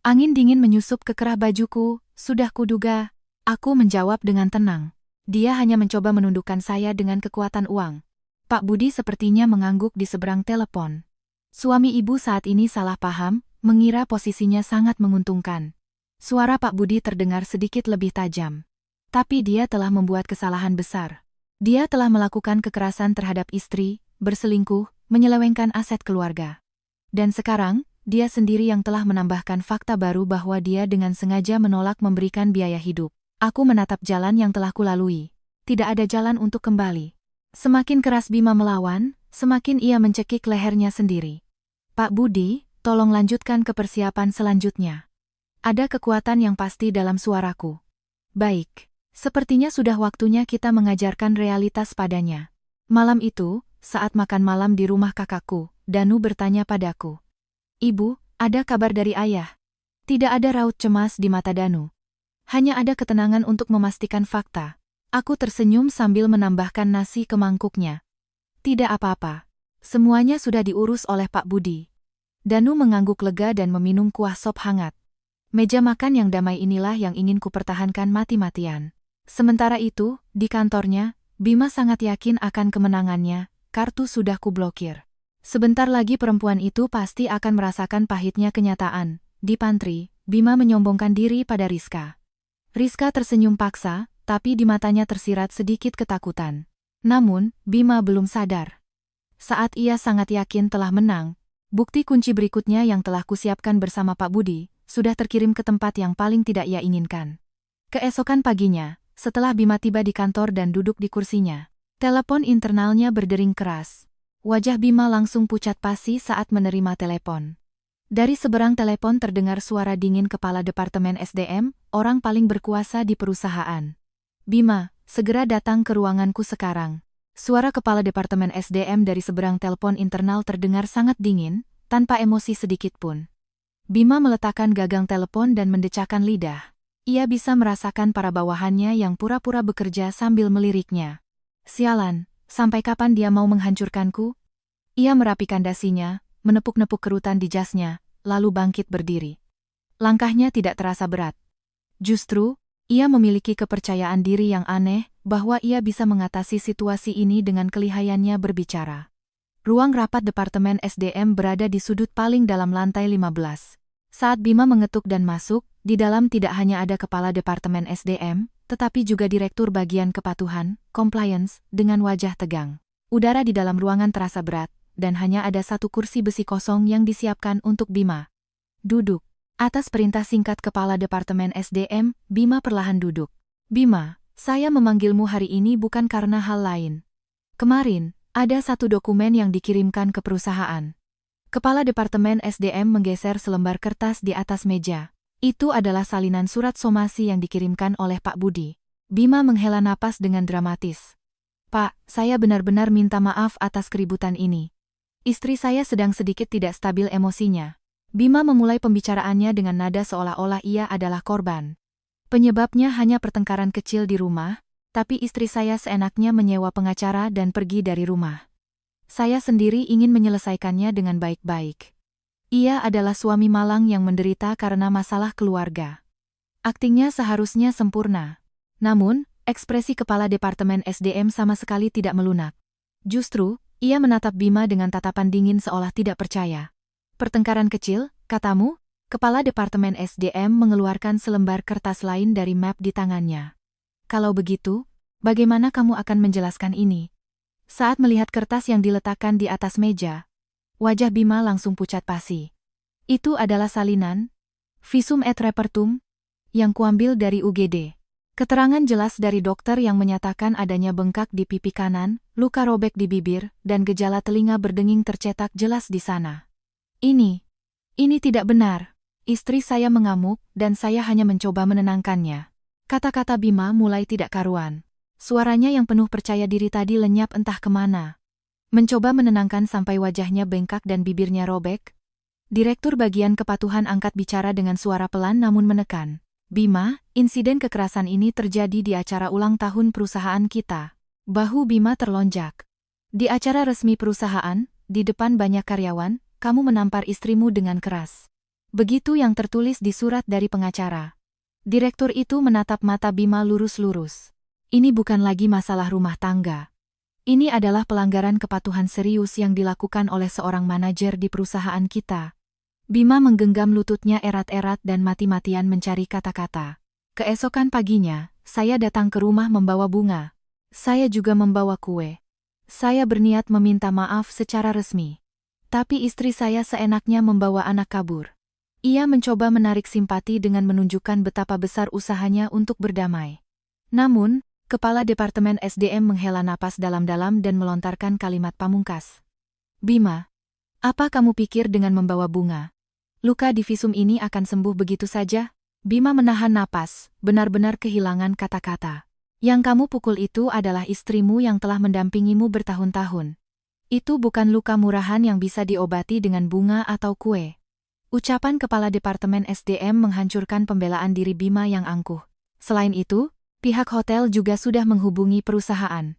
Angin dingin menyusup ke kerah bajuku, sudah kuduga. Aku menjawab dengan tenang. Dia hanya mencoba menundukkan saya dengan kekuatan uang. Pak Budi sepertinya mengangguk di seberang telepon. Suami ibu saat ini salah paham, mengira posisinya sangat menguntungkan. Suara Pak Budi terdengar sedikit lebih tajam. Tapi dia telah membuat kesalahan besar. Dia telah melakukan kekerasan terhadap istri, berselingkuh, menyelewengkan aset keluarga. Dan sekarang, dia sendiri yang telah menambahkan fakta baru bahwa dia dengan sengaja menolak memberikan biaya hidup. Aku menatap jalan yang telah kulalui. Tidak ada jalan untuk kembali. Semakin keras Bima melawan, semakin ia mencekik lehernya sendiri. Pak Budi, tolong lanjutkan ke persiapan selanjutnya. Ada kekuatan yang pasti dalam suaraku. Baik. Sepertinya sudah waktunya kita mengajarkan realitas padanya. Malam itu, saat makan malam di rumah kakakku, Danu bertanya padaku. Ibu, ada kabar dari ayah? Tidak ada raut cemas di mata Danu. Hanya ada ketenangan untuk memastikan fakta. Aku tersenyum sambil menambahkan nasi ke mangkuknya. Tidak apa-apa. Semuanya sudah diurus oleh Pak Budi. Danu mengangguk lega dan meminum kuah sop hangat. Meja makan yang damai inilah yang ingin kupertahankan mati-matian. Sementara itu, di kantornya, Bima sangat yakin akan kemenangannya, kartu sudah kublokir. Sebentar lagi perempuan itu pasti akan merasakan pahitnya kenyataan. Di pantry, Bima menyombongkan diri pada Rizka. Rizka tersenyum paksa, tapi di matanya tersirat sedikit ketakutan. Namun, Bima belum sadar. Saat ia sangat yakin telah menang, bukti kunci berikutnya yang telah kusiapkan bersama Pak Budi, sudah terkirim ke tempat yang paling tidak ia inginkan. Keesokan paginya, setelah Bima tiba di kantor dan duduk di kursinya, telepon internalnya berdering keras. Wajah Bima langsung pucat pasi saat menerima telepon. Dari seberang telepon terdengar suara dingin Kepala Departemen SDM, orang paling berkuasa di perusahaan. Bima, segera datang ke ruanganku sekarang. Suara Kepala Departemen SDM dari seberang telepon internal terdengar sangat dingin, tanpa emosi sedikit pun. Bima meletakkan gagang telepon dan mendecakkan lidah. Ia bisa merasakan para bawahannya yang pura-pura bekerja sambil meliriknya. Sialan, sampai kapan dia mau menghancurkanku? Ia merapikan dasinya, menepuk-nepuk kerutan di jasnya, lalu bangkit berdiri. Langkahnya tidak terasa berat. Justru, ia memiliki kepercayaan diri yang aneh, bahwa ia bisa mengatasi situasi ini dengan kelihayannya berbicara. Ruang rapat Departemen SDM berada di sudut paling dalam lantai 15. Saat Bima mengetuk dan masuk, di dalam tidak hanya ada Kepala Departemen SDM, tetapi juga Direktur Bagian Kepatuhan, Compliance, dengan wajah tegang. Udara di dalam ruangan terasa berat, dan hanya ada satu kursi besi kosong yang disiapkan untuk Bima. Duduk. Atas perintah singkat Kepala Departemen SDM, Bima perlahan duduk. Bima, saya memanggilmu hari ini bukan karena hal lain. Kemarin, ada satu dokumen yang dikirimkan ke perusahaan. Kepala Departemen SDM menggeser selembar kertas di atas meja. Itu adalah salinan surat somasi yang dikirimkan oleh Pak Budi. Bima menghela napas dengan dramatis. Pak, saya benar-benar minta maaf atas keributan ini. Istri saya sedang sedikit tidak stabil emosinya. Bima memulai pembicaraannya dengan nada seolah-olah ia adalah korban. Penyebabnya hanya pertengkaran kecil di rumah, tapi istri saya seenaknya menyewa pengacara dan pergi dari rumah. Saya sendiri ingin menyelesaikannya dengan baik-baik. Ia adalah suami malang yang menderita karena masalah keluarga. Aktingnya seharusnya sempurna. Namun, ekspresi Kepala Departemen SDM sama sekali tidak melunak. Justru, Ia menatap Bima dengan tatapan dingin seolah tidak percaya. Pertengkaran kecil, katamu? Kepala Departemen SDM mengeluarkan selembar kertas lain dari map di tangannya. Kalau begitu, bagaimana kamu akan menjelaskan ini? Saat melihat kertas yang diletakkan di atas meja, wajah Bima langsung pucat pasi. Itu adalah salinan visum et repertum yang kuambil dari UGD. Keterangan jelas dari dokter yang menyatakan adanya bengkak di pipi kanan, luka robek di bibir, dan gejala telinga berdenging tercetak jelas di sana. Ini tidak benar. Istri saya mengamuk, dan saya hanya mencoba menenangkannya. Kata-kata Bima mulai tidak karuan. Suaranya yang penuh percaya diri tadi lenyap entah kemana. Mencoba menenangkan sampai wajahnya bengkak dan bibirnya robek. Direktur bagian kepatuhan angkat bicara dengan suara pelan namun menekan. Bima, insiden kekerasan ini terjadi di acara ulang tahun perusahaan kita. Bahu Bima terlonjak. Di acara resmi perusahaan, di depan banyak karyawan, kamu menampar istrimu dengan keras. Begitu yang tertulis di surat dari pengacara. Direktur itu menatap mata Bima lurus-lurus. Ini bukan lagi masalah rumah tangga. Ini adalah pelanggaran kepatuhan serius yang dilakukan oleh seorang manajer di perusahaan kita. Bima menggenggam lututnya erat-erat dan mati-matian mencari kata-kata. Keesokan paginya, saya datang ke rumah membawa bunga. Saya juga membawa kue. Saya berniat meminta maaf secara resmi. Tapi istri saya seenaknya membawa anak kabur. Ia mencoba menarik simpati dengan menunjukkan betapa besar usahanya untuk berdamai. Namun, Kepala Departemen SDM menghela napas dalam-dalam dan melontarkan kalimat pamungkas. Bima, apa kamu pikir dengan membawa bunga? Luka di visum ini akan sembuh begitu saja? Bima menahan napas, benar-benar kehilangan kata-kata. Yang kamu pukul itu adalah istrimu yang telah mendampingimu bertahun-tahun. Itu bukan luka murahan yang bisa diobati dengan bunga atau kue. Ucapan Kepala Departemen SDM menghancurkan pembelaan diri Bima yang angkuh. Selain itu, pihak hotel juga sudah menghubungi perusahaan.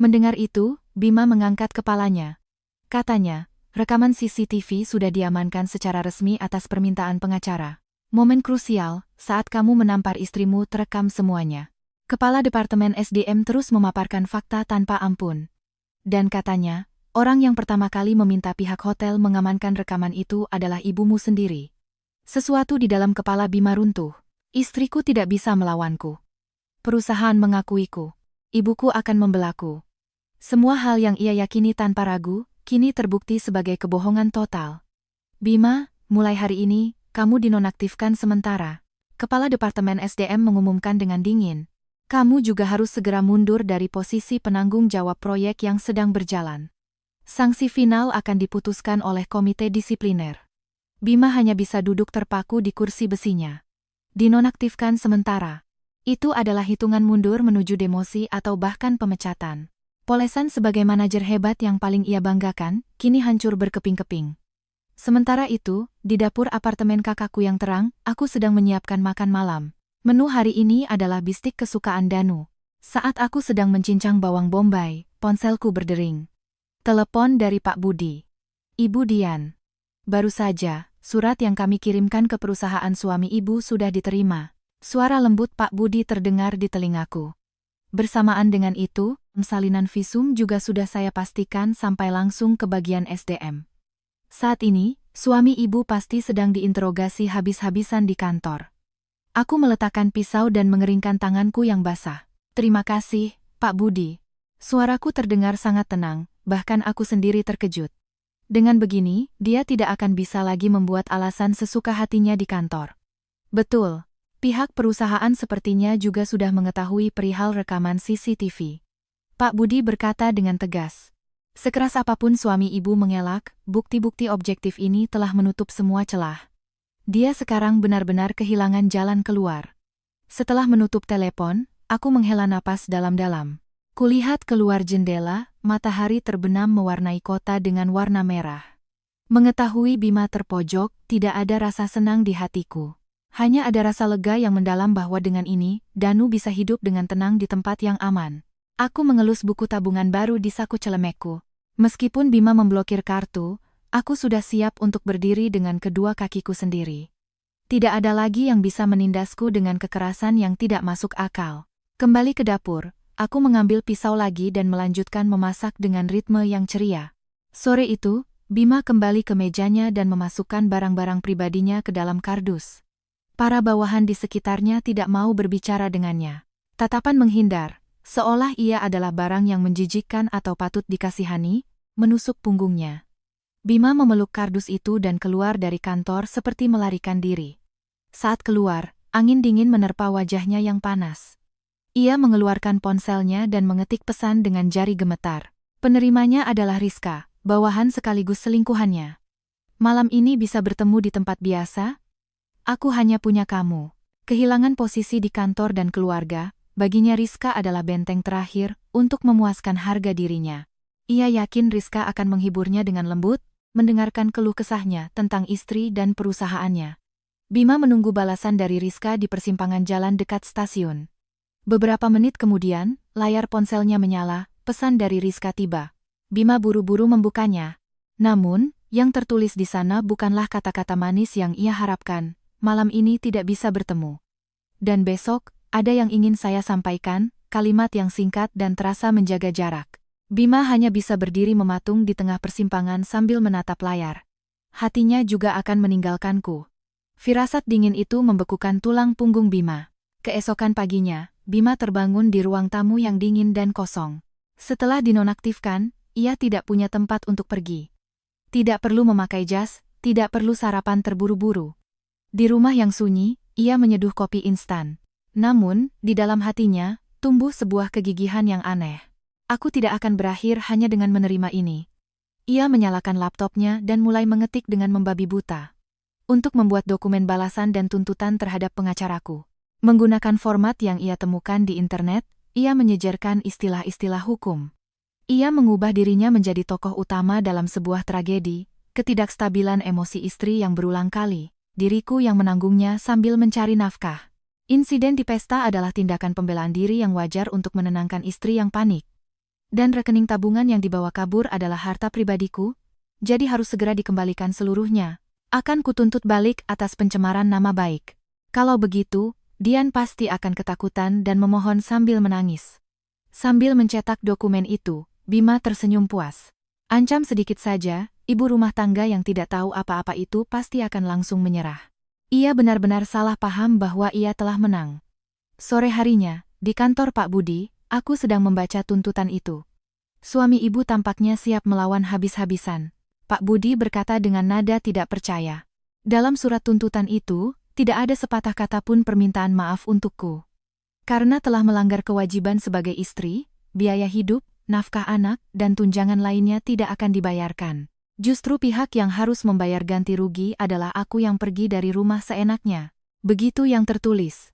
Mendengar itu, Bima mengangkat kepalanya. Katanya, rekaman CCTV sudah diamankan secara resmi atas permintaan pengacara. Momen krusial, saat kamu menampar istrimu terekam semuanya. Kepala Departemen SDM terus memaparkan fakta tanpa ampun. Dan katanya, orang yang pertama kali meminta pihak hotel mengamankan rekaman itu adalah ibumu sendiri. Sesuatu di dalam kepala Bima runtuh. Istriku tidak bisa melawanku. Perusahaan mengakuiku. Ibuku akan membelaku. Semua hal yang ia yakini tanpa ragu, kini terbukti sebagai kebohongan total. Bima, mulai hari ini, kamu dinonaktifkan sementara. Kepala Departemen SDM mengumumkan dengan dingin. Kamu juga harus segera mundur dari posisi penanggung jawab proyek yang sedang berjalan. Sanksi final akan diputuskan oleh komite disipliner. Bima hanya bisa duduk terpaku di kursi besinya. Dinonaktifkan sementara. Itu adalah hitungan mundur menuju demosi atau bahkan pemecatan. Polesan sebagai manajer hebat yang paling ia banggakan, kini hancur berkeping-keping. Sementara itu, di dapur apartemen kakakku yang terang, aku sedang menyiapkan makan malam. Menu hari ini adalah bistik kesukaan Danu. Saat aku sedang mencincang bawang bombay, ponselku berdering. Telepon dari Pak Budi. Ibu Dian. Baru saja, surat yang kami kirimkan ke perusahaan suami ibu sudah diterima. Suara lembut Pak Budi terdengar di telingaku. Bersamaan dengan itu, salinan visum juga sudah saya pastikan sampai langsung ke bagian SDM. Saat ini, suami ibu pasti sedang diinterogasi habis-habisan di kantor. Aku meletakkan pisau dan mengeringkan tanganku yang basah. Terima kasih, Pak Budi. Suaraku terdengar sangat tenang, bahkan aku sendiri terkejut. Dengan begini, dia tidak akan bisa lagi membuat alasan sesuka hatinya di kantor. Betul. Pihak perusahaan sepertinya juga sudah mengetahui perihal rekaman CCTV. Pak Budi berkata dengan tegas. Sekeras apapun suami ibu mengelak, bukti-bukti objektif ini telah menutup semua celah. Dia sekarang benar-benar kehilangan jalan keluar. Setelah menutup telepon, aku menghela napas dalam-dalam. Kulihat keluar jendela, matahari terbenam mewarnai kota dengan warna merah. Mengetahui Bima terpojok, tidak ada rasa senang di hatiku. Hanya ada rasa lega yang mendalam bahwa dengan ini, Danu bisa hidup dengan tenang di tempat yang aman. Aku mengelus buku tabungan baru di saku celemekku. Meskipun Bima memblokir kartu, aku sudah siap untuk berdiri dengan kedua kakiku sendiri. Tidak ada lagi yang bisa menindasku dengan kekerasan yang tidak masuk akal. Kembali ke dapur, Aku mengambil pisau lagi dan melanjutkan memasak dengan ritme yang ceria. Sore itu, Bima kembali ke mejanya dan memasukkan barang-barang pribadinya ke dalam kardus. Para bawahan di sekitarnya tidak mau berbicara dengannya. Tatapan menghindar, seolah ia adalah barang yang menjijikkan atau patut dikasihani, menusuk punggungnya. Bima memeluk kardus itu dan keluar dari kantor seperti melarikan diri. Saat keluar, angin dingin menerpa wajahnya yang panas. Ia mengeluarkan ponselnya dan mengetik pesan dengan jari gemetar. Penerimanya adalah Rizka, bawahan sekaligus selingkuhannya. Malam ini bisa bertemu di tempat biasa? Aku hanya punya kamu. Kehilangan posisi di kantor dan keluarga, baginya Rizka adalah benteng terakhir untuk memuaskan harga dirinya. Ia yakin Rizka akan menghiburnya dengan lembut, mendengarkan keluh kesahnya tentang istri dan perusahaannya. Bima menunggu balasan dari Rizka di persimpangan jalan dekat stasiun. Beberapa menit kemudian, layar ponselnya menyala, pesan dari Rizka tiba. Bima buru-buru membukanya. Namun, yang tertulis di sana bukanlah kata-kata manis yang ia harapkan. Malam ini tidak bisa bertemu. Dan besok, ada yang ingin saya sampaikan, kalimat yang singkat dan terasa menjaga jarak. Bima hanya bisa berdiri mematung di tengah persimpangan sambil menatap layar. Hatinya juga akan meninggalkanku. Firasat dingin itu membekukan tulang punggung Bima. Keesokan paginya, Bima terbangun di ruang tamu yang dingin dan kosong. Setelah dinonaktifkan, ia tidak punya tempat untuk pergi. Tidak perlu memakai jas, tidak perlu sarapan terburu-buru. Di rumah yang sunyi, ia menyeduh kopi instan. Namun, di dalam hatinya, tumbuh sebuah kegigihan yang aneh. Aku tidak akan berakhir hanya dengan menerima ini. Ia menyalakan laptopnya dan mulai mengetik dengan membabi buta. Untuk membuat dokumen balasan dan tuntutan terhadap pengacaraku. Menggunakan format yang ia temukan di internet, ia menyejarkan istilah-istilah hukum. Ia mengubah dirinya menjadi tokoh utama dalam sebuah tragedi, ketidakstabilan emosi istri yang berulang kali, diriku yang menanggungnya sambil mencari nafkah. Insiden di pesta adalah tindakan pembelaan diri yang wajar untuk menenangkan istri yang panik. Dan rekening tabungan yang dibawa kabur adalah harta pribadiku, jadi harus segera dikembalikan seluruhnya. Akan kutuntut balik atas pencemaran nama baik. Kalau begitu, Dian pasti akan ketakutan dan memohon sambil menangis. Sambil mencetak dokumen itu, Bima tersenyum puas. Ancam sedikit saja, ibu rumah tangga yang tidak tahu apa-apa itu pasti akan langsung menyerah. Ia benar-benar salah paham bahwa ia telah menang. Sore harinya, di kantor Pak Budi, aku sedang membaca tuntutan itu. Suami ibu tampaknya siap melawan habis-habisan. Pak Budi berkata dengan nada tidak percaya. Dalam surat tuntutan itu, tidak ada sepatah kata pun permintaan maaf untukku. Karena telah melanggar kewajiban sebagai istri, biaya hidup, nafkah anak, dan tunjangan lainnya tidak akan dibayarkan. Justru pihak yang harus membayar ganti rugi adalah aku yang pergi dari rumah seenaknya. Begitu yang tertulis.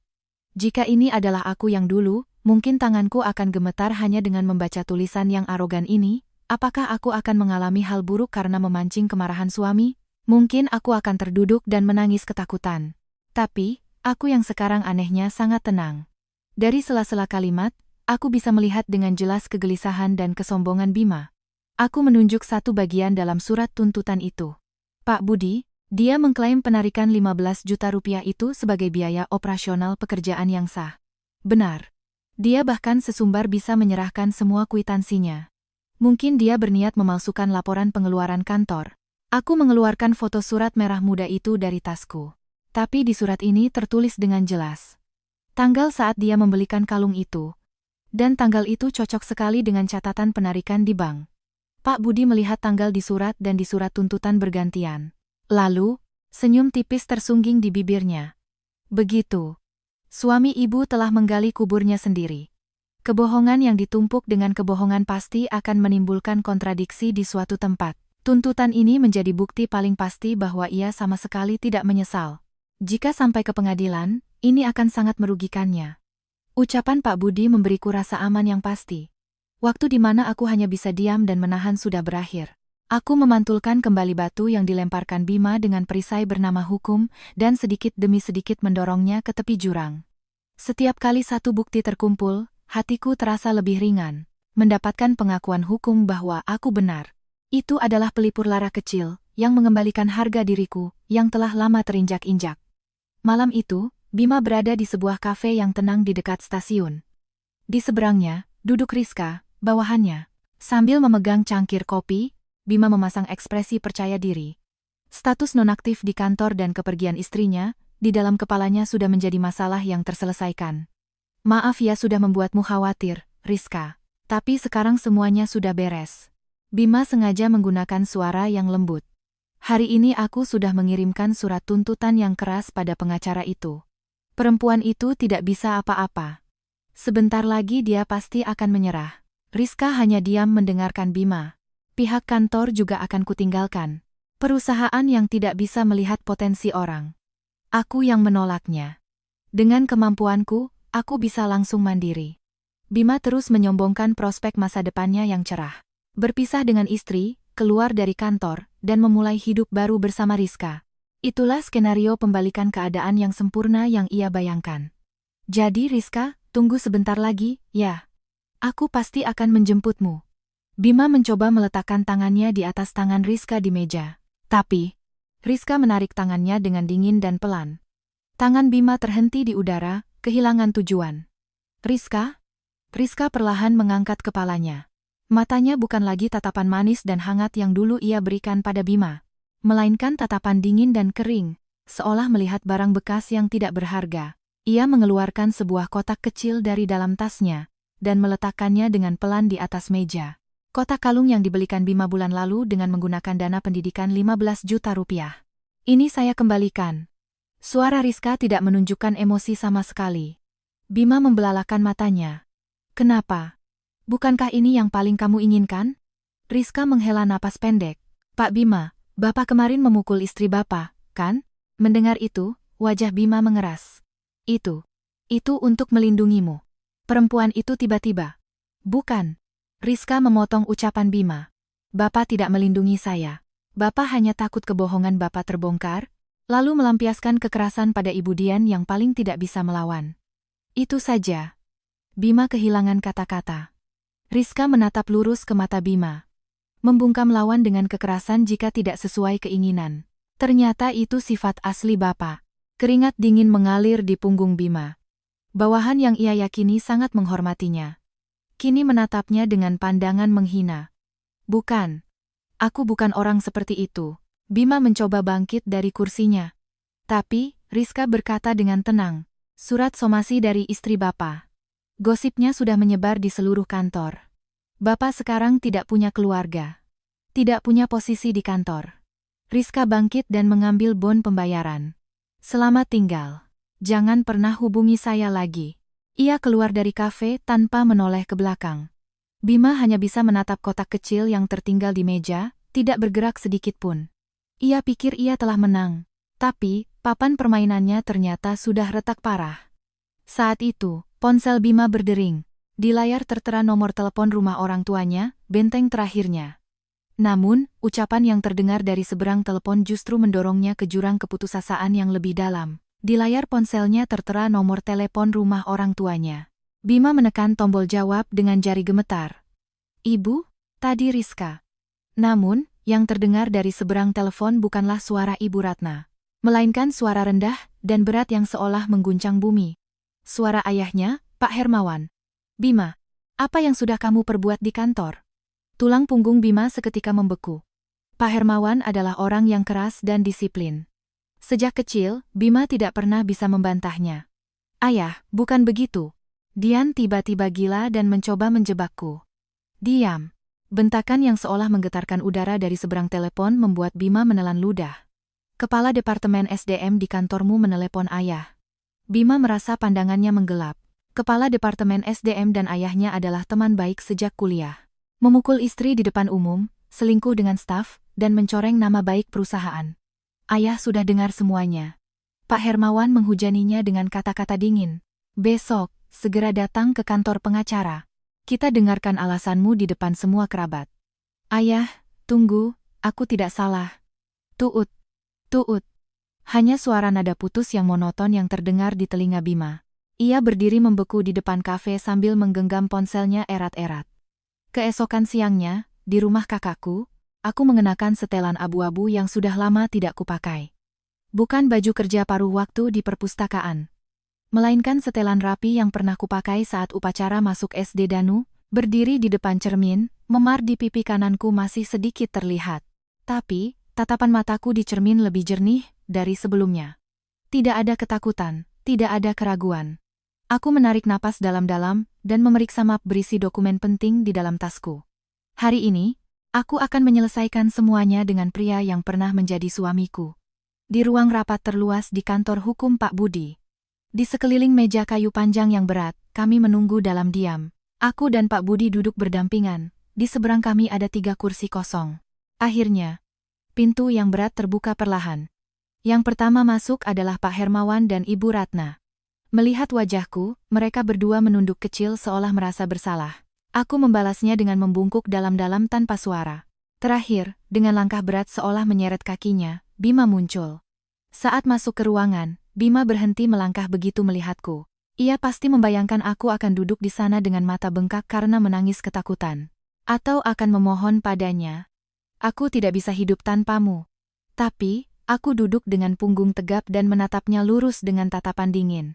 Jika ini adalah aku yang dulu, mungkin tanganku akan gemetar hanya dengan membaca tulisan yang arogan ini. Apakah aku akan mengalami hal buruk karena memancing kemarahan suami? Mungkin aku akan terduduk dan menangis ketakutan. Tapi, aku yang sekarang anehnya sangat tenang. Dari sela-sela kalimat, aku bisa melihat dengan jelas kegelisahan dan kesombongan Bima. Aku menunjuk satu bagian dalam surat tuntutan itu. Pak Budi, dia mengklaim penarikan 15 juta rupiah itu sebagai biaya operasional pekerjaan yang sah. Benar. Dia bahkan sesumbar bisa menyerahkan semua kwitansinya. Mungkin dia berniat memalsukan laporan pengeluaran kantor. Aku mengeluarkan foto surat merah muda itu dari tasku. Tapi di surat ini tertulis dengan jelas. Tanggal saat dia membelikan kalung itu. Dan tanggal itu cocok sekali dengan catatan penarikan di bank. Pak Budi melihat tanggal di surat dan di surat tuntutan bergantian. Lalu, senyum tipis tersungging di bibirnya. Begitu. Suami ibu telah menggali kuburnya sendiri. Kebohongan yang ditumpuk dengan kebohongan pasti akan menimbulkan kontradiksi di suatu tempat. Tuntutan ini menjadi bukti paling pasti bahwa ia sama sekali tidak menyesal. Jika sampai ke pengadilan, ini akan sangat merugikannya. Ucapan Pak Budi memberiku rasa aman yang pasti. Waktu di mana aku hanya bisa diam dan menahan sudah berakhir. Aku memantulkan kembali batu yang dilemparkan Bima dengan perisai bernama hukum dan sedikit demi sedikit mendorongnya ke tepi jurang. Setiap kali satu bukti terkumpul, hatiku terasa lebih ringan. Mendapatkan pengakuan hukum bahwa aku benar. Itu adalah pelipur lara kecil yang mengembalikan harga diriku yang telah lama terinjak-injak. Malam itu, Bima berada di sebuah kafe yang tenang di dekat stasiun. Di seberangnya, Duduk Rizka, bawahannya. Sambil memegang cangkir kopi, Bima memasang ekspresi percaya diri. Status nonaktif di kantor dan kepergian istrinya, di dalam kepalanya sudah menjadi masalah yang terselesaikan. Maaf ya sudah membuatmu khawatir, Rizka. Tapi sekarang semuanya sudah beres. Bima sengaja menggunakan suara yang lembut. Hari ini aku sudah mengirimkan surat tuntutan yang keras pada pengacara itu. Perempuan itu tidak bisa apa-apa. Sebentar lagi dia pasti akan menyerah. Rizka hanya diam mendengarkan Bima. Pihak kantor juga akan kutinggalkan. Perusahaan yang tidak bisa melihat potensi orang. Aku yang menolaknya. Dengan kemampuanku, aku bisa langsung mandiri. Bima terus menyombongkan prospek masa depannya yang cerah. Berpisah dengan istri, keluar dari kantor, dan memulai hidup baru bersama Rizka. Itulah skenario pembalikan keadaan yang sempurna yang ia bayangkan. Jadi Rizka, tunggu sebentar lagi, ya. Aku pasti akan menjemputmu. Bima mencoba meletakkan tangannya di atas tangan Rizka di meja. Tapi, Rizka menarik tangannya dengan dingin dan pelan. Tangan Bima terhenti di udara, kehilangan tujuan. Rizka? Rizka perlahan mengangkat kepalanya. Matanya bukan lagi tatapan manis dan hangat yang dulu ia berikan pada Bima, melainkan tatapan dingin dan kering, seolah melihat barang bekas yang tidak berharga. Ia mengeluarkan sebuah kotak kecil dari dalam tasnya, dan meletakkannya dengan pelan di atas meja. Kotak kalung yang dibelikan Bima bulan lalu dengan menggunakan dana pendidikan 15 juta rupiah. Ini saya kembalikan. Suara Rizka tidak menunjukkan emosi sama sekali. Bima membelalakan matanya. Kenapa? Bukankah ini yang paling kamu inginkan? Rizka menghela napas pendek. Pak Bima, Bapak kemarin memukul istri Bapak, kan? Mendengar itu, wajah Bima mengeras. Itu untuk melindungimu. Perempuan itu tiba-tiba. Bukan. Rizka memotong ucapan Bima. Bapak tidak melindungi saya. Bapak hanya takut kebohongan Bapak terbongkar, lalu melampiaskan kekerasan pada Ibu Dian yang paling tidak bisa melawan. Itu saja. Bima kehilangan kata-kata. Rizka menatap lurus ke mata Bima. Membungkam lawan dengan kekerasan jika tidak sesuai keinginan. Ternyata itu sifat asli Bapak. Keringat dingin mengalir di punggung Bima. Bawahan yang ia yakini sangat menghormatinya. Kini menatapnya dengan pandangan menghina. Bukan. Aku bukan orang seperti itu. Bima mencoba bangkit dari kursinya. Tapi, Rizka berkata dengan tenang. Surat somasi dari istri Bapak. Gosipnya sudah menyebar di seluruh kantor. Bapak sekarang tidak punya keluarga. Tidak punya posisi di kantor. Rizka bangkit dan mengambil bon pembayaran. Selamat tinggal. Jangan pernah hubungi saya lagi. Ia keluar dari kafe tanpa menoleh ke belakang. Bima hanya bisa menatap kotak kecil yang tertinggal di meja, tidak bergerak sedikit pun. Ia pikir ia telah menang. Tapi, papan permainannya ternyata sudah retak parah. Saat itu, ponsel Bima berdering. Di layar tertera nomor telepon rumah orang tuanya, benteng terakhirnya. Namun, ucapan yang terdengar dari seberang telepon justru mendorongnya ke jurang keputusasaan yang lebih dalam. Di layar ponselnya tertera nomor telepon rumah orang tuanya. Bima menekan tombol jawab dengan jari gemetar. Ibu? Tadi Rizka. Namun, yang terdengar dari seberang telepon bukanlah suara Ibu Ratna, melainkan suara rendah dan berat yang seolah mengguncang bumi. Suara ayahnya, Pak Hermawan. Bima, apa yang sudah kamu perbuat di kantor? Tulang punggung Bima seketika membeku. Pak Hermawan adalah orang yang keras dan disiplin. Sejak kecil, Bima tidak pernah bisa membantahnya. Ayah, bukan begitu. Dian tiba-tiba gila dan mencoba menjebakku. Diam. Bentakan yang seolah menggetarkan udara dari seberang telepon membuat Bima menelan ludah. Kepala Departemen SDM di kantormu menelepon ayah. Bima merasa pandangannya menggelap. Kepala Departemen SDM dan ayahnya adalah teman baik sejak kuliah. Memukul istri di depan umum, selingkuh dengan staf, dan mencoreng nama baik perusahaan. Ayah sudah dengar semuanya. Pak Hermawan menghujaninya dengan kata-kata dingin. Besok, segera datang ke kantor pengacara. Kita dengarkan alasanmu di depan semua kerabat. Ayah, tunggu, aku tidak salah. Tuut, tuut. Hanya suara nada putus yang monoton yang terdengar di telinga Bima. Ia berdiri membeku di depan kafe sambil menggenggam ponselnya erat-erat. Keesokan siangnya, di rumah kakakku, aku mengenakan setelan abu-abu yang sudah lama tidak kupakai. Bukan baju kerja paruh waktu di perpustakaan, melainkan setelan rapi yang pernah kupakai saat upacara masuk SD Danu, Berdiri di depan cermin, memar di pipi kananku masih sedikit terlihat. Tapi, tatapan mataku di cermin lebih jernih dari sebelumnya. Tidak ada ketakutan, tidak ada keraguan. Aku menarik napas dalam-dalam dan memeriksa map berisi dokumen penting di dalam tasku. Hari ini, aku akan menyelesaikan semuanya dengan pria yang pernah menjadi suamiku. Di ruang rapat terluas di kantor hukum Pak Budi. Di sekeliling meja kayu panjang yang berat, kami menunggu dalam diam. Aku dan Pak Budi duduk berdampingan. Di seberang kami ada 3 kursi kosong. Akhirnya, pintu yang berat terbuka perlahan. Yang pertama masuk adalah Pak Hermawan dan Ibu Ratna. Melihat wajahku, mereka berdua menunduk kecil seolah merasa bersalah. Aku membalasnya dengan membungkuk dalam-dalam tanpa suara. Terakhir, dengan langkah berat seolah menyeret kakinya, Bima muncul. Saat masuk ke ruangan, Bima berhenti melangkah begitu melihatku. Ia pasti membayangkan aku akan duduk di sana dengan mata bengkak karena menangis ketakutan. Atau akan memohon padanya. Aku tidak bisa hidup tanpamu. Tapi, aku duduk dengan punggung tegap dan menatapnya lurus dengan tatapan dingin.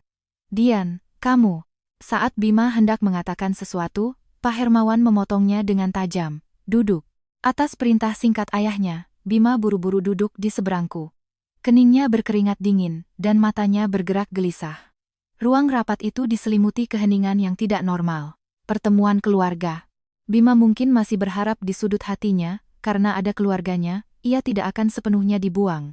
Dian, kamu. Saat Bima hendak mengatakan sesuatu, Pak Hermawan memotongnya dengan tajam. Duduk. Atas perintah singkat ayahnya, Bima buru-buru duduk di seberangku. Keningnya berkeringat dingin, dan matanya bergerak gelisah. Ruang rapat itu diselimuti keheningan yang tidak normal. Pertemuan keluarga. Bima mungkin masih berharap di sudut hatinya, karena ada keluarganya, ia tidak akan sepenuhnya dibuang.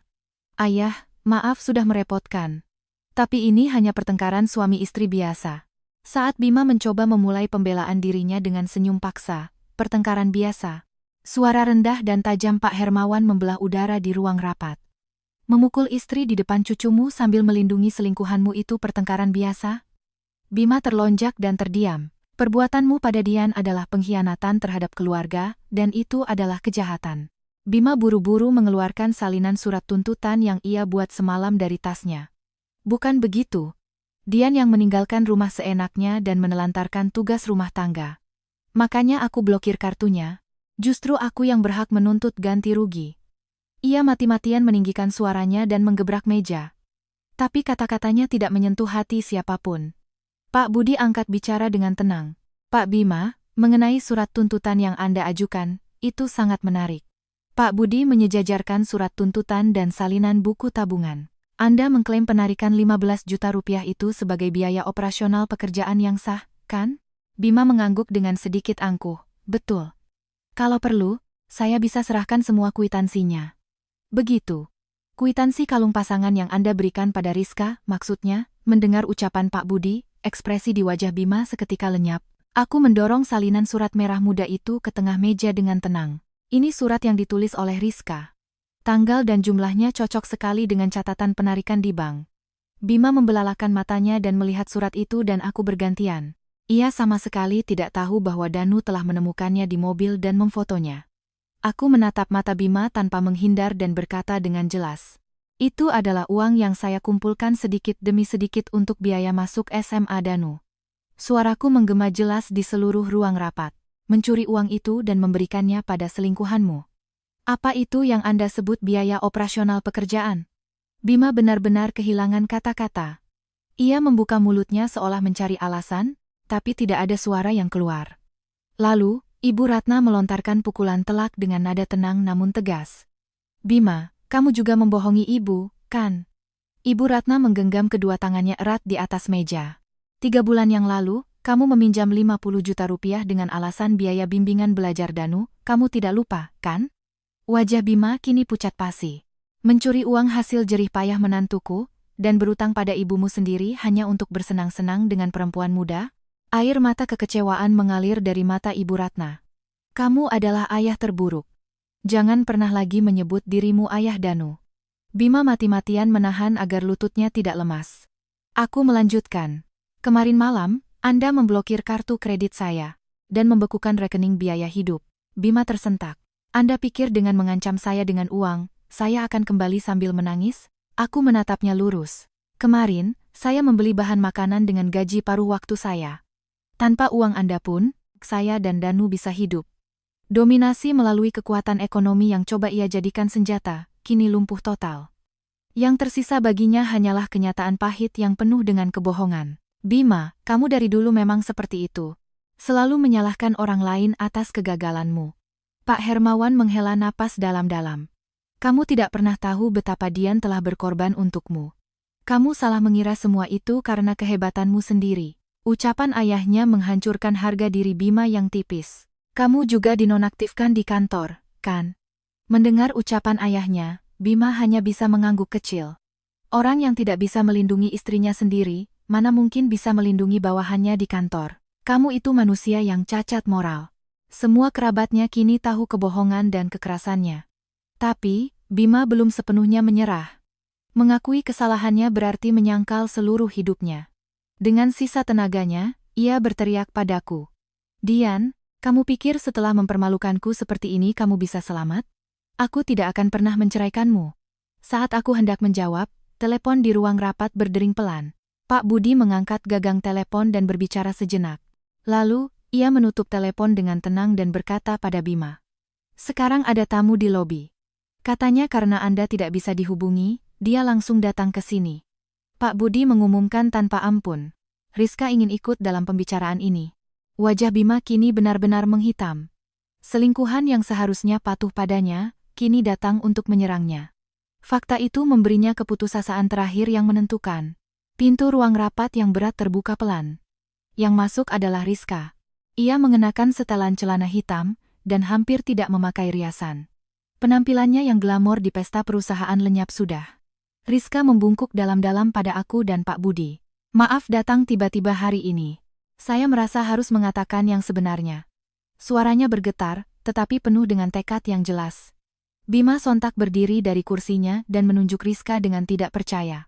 Ayah, maaf sudah merepotkan. Tapi ini hanya pertengkaran suami istri biasa. Saat Bima mencoba memulai pembelaan dirinya dengan senyum paksa, pertengkaran biasa. Suara rendah dan tajam Pak Hermawan membelah udara di ruang rapat. Memukul istri di depan cucumu sambil melindungi selingkuhanmu itu pertengkaran biasa? Bima terlonjak dan terdiam. Perbuatanmu pada Dian adalah pengkhianatan terhadap keluarga, dan itu adalah kejahatan. Bima buru-buru mengeluarkan salinan surat tuntutan yang ia buat semalam dari tasnya. Bukan begitu. Dian yang meninggalkan rumah seenaknya dan menelantarkan tugas rumah tangga. Makanya aku blokir kartunya. Justru aku yang berhak menuntut ganti rugi. Ia mati-matian meninggikan suaranya dan menggebrak meja. Tapi kata-katanya tidak menyentuh hati siapapun. Pak Budi angkat bicara dengan tenang. Pak Bima, mengenai surat tuntutan yang Anda ajukan, itu sangat menarik. Pak Budi menyejajarkan surat tuntutan dan salinan buku tabungan. Anda mengklaim penarikan 15 juta rupiah itu sebagai biaya operasional pekerjaan yang sah, kan? Bima mengangguk dengan sedikit angkuh. Betul. Kalau perlu, saya bisa serahkan semua kwitansinya. Begitu. Kwitansi kalung pasangan yang Anda berikan pada Rizka, maksudnya, mendengar ucapan Pak Budi, ekspresi di wajah Bima seketika lenyap. Aku mendorong salinan surat merah muda itu ke tengah meja dengan tenang. Ini surat yang ditulis oleh Rizka. Tanggal dan jumlahnya cocok sekali dengan catatan penarikan di bank. Bima membelalakan matanya dan melihat surat itu dan aku bergantian. Ia sama sekali tidak tahu bahwa Danu telah menemukannya di mobil dan memfotonya. Aku menatap mata Bima tanpa menghindar dan berkata dengan jelas. Itu adalah uang yang saya kumpulkan sedikit demi sedikit untuk biaya masuk SMA Danu. Suaraku menggema jelas di seluruh ruang rapat. Mencuri uang itu dan memberikannya pada selingkuhanmu. Apa itu yang Anda sebut biaya operasional pekerjaan? Bima benar-benar kehilangan kata-kata. Ia membuka mulutnya seolah mencari alasan, tapi tidak ada suara yang keluar. Lalu, Ibu Ratna melontarkan pukulan telak dengan nada tenang namun tegas. Bima, kamu juga membohongi ibu, kan? Ibu Ratna menggenggam kedua tangannya erat di atas meja. 3 bulan yang lalu, kamu meminjam 50 juta rupiah dengan alasan biaya bimbingan belajar Danu, kamu tidak lupa, kan? Wajah Bima kini pucat pasi. Mencuri uang hasil jerih payah menantuku, dan berutang pada ibumu sendiri hanya untuk bersenang-senang dengan perempuan muda? Air mata kekecewaan mengalir dari mata Ibu Ratna. Kamu adalah ayah terburuk. Jangan pernah lagi menyebut dirimu ayah Danu. Bima mati-matian menahan agar lututnya tidak lemas. Aku melanjutkan. Kemarin malam, Anda memblokir kartu kredit saya, dan membekukan rekening biaya hidup. Bima tersentak. Anda pikir dengan mengancam saya dengan uang, saya akan kembali sambil menangis? Aku menatapnya lurus. Kemarin, saya membeli bahan makanan dengan gaji paruh waktu saya. Tanpa uang Anda pun, saya dan Danu bisa hidup. Dominasi melalui kekuatan ekonomi yang coba ia jadikan senjata, kini lumpuh total. Yang tersisa baginya hanyalah kenyataan pahit yang penuh dengan kebohongan. Bima, kamu dari dulu memang seperti itu. Selalu menyalahkan orang lain atas kegagalanmu. Pak Hermawan menghela napas dalam-dalam. Kamu tidak pernah tahu betapa Dian telah berkorban untukmu. Kamu salah mengira semua itu karena kehebatanmu sendiri. Ucapan ayahnya menghancurkan harga diri Bima yang tipis. Kamu juga dinonaktifkan di kantor, kan? Mendengar ucapan ayahnya, Bima hanya bisa mengangguk kecil. Orang yang tidak bisa melindungi istrinya sendiri, mana mungkin bisa melindungi bawahannya di kantor. Kamu itu manusia yang cacat moral. Semua kerabatnya kini tahu kebohongan dan kekerasannya. Tapi, Bima belum sepenuhnya menyerah. Mengakui kesalahannya berarti menyangkal seluruh hidupnya. Dengan sisa tenaganya, ia berteriak padaku. Dian, kamu pikir setelah mempermalukanku seperti ini kamu bisa selamat? Aku tidak akan pernah menceraikanmu. Saat aku hendak menjawab, telepon di ruang rapat berdering pelan. Pak Budi mengangkat gagang telepon dan berbicara sejenak. Lalu, ia menutup telepon dengan tenang dan berkata pada Bima. Sekarang ada tamu di lobi. Katanya karena Anda tidak bisa dihubungi, dia langsung datang ke sini. Pak Budi mengumumkan tanpa ampun. Rizka ingin ikut dalam pembicaraan ini. Wajah Bima kini benar-benar menghitam. Selingkuhan yang seharusnya patuh padanya, kini datang untuk menyerangnya. Fakta itu memberinya keputusasaan terakhir yang menentukan. Pintu ruang rapat yang berat terbuka pelan. Yang masuk adalah Rizka. Ia mengenakan setelan celana hitam, dan hampir tidak memakai riasan. Penampilannya yang glamor di pesta perusahaan lenyap sudah. Rizka membungkuk dalam-dalam pada aku dan Pak Budi. Maaf datang tiba-tiba hari ini. Saya merasa harus mengatakan yang sebenarnya. Suaranya bergetar, tetapi penuh dengan tekad yang jelas. Bima sontak berdiri dari kursinya dan menunjuk Rizka dengan tidak percaya.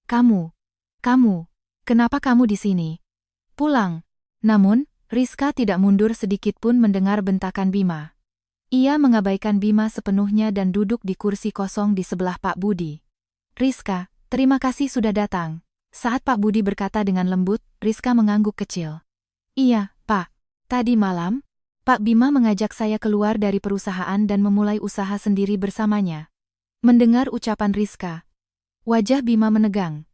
Kamu, kenapa kamu di sini? Pulang. Namun, Rizka tidak mundur sedikit pun mendengar bentakan Bima. Ia mengabaikan Bima sepenuhnya dan duduk di kursi kosong di sebelah Pak Budi. Rizka, terima kasih sudah datang. Saat Pak Budi berkata dengan lembut, Rizka mengangguk kecil. Iya, Pak. Tadi malam, Pak Bima mengajak saya keluar dari perusahaan dan memulai usaha sendiri bersamanya. Mendengar ucapan Rizka, wajah Bima menegang.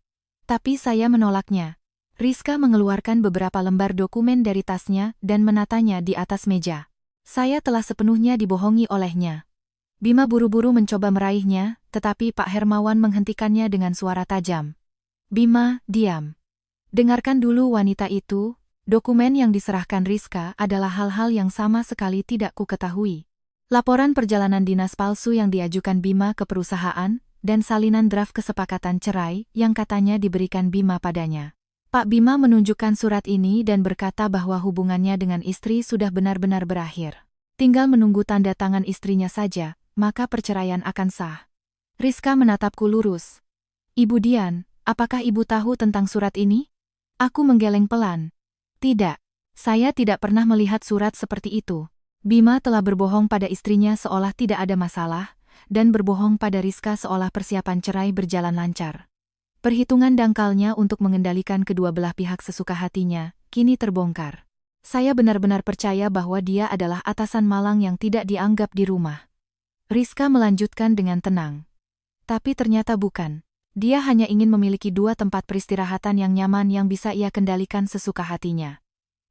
Tapi saya menolaknya. Rizka mengeluarkan beberapa lembar dokumen dari tasnya dan menatanya di atas meja. Saya telah sepenuhnya dibohongi olehnya. Bima buru-buru mencoba meraihnya, tetapi Pak Hermawan menghentikannya dengan suara tajam. Bima, diam. Dengarkan dulu wanita itu, dokumen yang diserahkan Rizka adalah hal-hal yang sama sekali tidak kuketahui. Laporan perjalanan dinas palsu yang diajukan Bima ke perusahaan, dan salinan draft kesepakatan cerai yang katanya diberikan Bima padanya. Pak Bima menunjukkan surat ini dan berkata bahwa hubungannya dengan istri sudah benar-benar berakhir. Tinggal menunggu tanda tangan istrinya saja, maka perceraian akan sah. Rizka menatapku lurus. Ibu Dian, apakah ibu tahu tentang surat ini? Aku menggeleng pelan. Tidak, saya tidak pernah melihat surat seperti itu. Bima telah berbohong pada istrinya seolah tidak ada masalah, dan berbohong pada Rizka seolah persiapan cerai berjalan lancar. Perhitungan dangkalnya untuk mengendalikan kedua belah pihak sesuka hatinya, kini terbongkar. Saya benar-benar percaya bahwa dia adalah atasan malang yang tidak dianggap di rumah. Rizka melanjutkan dengan tenang. Tapi ternyata bukan. Dia hanya ingin memiliki dua tempat peristirahatan yang nyaman yang bisa ia kendalikan sesuka hatinya.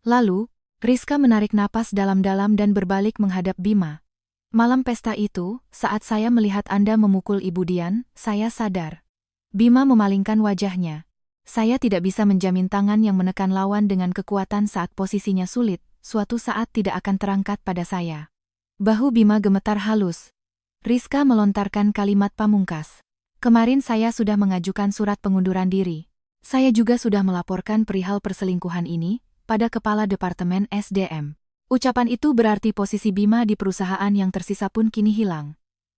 Lalu, Rizka menarik napas dalam-dalam dan berbalik menghadap Bima. Malam pesta itu, saat saya melihat Anda memukul Ibu Dian, saya sadar. Bima memalingkan wajahnya. Saya tidak bisa menjamin tangan yang menekan lawan dengan kekuatan saat posisinya sulit, suatu saat tidak akan terangkat pada saya. Bahu Bima gemetar halus. Rizka melontarkan kalimat pamungkas. Kemarin saya sudah mengajukan surat pengunduran diri. Saya juga sudah melaporkan perihal perselingkuhan ini pada Kepala Departemen SDM. Ucapan itu berarti posisi Bima di perusahaan yang tersisa pun kini hilang.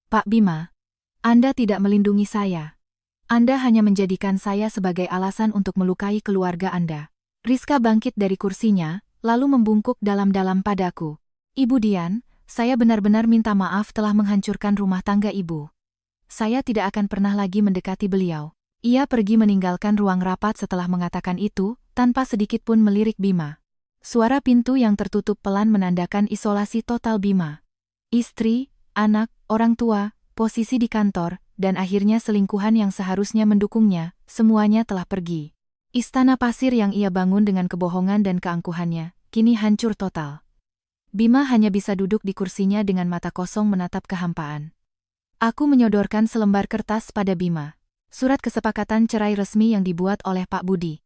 Pak Bima, Anda tidak melindungi saya. Anda hanya menjadikan saya sebagai alasan untuk melukai keluarga Anda. Rizka bangkit dari kursinya, lalu membungkuk dalam-dalam padaku. Ibu Dian, saya benar-benar minta maaf telah menghancurkan rumah tangga Ibu. Saya tidak akan pernah lagi mendekati beliau. Ia pergi meninggalkan ruang rapat setelah mengatakan itu, tanpa sedikit pun melirik Bima. Suara pintu yang tertutup pelan menandakan isolasi total Bima. Istri, anak, orang tua, posisi di kantor, dan akhirnya selingkuhan yang seharusnya mendukungnya, semuanya telah pergi. Istana pasir yang ia bangun dengan kebohongan dan keangkuhannya, kini hancur total. Bima hanya bisa duduk di kursinya dengan mata kosong menatap kehampaan. Aku menyodorkan selembar kertas pada Bima. Surat kesepakatan cerai resmi yang dibuat oleh Pak Budi.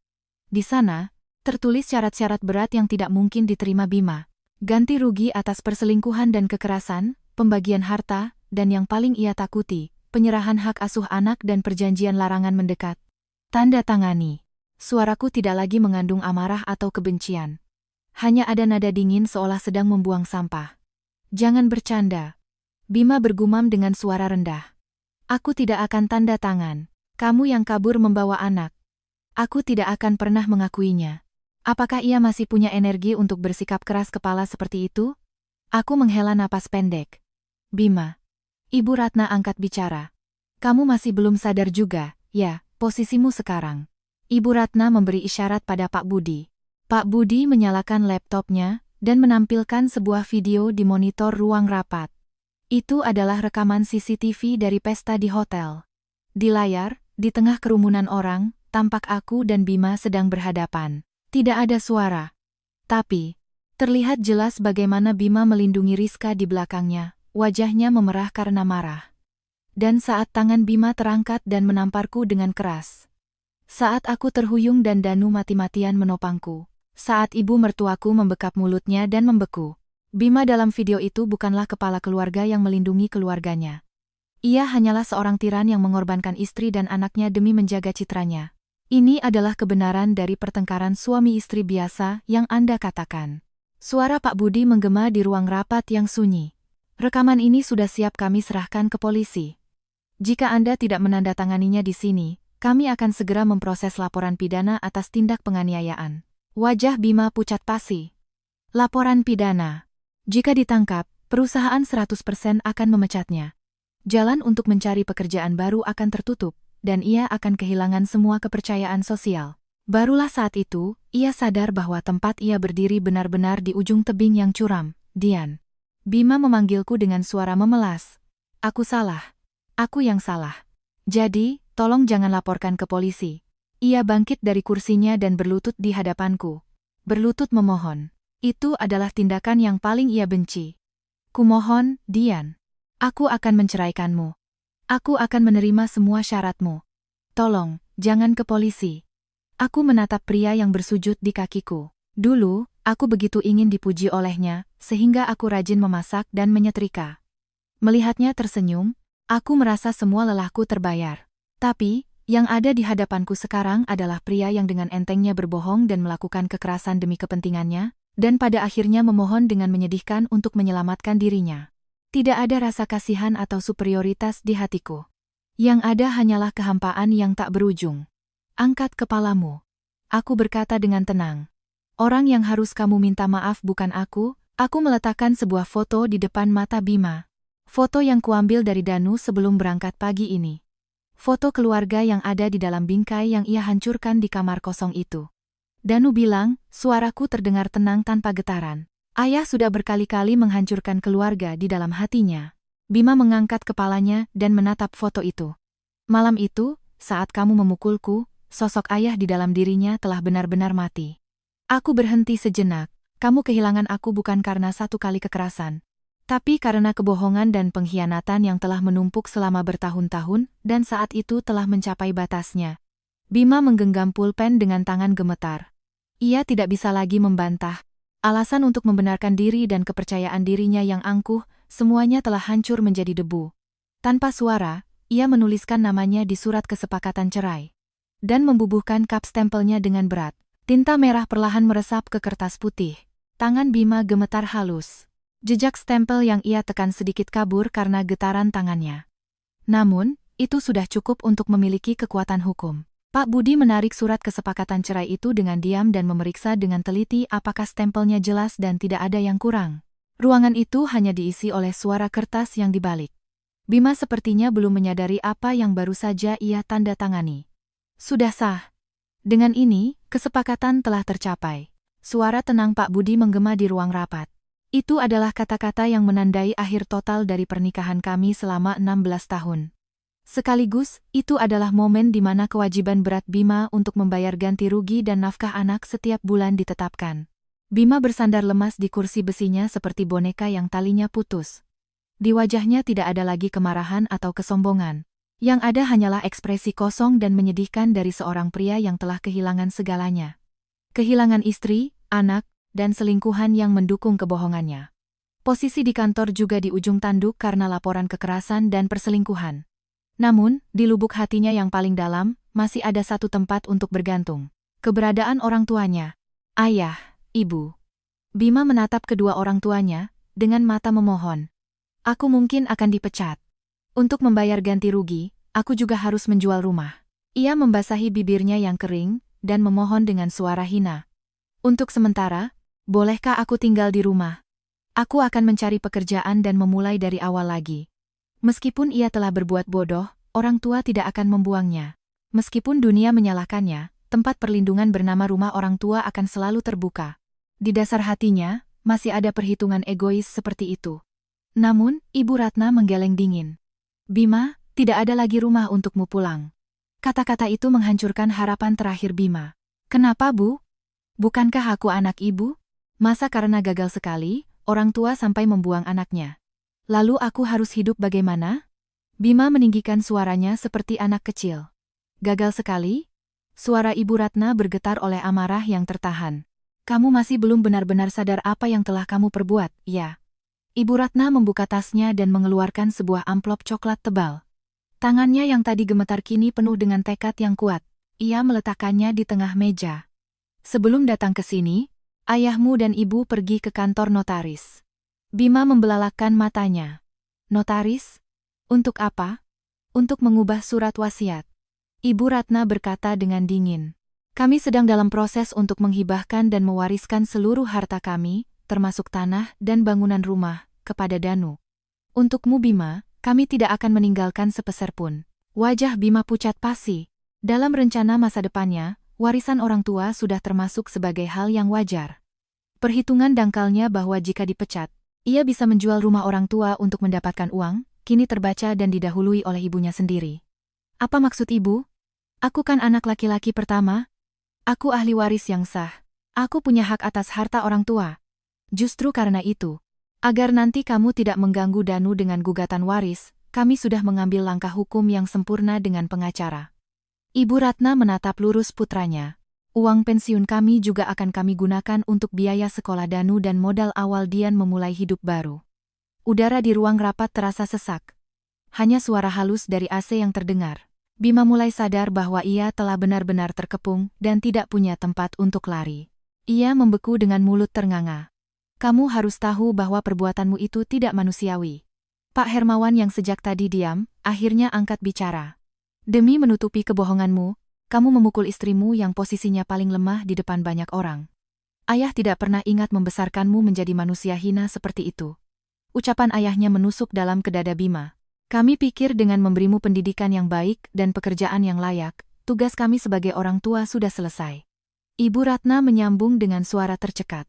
Di sana, tertulis syarat-syarat berat yang tidak mungkin diterima Bima. Ganti rugi atas perselingkuhan dan kekerasan, pembagian harta, dan yang paling ia takuti, penyerahan hak asuh anak dan perjanjian larangan mendekat. Tanda tangani. Suaraku tidak lagi mengandung amarah atau kebencian. Hanya ada nada dingin seolah sedang membuang sampah. Jangan bercanda. Bima bergumam dengan suara rendah. Aku tidak akan tanda tangan. Kamu yang kabur membawa anak. Aku tidak akan pernah mengakuinya. Apakah ia masih punya energi untuk bersikap keras kepala seperti itu? Aku menghela napas pendek. Bima. Ibu Ratna angkat bicara. Kamu masih belum sadar juga, ya, posisimu sekarang. Ibu Ratna memberi isyarat pada Pak Budi. Pak Budi menyalakan laptopnya dan menampilkan sebuah video di monitor ruang rapat. Itu adalah rekaman CCTV dari pesta di hotel. Di layar, di tengah kerumunan orang, tampak aku dan Bima sedang berhadapan. Tidak ada suara. Tapi, terlihat jelas bagaimana Bima melindungi Rizka di belakangnya, wajahnya memerah karena marah. Dan saat tangan Bima terangkat dan menamparku dengan keras. Saat aku terhuyung dan Danu mati-matian menopangku. Saat ibu mertuaku membekap mulutnya dan membeku. Bima dalam video itu bukanlah kepala keluarga yang melindungi keluarganya. Ia hanyalah seorang tiran yang mengorbankan istri dan anaknya demi menjaga citranya. Ini adalah kebenaran dari pertengkaran suami istri biasa yang Anda katakan. Suara Pak Budi menggema di ruang rapat yang sunyi. Rekaman ini sudah siap kami serahkan ke polisi. Jika Anda tidak menandatanganinya di sini, kami akan segera memproses laporan pidana atas tindak penganiayaan. Wajah Bima pucat pasi. Laporan pidana. Jika ditangkap, perusahaan 100% akan memecatnya. Jalan untuk mencari pekerjaan baru akan tertutup, dan ia akan kehilangan semua kepercayaan sosial. Barulah saat itu, ia sadar bahwa tempat ia berdiri benar-benar di ujung tebing yang curam. Dian. Bima memanggilku dengan suara memelas. Aku salah. Aku yang salah. Jadi, tolong jangan laporkan ke polisi. Ia bangkit dari kursinya dan berlutut di hadapanku. Berlutut memohon. Itu adalah tindakan yang paling ia benci. Kumohon, Dian. Aku akan menceraikanmu. Aku akan menerima semua syaratmu. Tolong, jangan ke polisi. Aku menatap pria yang bersujud di kakiku. Dulu, aku begitu ingin dipuji olehnya, sehingga aku rajin memasak dan menyetrika. Melihatnya tersenyum, aku merasa semua lelahku terbayar. Tapi, yang ada di hadapanku sekarang adalah pria yang dengan entengnya berbohong dan melakukan kekerasan demi kepentingannya, dan pada akhirnya memohon dengan menyedihkan untuk menyelamatkan dirinya. Tidak ada rasa kasihan atau superioritas di hatiku. Yang ada hanyalah kehampaan yang tak berujung. Angkat kepalamu. Aku berkata dengan tenang. Orang yang harus kamu minta maaf bukan aku meletakkan sebuah foto di depan mata Bima. Foto yang kuambil dari Danu sebelum berangkat pagi ini. Foto keluarga yang ada di dalam bingkai yang ia hancurkan di kamar kosong itu. Danu bilang, suaraku terdengar tenang tanpa getaran. Ayah sudah berkali-kali menghancurkan keluarga di dalam hatinya. Bima mengangkat kepalanya dan menatap foto itu. Malam itu, saat kamu memukulku, sosok ayah di dalam dirinya telah benar-benar mati. Aku berhenti sejenak. Kamu kehilangan aku bukan karena satu kali kekerasan, tapi karena kebohongan dan pengkhianatan yang telah menumpuk selama bertahun-tahun dan saat itu telah mencapai batasnya. Bima menggenggam pulpen dengan tangan gemetar. Ia tidak bisa lagi membantah. Alasan untuk membenarkan diri dan kepercayaan dirinya yang angkuh, semuanya telah hancur menjadi debu. Tanpa suara, ia menuliskan namanya di surat kesepakatan cerai. Dan membubuhkan kap stempelnya dengan berat. Tinta merah perlahan meresap ke kertas putih. Tangan Bima gemetar halus. Jejak stempel yang ia tekan sedikit kabur karena getaran tangannya. Namun, itu sudah cukup untuk memiliki kekuatan hukum. Pak Budi menarik surat kesepakatan cerai itu dengan diam dan memeriksa dengan teliti apakah stempelnya jelas dan tidak ada yang kurang. Ruangan itu hanya diisi oleh suara kertas yang dibalik. Bima sepertinya belum menyadari apa yang baru saja ia tanda tangani. Sudah sah. Dengan ini, kesepakatan telah tercapai. Suara tenang Pak Budi menggema di ruang rapat. Itu adalah kata-kata yang menandai akhir total dari pernikahan kami selama 16 tahun. Sekaligus, itu adalah momen di mana kewajiban berat Bima untuk membayar ganti rugi dan nafkah anak setiap bulan ditetapkan. Bima bersandar lemas di kursi besinya seperti boneka yang talinya putus. Di wajahnya tidak ada lagi kemarahan atau kesombongan. Yang ada hanyalah ekspresi kosong dan menyedihkan dari seorang pria yang telah kehilangan segalanya. Kehilangan istri, anak, dan selingkuhan yang mendukung kebohongannya. Posisi di kantor juga di ujung tanduk karena laporan kekerasan dan perselingkuhan. Namun, di lubuk hatinya yang paling dalam, masih ada satu tempat untuk bergantung. Keberadaan orang tuanya. Ayah, ibu. Bima menatap kedua orang tuanya, dengan mata memohon. Aku mungkin akan dipecat. Untuk membayar ganti rugi, aku juga harus menjual rumah. Ia membasahi bibirnya yang kering, dan memohon dengan suara hina. Untuk sementara, bolehkah aku tinggal di rumah? Aku akan mencari pekerjaan dan memulai dari awal lagi. Meskipun ia telah berbuat bodoh, orang tua tidak akan membuangnya. Meskipun dunia menyalahkannya, tempat perlindungan bernama rumah orang tua akan selalu terbuka. Di dasar hatinya, masih ada perhitungan egois seperti itu. Namun, Ibu Ratna menggeleng dingin. Bima, tidak ada lagi rumah untukmu pulang. Kata-kata itu menghancurkan harapan terakhir Bima. Kenapa, Bu? Bukankah aku anak ibu? Masa karena gagal sekali, orang tua sampai membuang anaknya? Lalu aku harus hidup bagaimana? Bima meninggikan suaranya seperti anak kecil. Gagal sekali? Suara Ibu Ratna bergetar oleh amarah yang tertahan. Kamu masih belum benar-benar sadar apa yang telah kamu perbuat, ya? Ibu Ratna membuka tasnya dan mengeluarkan sebuah amplop coklat tebal. Tangannya yang tadi gemetar kini penuh dengan tekad yang kuat. Ia meletakkannya di tengah meja. Sebelum datang ke sini, ayahmu dan ibu pergi ke kantor notaris. Bima membelalakkan matanya. Notaris? Untuk apa? Untuk mengubah surat wasiat. Ibu Ratna berkata dengan dingin. Kami sedang dalam proses untuk menghibahkan dan mewariskan seluruh harta kami, termasuk tanah dan bangunan rumah, kepada Danu. Untukmu Bima, kami tidak akan meninggalkan sepeser pun. Wajah Bima pucat pasi. Dalam rencana masa depannya, warisan orang tua sudah termasuk sebagai hal yang wajar. Perhitungan dangkalnya bahwa jika dipecat, ia bisa menjual rumah orang tua untuk mendapatkan uang, kini terbaca dan didahului oleh ibunya sendiri. Apa maksud ibu? Aku kan anak laki-laki pertama. Aku ahli waris yang sah. Aku punya hak atas harta orang tua. Justru karena itu, agar nanti kamu tidak mengganggu Danu dengan gugatan waris, kami sudah mengambil langkah hukum yang sempurna dengan pengacara. Ibu Ratna menatap lurus putranya. Uang pensiun kami juga akan kami gunakan untuk biaya sekolah Danu dan modal awal Dian memulai hidup baru. Udara di ruang rapat terasa sesak. Hanya suara halus dari AC yang terdengar. Bima mulai sadar bahwa ia telah benar-benar terkepung dan tidak punya tempat untuk lari. Ia membeku dengan mulut ternganga. Kamu harus tahu bahwa perbuatanmu itu tidak manusiawi. Pak Hermawan yang sejak tadi diam, akhirnya angkat bicara. Demi menutupi kebohonganmu, kamu memukul istrimu yang posisinya paling lemah di depan banyak orang. Ayah tidak pernah ingat membesarkanmu menjadi manusia hina seperti itu. Ucapan ayahnya menusuk dalam ke dada Bima. Kami pikir dengan memberimu pendidikan yang baik dan pekerjaan yang layak, tugas kami sebagai orang tua sudah selesai. Ibu Ratna menyambung dengan suara tercekat.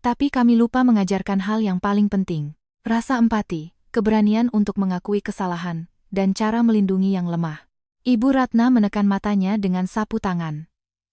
Tapi kami lupa mengajarkan hal yang paling penting. Rasa empati, keberanian untuk mengakui kesalahan, dan cara melindungi yang lemah. Ibu Ratna menekan matanya dengan sapu tangan.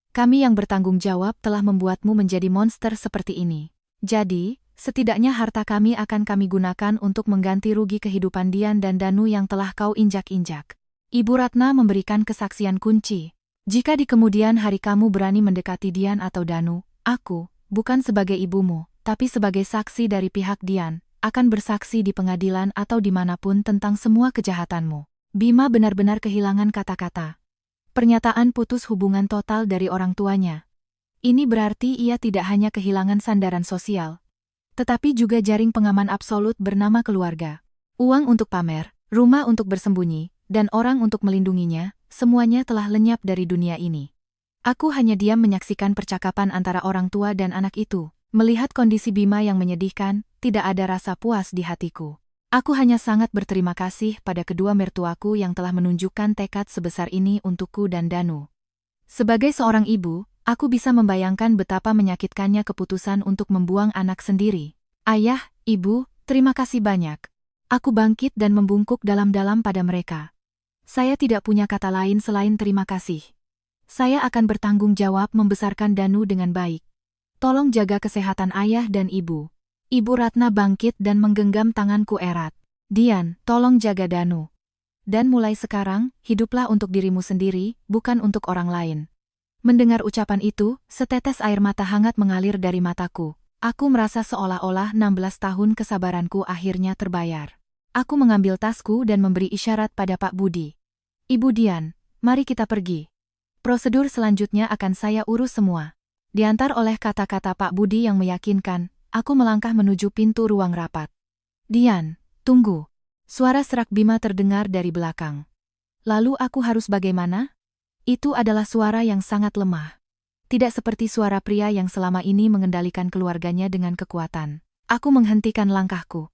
Kami yang bertanggung jawab telah membuatmu menjadi monster seperti ini. Jadi, setidaknya harta kami akan kami gunakan untuk mengganti rugi kehidupan Dian dan Danu yang telah kau injak-injak. Ibu Ratna memberikan kesaksian kunci. Jika di kemudian hari kamu berani mendekati Dian atau Danu, aku, bukan sebagai ibumu, tapi sebagai saksi dari pihak Dian, akan bersaksi di pengadilan atau dimanapun tentang semua kejahatanmu. Bima benar-benar kehilangan kata-kata. Pernyataan putus hubungan total dari orang tuanya. Ini berarti ia tidak hanya kehilangan sandaran sosial, tetapi juga jaring pengaman absolut bernama keluarga. Uang untuk pamer, rumah untuk bersembunyi, dan orang untuk melindunginya, semuanya telah lenyap dari dunia ini. Aku hanya diam menyaksikan percakapan antara orang tua dan anak itu. Melihat kondisi Bima yang menyedihkan, tidak ada rasa puas di hatiku. Aku hanya sangat berterima kasih pada kedua mertuaku yang telah menunjukkan tekad sebesar ini untukku dan Danu. Sebagai seorang ibu, aku bisa membayangkan betapa menyakitkannya keputusan untuk membuang anak sendiri. Ayah, ibu, terima kasih banyak. Aku bangkit dan membungkuk dalam-dalam pada mereka. Saya tidak punya kata lain selain terima kasih. Saya akan bertanggung jawab membesarkan Danu dengan baik. Tolong jaga kesehatan ayah dan ibu. Ibu Ratna bangkit dan menggenggam tanganku erat. Dian, tolong jaga Danu. Dan mulai sekarang, hiduplah untuk dirimu sendiri, bukan untuk orang lain. Mendengar ucapan itu, setetes air mata hangat mengalir dari mataku. Aku merasa seolah-olah 16 tahun kesabaranku akhirnya terbayar. Aku mengambil tasku dan memberi isyarat pada Pak Budi. Ibu Dian, mari kita pergi. Prosedur selanjutnya akan saya urus semua. Diantar oleh kata-kata Pak Budi yang meyakinkan, aku melangkah menuju pintu ruang rapat. Dian, tunggu. Suara serak Bima terdengar dari belakang. Lalu aku harus bagaimana? Itu adalah suara yang sangat lemah. Tidak seperti suara pria yang selama ini mengendalikan keluarganya dengan kekuatan. Aku menghentikan langkahku.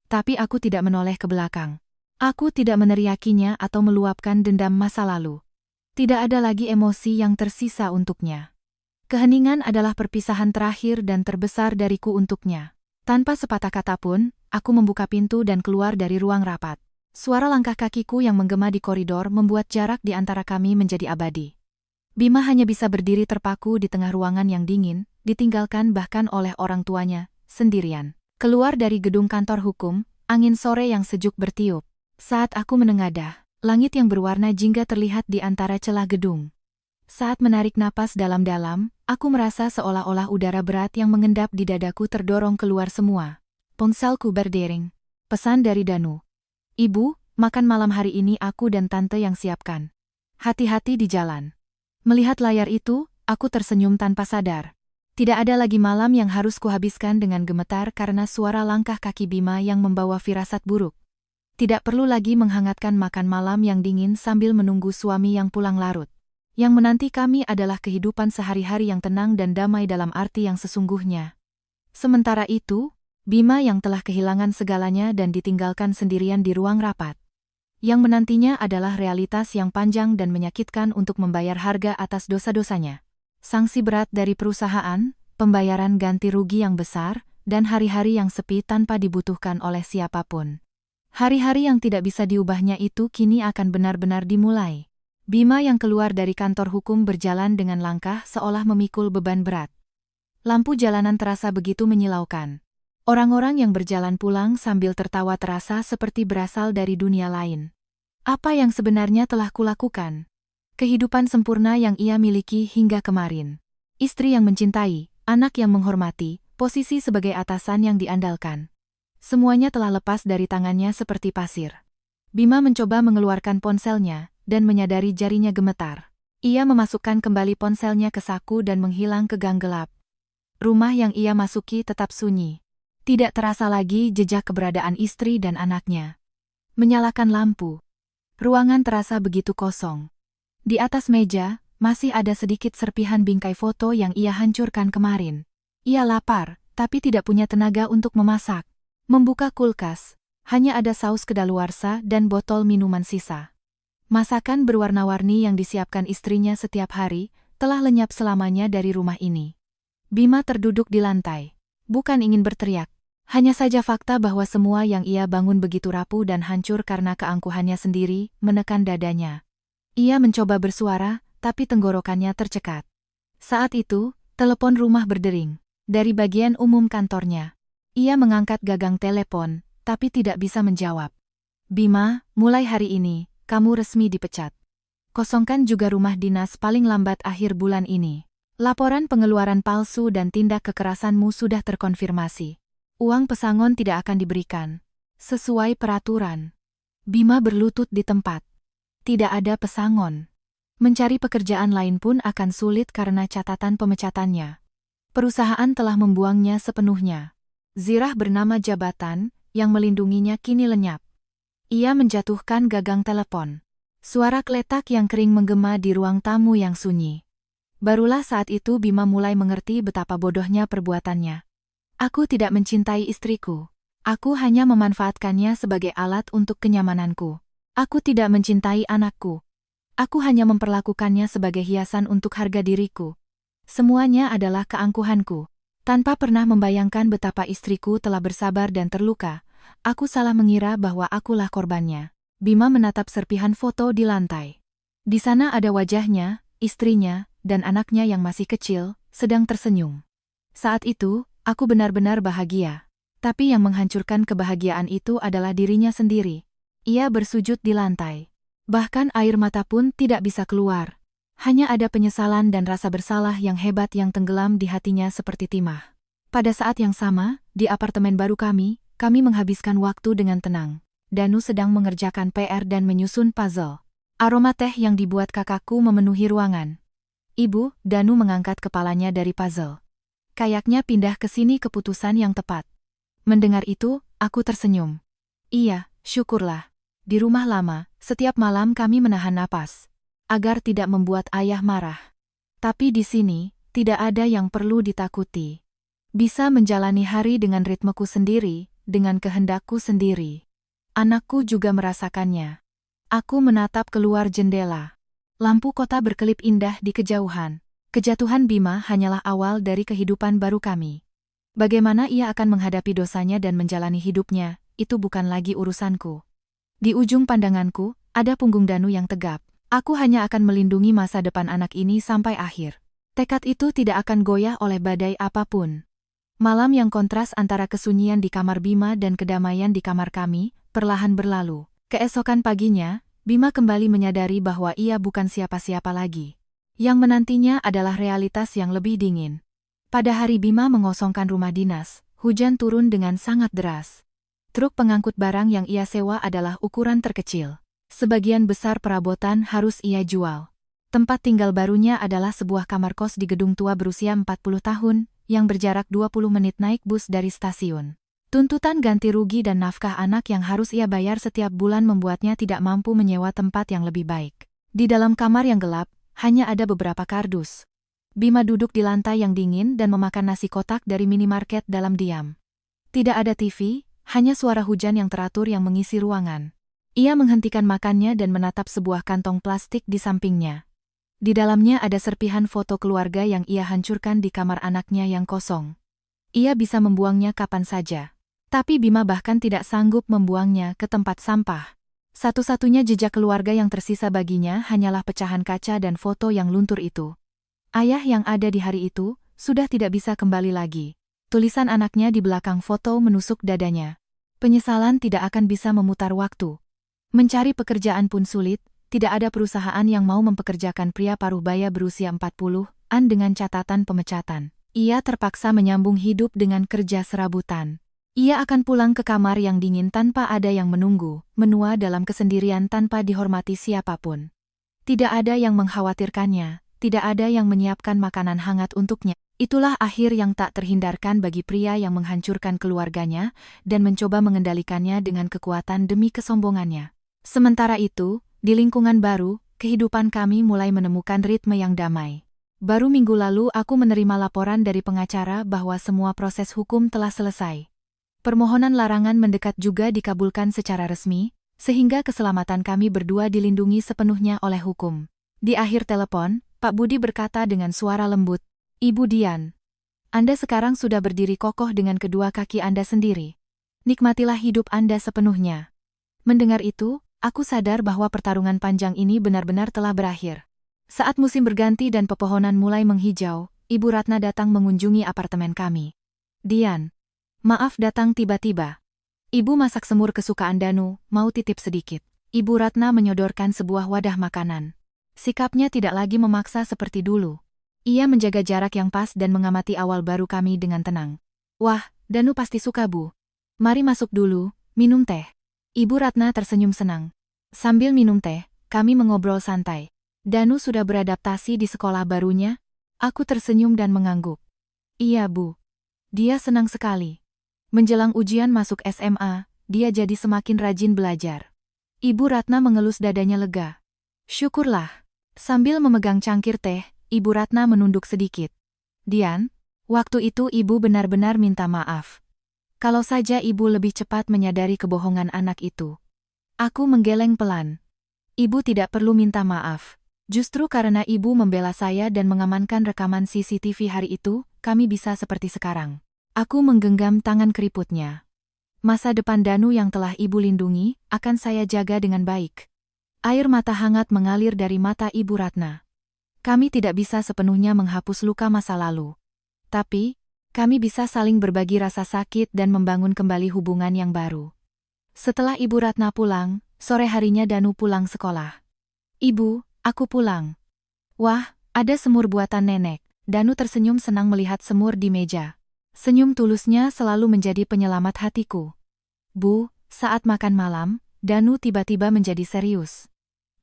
Tapi aku tidak menoleh ke belakang. Aku tidak meneriakinya atau meluapkan dendam masa lalu. Tidak ada lagi emosi yang tersisa untuknya. Keheningan adalah perpisahan terakhir dan terbesar dariku untuknya. Tanpa sepatah kata pun, aku membuka pintu dan keluar dari ruang rapat. Suara langkah kakiku yang menggema di koridor membuat jarak di antara kami menjadi abadi. Bima hanya bisa berdiri terpaku di tengah ruangan yang dingin, ditinggalkan bahkan oleh orang tuanya, sendirian. Keluar dari gedung kantor hukum, angin sore yang sejuk bertiup. Saat aku menengadah, langit yang berwarna jingga terlihat di antara celah gedung. Saat menarik napas dalam-dalam, aku merasa seolah-olah udara berat yang mengendap di dadaku terdorong keluar semua. Ponselku berdering. Pesan dari Danu. Ibu, makan malam hari ini aku dan tante yang siapkan. Hati-hati di jalan. Melihat layar itu, aku tersenyum tanpa sadar. Tidak ada lagi malam yang harus kuhabiskan dengan gemetar karena suara langkah kaki Bima yang membawa firasat buruk. Tidak perlu lagi menghangatkan makan malam yang dingin sambil menunggu suami yang pulang larut. Yang menanti kami adalah kehidupan sehari-hari yang tenang dan damai dalam arti yang sesungguhnya. Sementara itu, Bima yang telah kehilangan segalanya dan ditinggalkan sendirian di ruang rapat. Yang menantinya adalah realitas yang panjang dan menyakitkan untuk membayar harga atas dosa-dosanya. Sanksi berat dari perusahaan, pembayaran ganti rugi yang besar, dan hari-hari yang sepi tanpa dibutuhkan oleh siapapun. Hari-hari yang tidak bisa diubahnya itu kini akan benar-benar dimulai. Bima yang keluar dari kantor hukum berjalan dengan langkah seolah memikul beban berat. Lampu jalanan terasa begitu menyilaukan. Orang-orang yang berjalan pulang sambil tertawa terasa seperti berasal dari dunia lain. Apa yang sebenarnya telah kulakukan? Kehidupan sempurna yang ia miliki hingga kemarin. Istri yang mencintai, anak yang menghormati, posisi sebagai atasan yang diandalkan. Semuanya telah lepas dari tangannya seperti pasir. Bima mencoba mengeluarkan ponselnya, dan menyadari jarinya gemetar. Ia memasukkan kembali ponselnya ke saku dan menghilang ke gang gelap. Rumah yang ia masuki tetap sunyi. Tidak terasa lagi jejak keberadaan istri dan anaknya. Menyalakan lampu. Ruangan terasa begitu kosong. Di atas meja, masih ada sedikit serpihan bingkai foto yang ia hancurkan kemarin. Ia lapar, tapi tidak punya tenaga untuk memasak. Membuka kulkas, hanya ada saus kedaluarsa dan botol minuman sisa. Masakan berwarna-warni yang disiapkan istrinya setiap hari, telah lenyap selamanya dari rumah ini. Bima terduduk di lantai. Bukan ingin berteriak. Hanya saja fakta bahwa semua yang ia bangun begitu rapuh dan hancur karena keangkuhannya sendiri, menekan dadanya. Ia mencoba bersuara, tapi tenggorokannya tercekat. Saat itu, telepon rumah berdering. Dari bagian umum kantornya. Ia mengangkat gagang telepon, tapi tidak bisa menjawab. Bima, mulai hari ini, kamu resmi dipecat. Kosongkan juga rumah dinas paling lambat akhir bulan ini. Laporan pengeluaran palsu dan tindak kekerasanmu sudah terkonfirmasi. Uang pesangon tidak akan diberikan. Sesuai peraturan. Bima berlutut di tempat. Tidak ada pesangon. Mencari pekerjaan lain pun akan sulit karena catatan pemecatannya. Perusahaan telah membuangnya sepenuhnya. Zirah bernama jabatan, yang melindunginya kini lenyap. Ia menjatuhkan gagang telepon. Suara kletak yang kering menggema di ruang tamu yang sunyi. Barulah saat itu Bima mulai mengerti betapa bodohnya perbuatannya. Aku tidak mencintai istriku. Aku hanya memanfaatkannya sebagai alat untuk kenyamananku. Aku tidak mencintai anakku. Aku hanya memperlakukannya sebagai hiasan untuk harga diriku. Semuanya adalah keangkuhanku. Tanpa pernah membayangkan betapa istriku telah bersabar dan terluka, aku salah mengira bahwa akulah korbannya. Bima menatap serpihan foto di lantai. Di sana ada wajahnya, istrinya, dan anaknya yang masih kecil, sedang tersenyum. Saat itu, aku benar-benar bahagia. Tapi yang menghancurkan kebahagiaan itu adalah dirinya sendiri. Ia bersujud di lantai. Bahkan air mata pun tidak bisa keluar. Hanya ada penyesalan dan rasa bersalah yang hebat yang tenggelam di hatinya seperti timah. Pada saat yang sama, di apartemen baru kami menghabiskan waktu dengan tenang. Danu sedang mengerjakan PR dan menyusun puzzle. Aroma teh yang dibuat kakakku memenuhi ruangan. Ibu, Danu mengangkat kepalanya dari puzzle. Kayaknya pindah ke sini keputusan yang tepat. Mendengar itu, aku tersenyum. Iya, syukurlah. Di rumah lama, setiap malam kami menahan napas. Agar tidak membuat ayah marah. Tapi di sini, tidak ada yang perlu ditakuti. Bisa menjalani hari dengan ritmeku sendiri, dengan kehendakku sendiri. Anakku juga merasakannya. Aku menatap keluar jendela. Lampu kota berkelip indah di kejauhan. Kejatuhan Bima hanyalah awal dari kehidupan baru kami. Bagaimana ia akan menghadapi dosanya dan menjalani hidupnya, itu bukan lagi urusanku. Di ujung pandanganku, ada punggung Danu yang tegap. Aku hanya akan melindungi masa depan anak ini sampai akhir. Tekad itu tidak akan goyah oleh badai apapun. Malam yang kontras antara kesunyian di kamar Bima dan kedamaian di kamar kami, perlahan berlalu. Keesokan paginya, Bima kembali menyadari bahwa ia bukan siapa-siapa lagi. Yang menantinya adalah realitas yang lebih dingin. Pada hari Bima mengosongkan rumah dinas, hujan turun dengan sangat deras. Truk pengangkut barang yang ia sewa adalah ukuran terkecil. Sebagian besar perabotan harus ia jual. Tempat tinggal barunya adalah sebuah kamar kos di gedung tua berusia 40 tahun, yang berjarak 20 menit naik bus dari stasiun. Tuntutan ganti rugi dan nafkah anak yang harus ia bayar setiap bulan membuatnya tidak mampu menyewa tempat yang lebih baik. Di dalam kamar yang gelap, hanya ada beberapa kardus. Bima duduk di lantai yang dingin dan memakan nasi kotak dari minimarket dalam diam. Tidak ada TV, hanya suara hujan yang teratur yang mengisi ruangan. Ia menghentikan makannya dan menatap sebuah kantong plastik di sampingnya. Di dalamnya ada serpihan foto keluarga yang ia hancurkan di kamar anaknya yang kosong. Ia bisa membuangnya kapan saja. Tapi Bima bahkan tidak sanggup membuangnya ke tempat sampah. Satu-satunya jejak keluarga yang tersisa baginya hanyalah pecahan kaca dan foto yang luntur itu. Ayah yang ada di hari itu, sudah tidak bisa kembali lagi. Tulisan anaknya di belakang foto menusuk dadanya. Penyesalan tidak akan bisa memutar waktu. Mencari pekerjaan pun sulit, tidak ada perusahaan yang mau mempekerjakan pria paruh baya berusia 40-an dengan catatan pemecatan. Ia terpaksa menyambung hidup dengan kerja serabutan. Ia akan pulang ke kamar yang dingin tanpa ada yang menunggu, menua dalam kesendirian tanpa dihormati siapapun. Tidak ada yang mengkhawatirkannya. Tidak ada yang menyiapkan makanan hangat untuknya. Itulah akhir yang tak terhindarkan bagi pria yang menghancurkan keluarganya dan mencoba mengendalikannya dengan kekuatan demi kesombongannya. Sementara itu, di lingkungan baru, kehidupan kami mulai menemukan ritme yang damai. Baru minggu lalu aku menerima laporan dari pengacara bahwa semua proses hukum telah selesai. Permohonan larangan mendekat juga dikabulkan secara resmi, sehingga keselamatan kami berdua dilindungi sepenuhnya oleh hukum. Di akhir telepon, Pak Budi berkata dengan suara lembut, "Ibu Dian, Anda sekarang sudah berdiri kokoh dengan kedua kaki Anda sendiri. Nikmatilah hidup Anda sepenuhnya." Mendengar itu, aku sadar bahwa pertarungan panjang ini benar-benar telah berakhir. Saat musim berganti dan pepohonan mulai menghijau, Ibu Ratna datang mengunjungi apartemen kami. "Dian, maaf datang tiba-tiba. Ibu masak semur kesukaan Danu, mau titip sedikit." Ibu Ratna menyodorkan sebuah wadah makanan. Sikapnya tidak lagi memaksa seperti dulu. Ia menjaga jarak yang pas dan mengamati awal baru kami dengan tenang. "Wah, Danu pasti suka, Bu. Mari masuk dulu, minum teh." Ibu Ratna tersenyum senang. Sambil minum teh, kami mengobrol santai. "Danu sudah beradaptasi di sekolah barunya?" Aku tersenyum dan mengangguk. "Iya, Bu. Dia senang sekali. Menjelang ujian masuk SMA, dia jadi semakin rajin belajar." Ibu Ratna mengelus dadanya lega. "Syukurlah." Sambil memegang cangkir teh, Ibu Ratna menunduk sedikit. "Dian, waktu itu Ibu benar-benar minta maaf. Kalau saja Ibu lebih cepat menyadari kebohongan anak itu." Aku menggeleng pelan. "Ibu tidak perlu minta maaf. Justru karena Ibu membela saya dan mengamankan rekaman CCTV hari itu, kami bisa seperti sekarang." Aku menggenggam tangan keriputnya. "Masa depan Danu yang telah Ibu lindungi, akan saya jaga dengan baik." Air mata hangat mengalir dari mata Ibu Ratna. "Kami tidak bisa sepenuhnya menghapus luka masa lalu. Tapi, kami bisa saling berbagi rasa sakit dan membangun kembali hubungan yang baru. Setelah Ibu Ratna pulang, sore harinya Danu pulang sekolah. Ibu, aku pulang. Wah, ada semur buatan nenek. Danu tersenyum senang melihat semur di meja. Senyum tulusnya selalu menjadi penyelamat hatiku. Bu, saat makan malam, Danu tiba-tiba menjadi serius.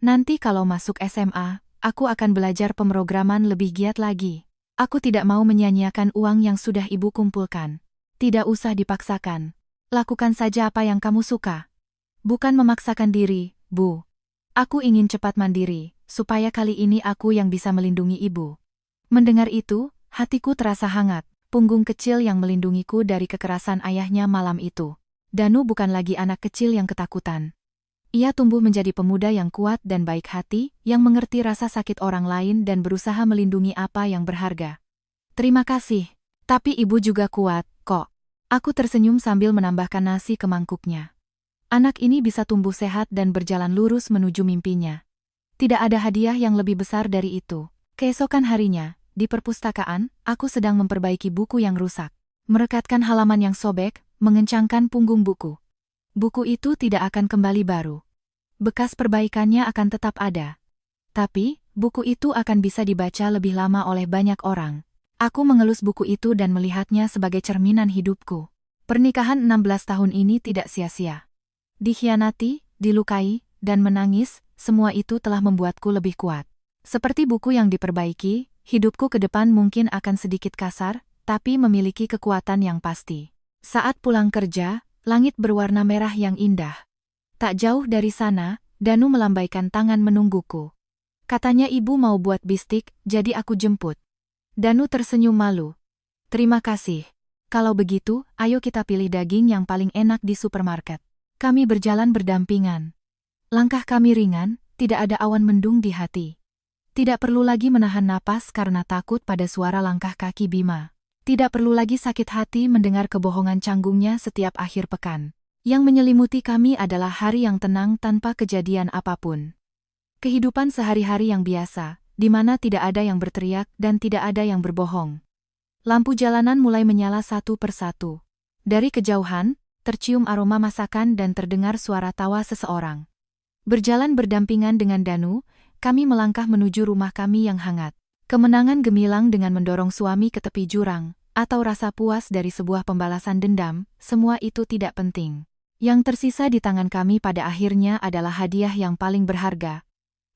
Nanti kalau masuk SMA, aku akan belajar pemrograman lebih giat lagi. Aku tidak mau menyia-nyiakan uang yang sudah Ibu kumpulkan. Tidak usah dipaksakan. Lakukan saja apa yang kamu suka. Bukan memaksakan diri, Bu. Aku ingin cepat mandiri, supaya kali ini aku yang bisa melindungi Ibu. Mendengar itu, hatiku terasa hangat, punggung kecil yang melindungiku dari kekerasan ayahnya malam itu. Danu bukan lagi anak kecil yang ketakutan. Ia tumbuh menjadi pemuda yang kuat dan baik hati, yang mengerti rasa sakit orang lain dan berusaha melindungi apa yang berharga. Terima kasih. Tapi Ibu juga kuat, kok. Aku tersenyum sambil menambahkan nasi ke mangkuknya. Anak ini bisa tumbuh sehat dan berjalan lurus menuju mimpinya. Tidak ada hadiah yang lebih besar dari itu. Keesokan harinya, di perpustakaan, aku sedang memperbaiki buku yang rusak. Merekatkan halaman yang sobek, mengencangkan punggung buku. Buku itu tidak akan kembali baru. Bekas perbaikannya akan tetap ada. Tapi, buku itu akan bisa dibaca lebih lama oleh banyak orang. Aku mengelus buku itu dan melihatnya sebagai cerminan hidupku. Pernikahan 16 tahun ini tidak sia-sia. Dikhianati, dilukai, dan menangis, semua itu telah membuatku lebih kuat. Seperti buku yang diperbaiki, hidupku ke depan mungkin akan sedikit kasar, tapi memiliki kekuatan yang pasti. Saat pulang kerja, langit berwarna merah yang indah. Tak jauh dari sana, Danu melambaikan tangan menungguku. Katanya Ibu mau buat bistik, jadi aku jemput. Danu tersenyum malu. Terima kasih. Kalau begitu, ayo kita pilih daging yang paling enak di supermarket. Kami berjalan berdampingan. Langkah kami ringan, tidak ada awan mendung di hati. Tidak perlu lagi menahan napas karena takut pada suara langkah kaki Bima. Tidak perlu lagi sakit hati mendengar kebohongan canggungnya setiap akhir pekan. Yang menyelimuti kami adalah hari yang tenang tanpa kejadian apapun. Kehidupan sehari-hari yang biasa, di mana tidak ada yang berteriak dan tidak ada yang berbohong. Lampu jalanan mulai menyala satu persatu. Dari kejauhan, tercium aroma masakan dan terdengar suara tawa seseorang. Berjalan berdampingan dengan Danu, kami melangkah menuju rumah kami yang hangat. Kemenangan gemilang dengan mendorong suami ke tepi jurang, atau rasa puas dari sebuah pembalasan dendam, semua itu tidak penting. Yang tersisa di tangan kami pada akhirnya adalah hadiah yang paling berharga.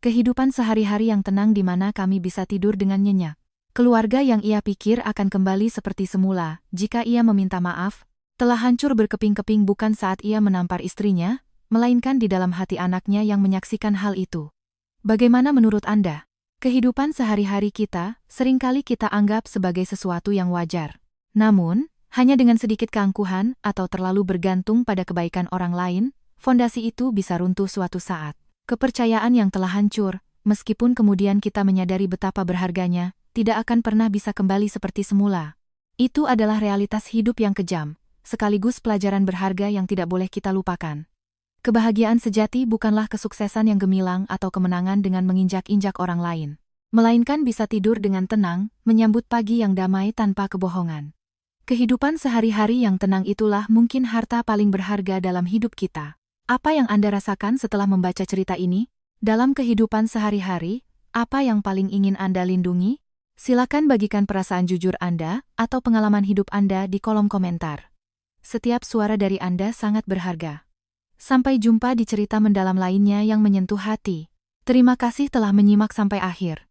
Kehidupan sehari-hari yang tenang di mana kami bisa tidur dengan nyenyak. Keluarga yang ia pikir akan kembali seperti semula, jika ia meminta maaf, telah hancur berkeping-keping bukan saat ia menampar istrinya, melainkan di dalam hati anaknya yang menyaksikan hal itu. Bagaimana menurut Anda? Kehidupan sehari-hari kita, seringkali kita anggap sebagai sesuatu yang wajar. Namun, hanya dengan sedikit keangkuhan atau terlalu bergantung pada kebaikan orang lain, fondasi itu bisa runtuh suatu saat. Kepercayaan yang telah hancur, meskipun kemudian kita menyadari betapa berharganya, tidak akan pernah bisa kembali seperti semula. Itu adalah realitas hidup yang kejam, sekaligus pelajaran berharga yang tidak boleh kita lupakan. Kebahagiaan sejati bukanlah kesuksesan yang gemilang atau kemenangan dengan menginjak-injak orang lain, melainkan bisa tidur dengan tenang, menyambut pagi yang damai tanpa kebohongan. Kehidupan sehari-hari yang tenang itulah mungkin harta paling berharga dalam hidup kita. Apa yang Anda rasakan setelah membaca cerita ini? Dalam kehidupan sehari-hari, apa yang paling ingin Anda lindungi? Silakan bagikan perasaan jujur Anda atau pengalaman hidup Anda di kolom komentar. Setiap suara dari Anda sangat berharga. Sampai jumpa di cerita mendalam lainnya yang menyentuh hati. Terima kasih telah menyimak sampai akhir.